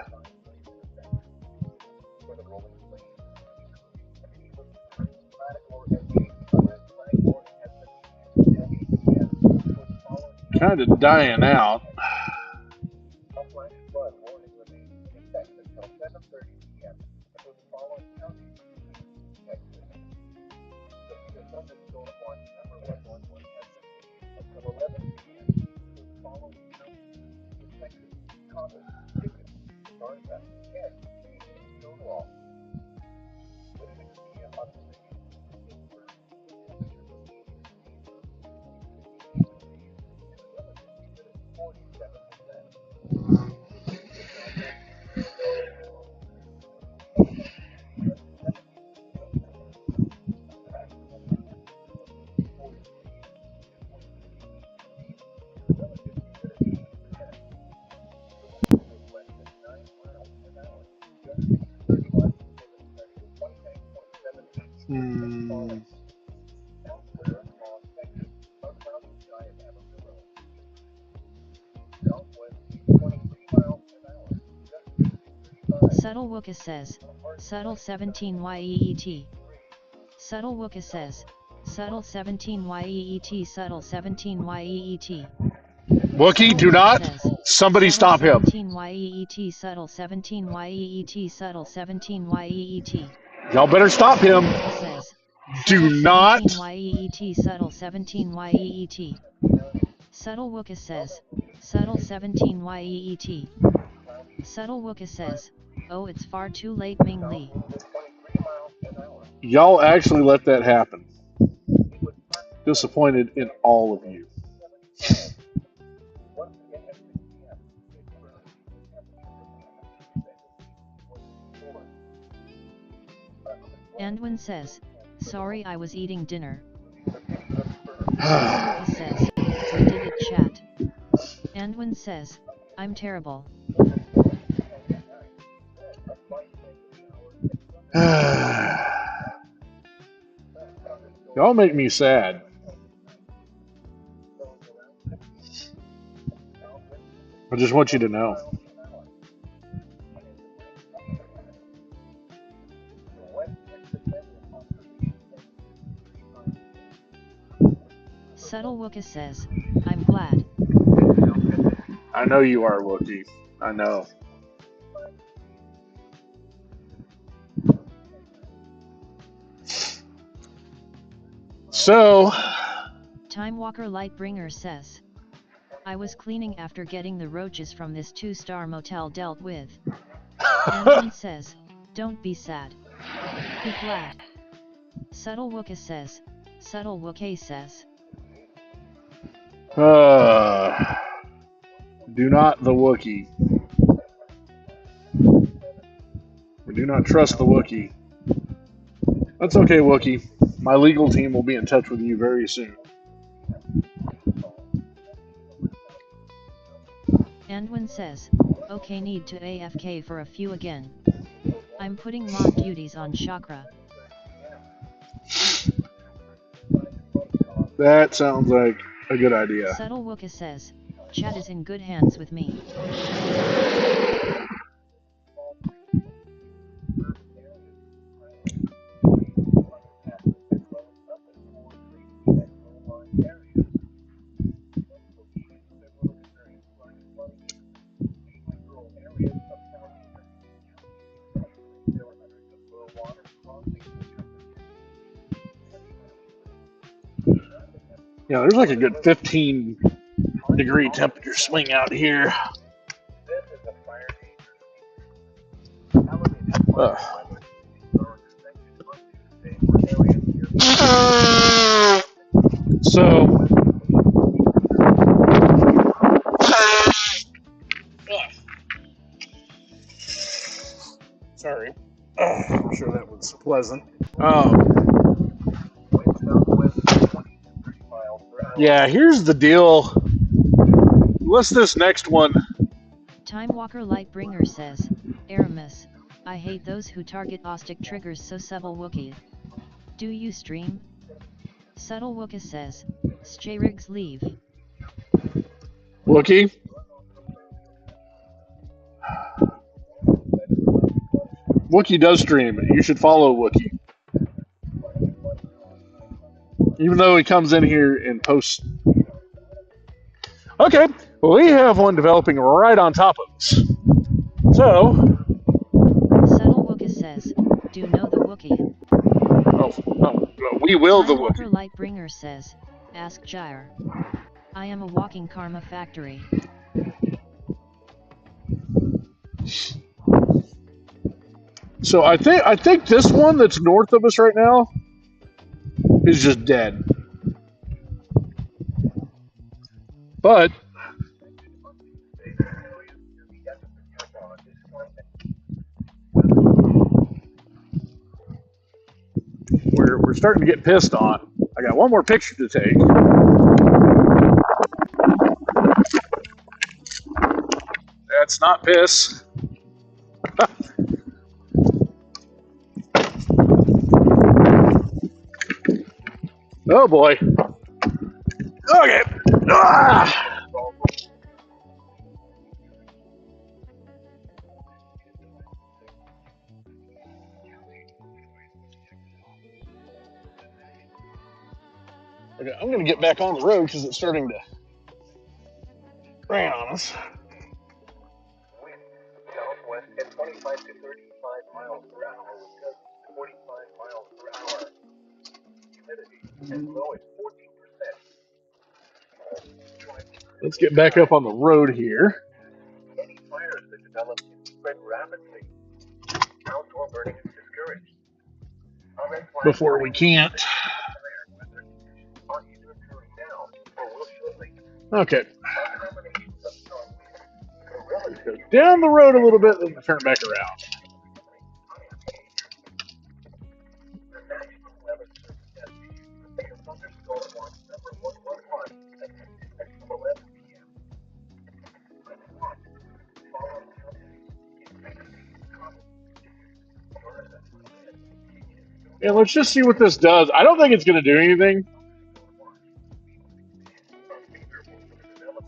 kind of dying out. Subtle Wooka says, Subtle 17 YEET. Subtle Wooka says, Subtle 17 YEET. Subtle 17 YEET. Wookie, do not. Somebody stop him. 17 YEET. Subtle 17 YEET. Subtle 17 YEET. Y'all better stop him. Says, Do not. 17 YEET. Subtle 17 YEET. Subtle Wooka says, Subtle 17 YEET. Subtle Wooka says, oh, it's far too late, Ming Lee. Y'all actually let that happen. Disappointed in all of you. Andwin says, sorry, I was eating dinner. He says, we did it, chat. Andwin says, I'm terrible. Y'all make me sad. I just want you to know. Subtle Wooka says, I'm glad. I know you are, Wookie. I know. So, Time Walker Lightbringer says, I was cleaning after getting the roaches from this 2-star motel dealt with. Anton says, don't be sad. Be glad. Subtle Wooka says, Subtle Wooka says. do not the Wookie. Or do not trust the Wookie. That's okay, Wookie. My legal team will be in touch with you very soon. Andwin says, okay, need to AFK for a few again. I'm putting mod duties on Chakra. That sounds like a good idea. Subtle Wooka says, chat is in good hands with me. Yeah, there's like a good 15-degree temperature swing out here. So, sorry. I'm sure that was pleasant. Yeah, here's the deal. What's this next one? Time Walker Lightbringer says, Aramis, I hate those who target Ostic triggers so Subtle Wookie. Do you stream? Subtle Wooka says, Stjrigs leave. Wookie? Wookie does stream. You should follow Wookie. Even though he comes in here and posts. Okay, well, we have one developing right on top of us. So. Subtle Wooka says, do know the Wookie. We will Time the Walker Wookie. Lightbringer says, ask Gyre. I am a walking karma factory. So I think this one that's north of us right now is just dead. But we're starting to get pissed on. I got one more picture to take. That's not piss. Oh boy. Okay. Ah! Okay, I'm going to get back on the road because it's starting to rain on us. Southwest at 25 to 35 miles per hour with gusts 45 miles per hour. Humidity as low as 14%. Let's get back up on the road here. Any fires that develop can spread rapidly. Outdoor burning is discouraged. Before we can't. Are either occurring now or will shortly. Okay. Go down the road a little bit, then turn back around. And let's just see what this does. I don't think it's going to do anything.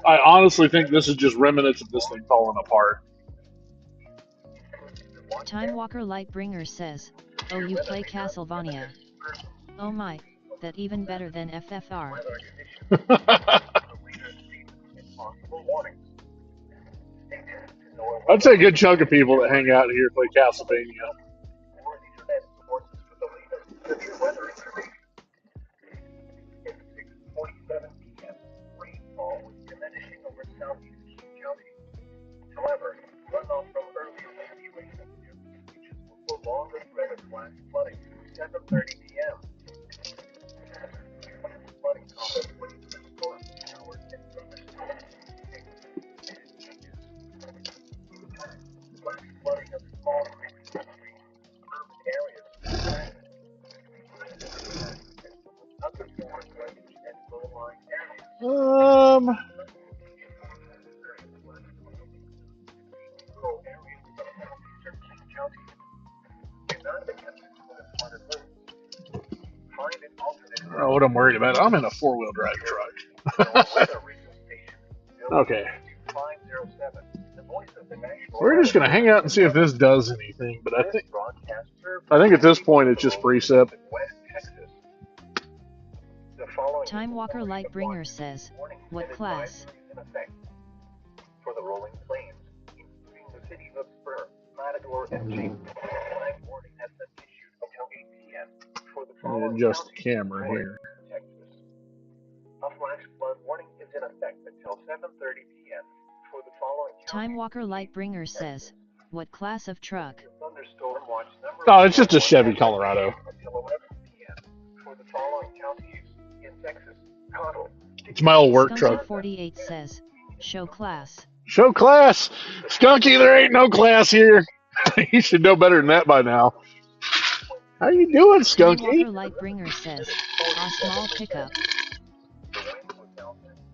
I honestly think this is just remnants of this thing falling apart. Time Walker Lightbringer says, "Oh, you play Castlevania? Oh my, that even better than FFR." I'd say a good chunk of people that hang out here play Castlevania. However, runoff from earlier evacuation beaches will prolong the threat of flash flooding to 7:30 p.m. Flooding caused waves and storm showers and thunderstorms. Flash flooding of small creeks and streams, urban areas, underwater drainage and low-lying areas. Rural areas of southeastern King County cannot be flooded roads. Find an alternate. I don't know what I'm worried about. I'm in a four-wheel drive truck. Okay. We're just gonna hang out and see if this does anything, but I think at this point it's just precip. Time Walker Lightbringer says, "What class?" For the rolling plains, including the cities of Spur, Matador, and James. Flag warning has been issued until 8 p.m. for the Let me following adjust the counties. camera here. Texas. A flash flood warning is in effect until 7:30 p.m. for the following Time Walker Lightbringer says, "What class of truck?" thunderstorm watch number. Oh, it's just a Chevy Colorado. Until 11 p.m. for the following counties in Texas. Cottle. It's my old work truck. Skunky 48 says, "Show class." Show class! Skunky, there ain't no class here. You should know better than that by now. How you doing, Time Skunky? Walker Lightbringer says, "A small pickup."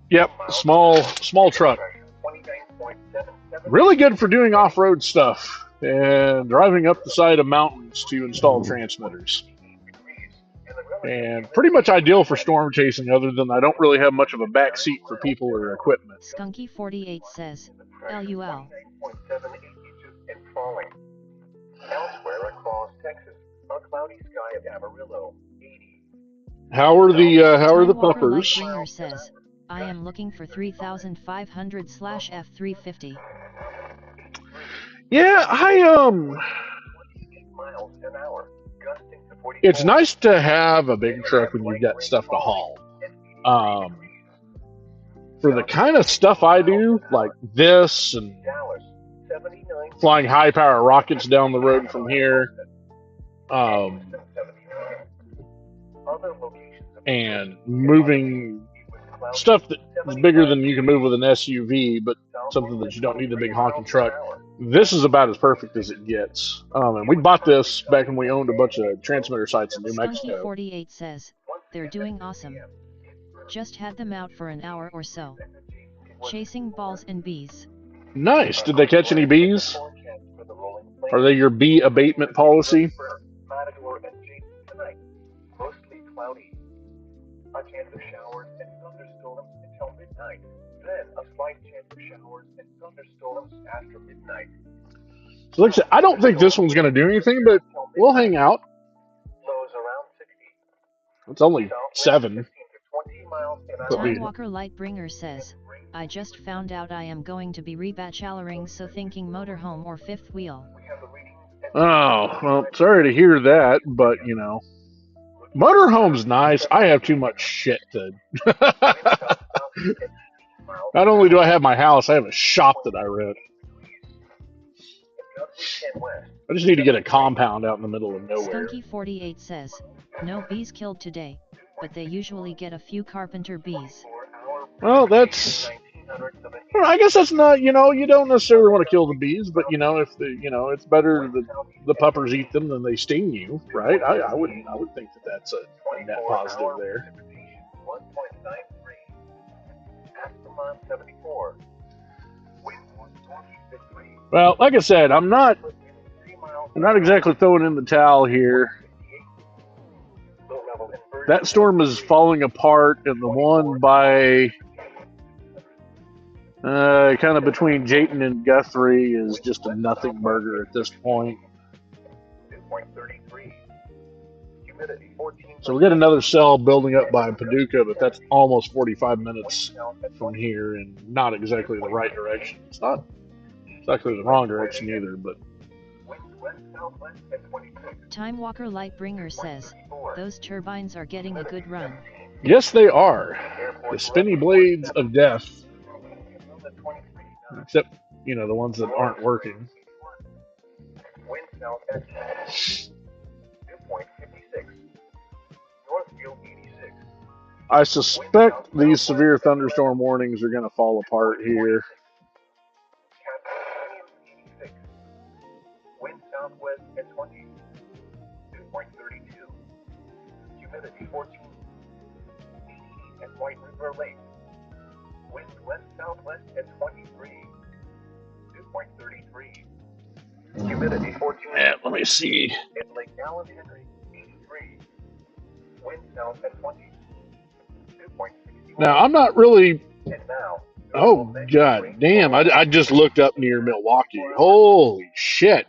Yep, small truck. Really good for doing off-road stuff and driving up the side of mountains to install transmitters. And pretty much ideal for storm chasing, other than I don't really have much of a back seat for people or equipment. Skunky 48 says, "LUL." Elsewhere across Texas, a cloudy sky of Amarillo, 80. How are the Time Walker puppers? Lightbringer says, "I am looking for 3,500/F350. Yeah, Miles an hour, gusting to 44. It's nice to have a big truck when you've got stuff to haul. For the kind of stuff I do, like this and Dallas, 79. flying high power rockets down the road from here, Other locations of and moving stuff that is bigger than you can move with an SUV, but something that you don't need a big honking truck. This is about as perfect as it gets. And we bought this back when we owned a bunch of transmitter sites in New Skunky Mexico. 48 says, "They're doing awesome. Just had them out for an hour or so. Chasing balls and bees." Nice. Did they catch any bees? Are they your bee abatement policy? Matador and James tonight, mostly cloudy. A chance of showers and thunderstorms until midnight. Then a slight chance of showers and thunderstorms after midnight. So like I said, I don't think this one's going to do anything, but we'll hang out. Lows around 60. It's only 7. 15 to 20 miles an hour. Could be. Time Walker Lightbringer says, "I just found out I am going to be rebacheloring, so thinking motorhome or fifth wheel." We have the readings and Oh, well, sorry to hear that, but, you know, motorhome's nice. I have too much shit to... Not only do I have my house, I have a shop that I rent. I just need to get a compound out in the middle of nowhere. Skunky 48 says, "No bees killed today, but they usually get a few carpenter bees." Well, that's... Well, I guess that's not, you know, you don't necessarily want to kill the bees, but, you know, if the, you know, it's better that the puppers eat them than they sting you, right? I would think that that's a net positive there. 1.93. Aspen 74. Wind 153. Well, like I said, I'm not exactly throwing in the towel here. That storm is falling apart, and the one by kind of between Jayton and Guthrie is just a nothing burger at this point. So we got another cell building up by Paducah, but that's almost 45 minutes from here and not exactly the right direction. It's not exactly the wrong direction either, but... Time Walker Lightbringer says, those turbines are getting a good run. Yes, they are. The spinny blades of death. Except, you know, the ones that aren't working. I suspect these severe thunderstorm warnings are going to fall apart here. Wind southwest at 20, 2.32. Humidity 14. At White River Lake. Wind west southwest at 23, 2.33. Humidity 14. Yeah, let me see. At Lake Allen Henry, 83. Wind south at 20, 2.61. Now, I'm not really... And now, Oh, god damn. I just looked up near Milwaukee. Holy shit.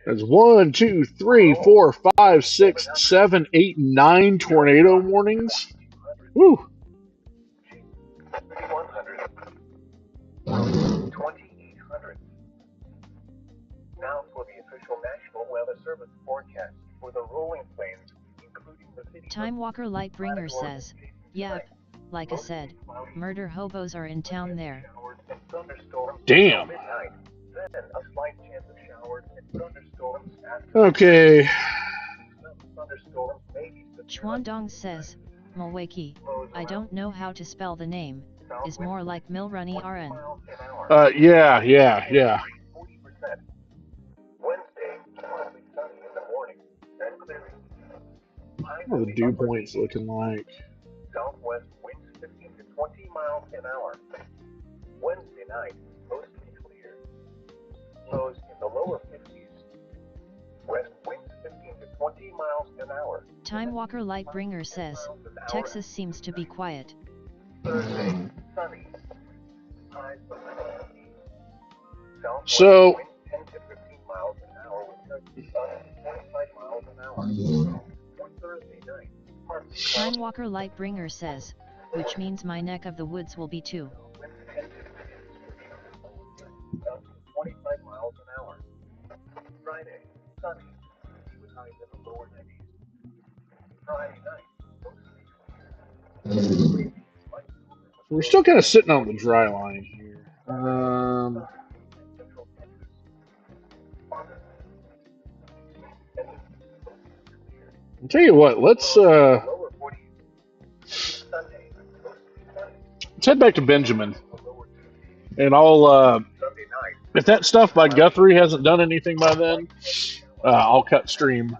There's 1, 2, 3, 4, 5, 6, 7, 8, 9 tornado warnings. Woo. 2,800. Now for the official National Weather Service forecast for the rolling plains, including the city. Time Walker Lightbringer says, yep, like I said, murder hobos are in town there. Damn. Okay. Chuandong says, Milwaukee, I don't know how to spell the name, is more like Milrunny RN. Yeah. What are the dew points looking like? Southwest winds 15 to 20 miles an hour. Wednesday night, mostly clear. Lows in the lower 50s. West winds 15 to 20 miles an hour. Time Walker Lightbringer says, Texas seems to be quiet. Thursday, sunny. Highs of 50. So, Winds 10 to 15 miles an hour with sun 25 miles an hour. On Thursday night, partly Time Walker Lightbringer says, which means my neck of the woods will be too. 25 miles an hour. Friday, sunny, with highs in the lower 90s. Friday night, we're still kind of sitting on the dry line here. I'll tell you what, let's head back to Benjamin. And I'll, if that stuff by Guthrie hasn't done anything by then, I'll cut stream.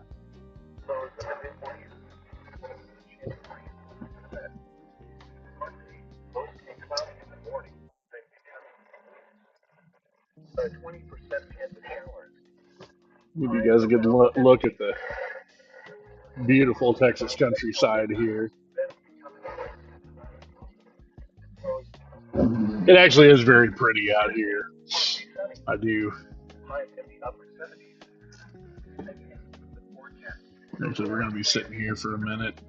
Give you guys a good look at the beautiful Texas countryside here. It actually is very pretty out here. I do. Actually, we're going to be sitting here for a minute.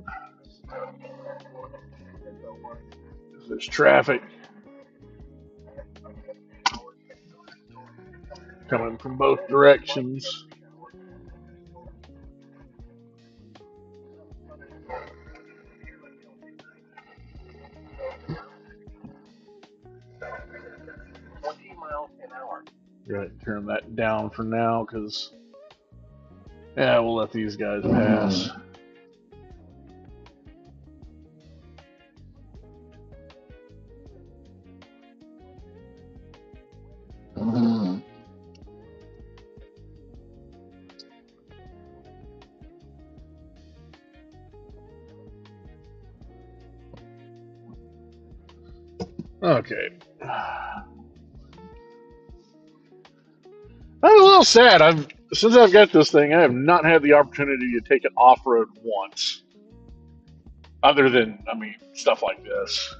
There's traffic coming from both directions. Right, turn that down for now because, yeah, we'll let these guys pass. Okay. I'm a little sad. since I've got this thing, I have not had the opportunity to take it off road once. Other than, I mean, stuff like this.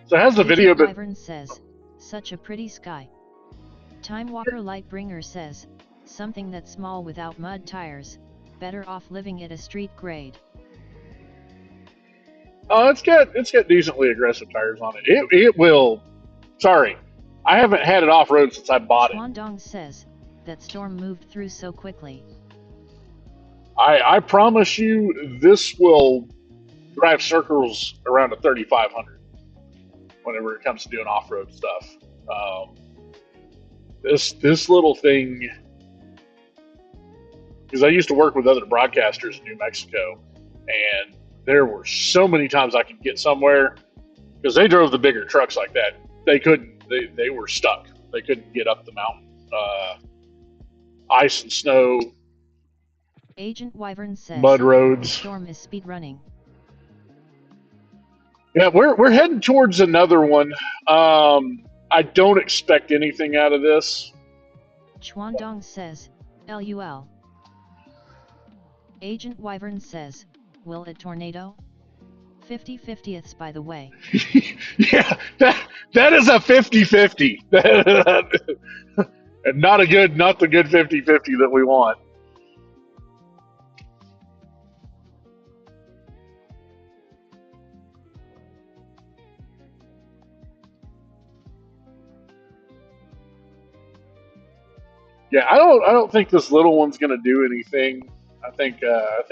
So how's the video been? Wyvern says, such a pretty sky. Time Walker Lightbringer says, something that's small without mud tires, better off living at a street grade. Oh, it's got decently aggressive tires on it. It will. Sorry, I haven't had it off road since I bought it. Chuandong says, that storm moved through so quickly. I promise you, this will drive circles around a 3500 whenever it comes to doing off road stuff. This little thing, because I used to work with other broadcasters in New Mexico, and there were so many times I could get somewhere because they drove the bigger trucks like that. They couldn't. They were stuck. They couldn't get up the mountain. Ice and snow, Agent Wyvern says, mud roads. Storm is speed running. Yeah, we're heading towards another one. I don't expect anything out of this. Chuandong says, LUL. Agent Wyvern says, will it tornado? 50/50ths by the way. Yeah, that is a 50-50. And not the good 50-50 that we want. Yeah, I don't think this little one's gonna do anything. I think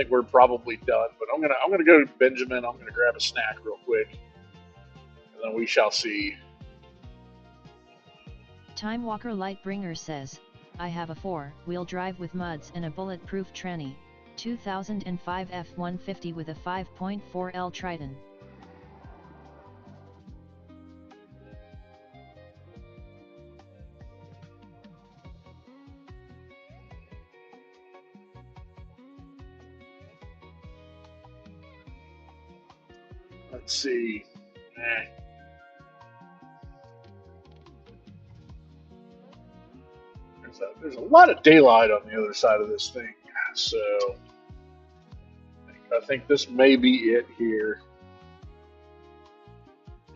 we're probably done. But I'm gonna go to Benjamin. I'm gonna grab a snack real quick, and then we shall see. Time Walker Lightbringer says, I have a 4-wheel drive with muds and a bulletproof tranny, 2005 F-150 with a 5.4L Triton. Let's see. There's a lot of daylight on the other side of this thing, so I think this may be it here.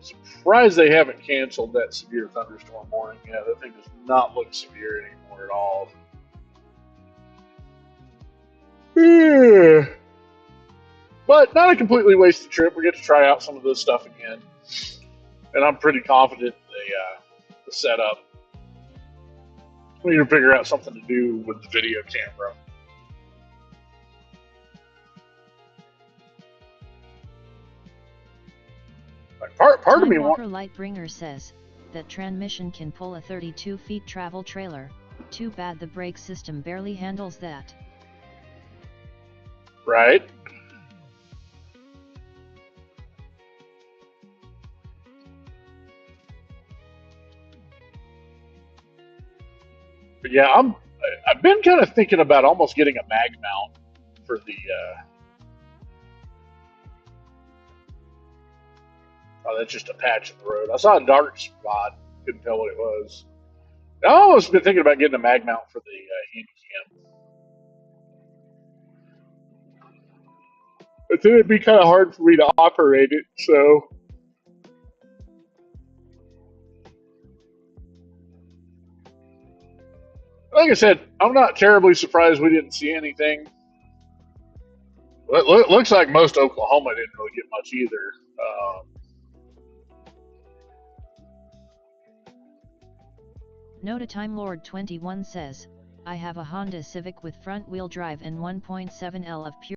Surprised they haven't canceled that severe thunderstorm warning yet. That thing does not look severe anymore at all. But not a completely wasted trip. We get to try out some of this stuff again, and I'm pretty confident in the setup. We need to figure out something to do with the video camera. Like part of me Walker Lightbringer says that transmission can pull a 32 feet travel trailer. Too bad the brake system barely handles that. Right. But yeah, I've been kind of thinking about almost getting a mag mount for the. Oh, that's just a patch in the road. I saw a dark spot. Couldn't tell what it was. I almost been thinking about getting a mag mount for the Handycam. But then it'd be kind of hard for me to operate it, so. Like I said, I'm not terribly surprised we didn't see anything. It looks like most Oklahoma didn't really get much either. Nota Time Lord 21 says, I have a Honda Civic with front-wheel drive and 1.7L of pure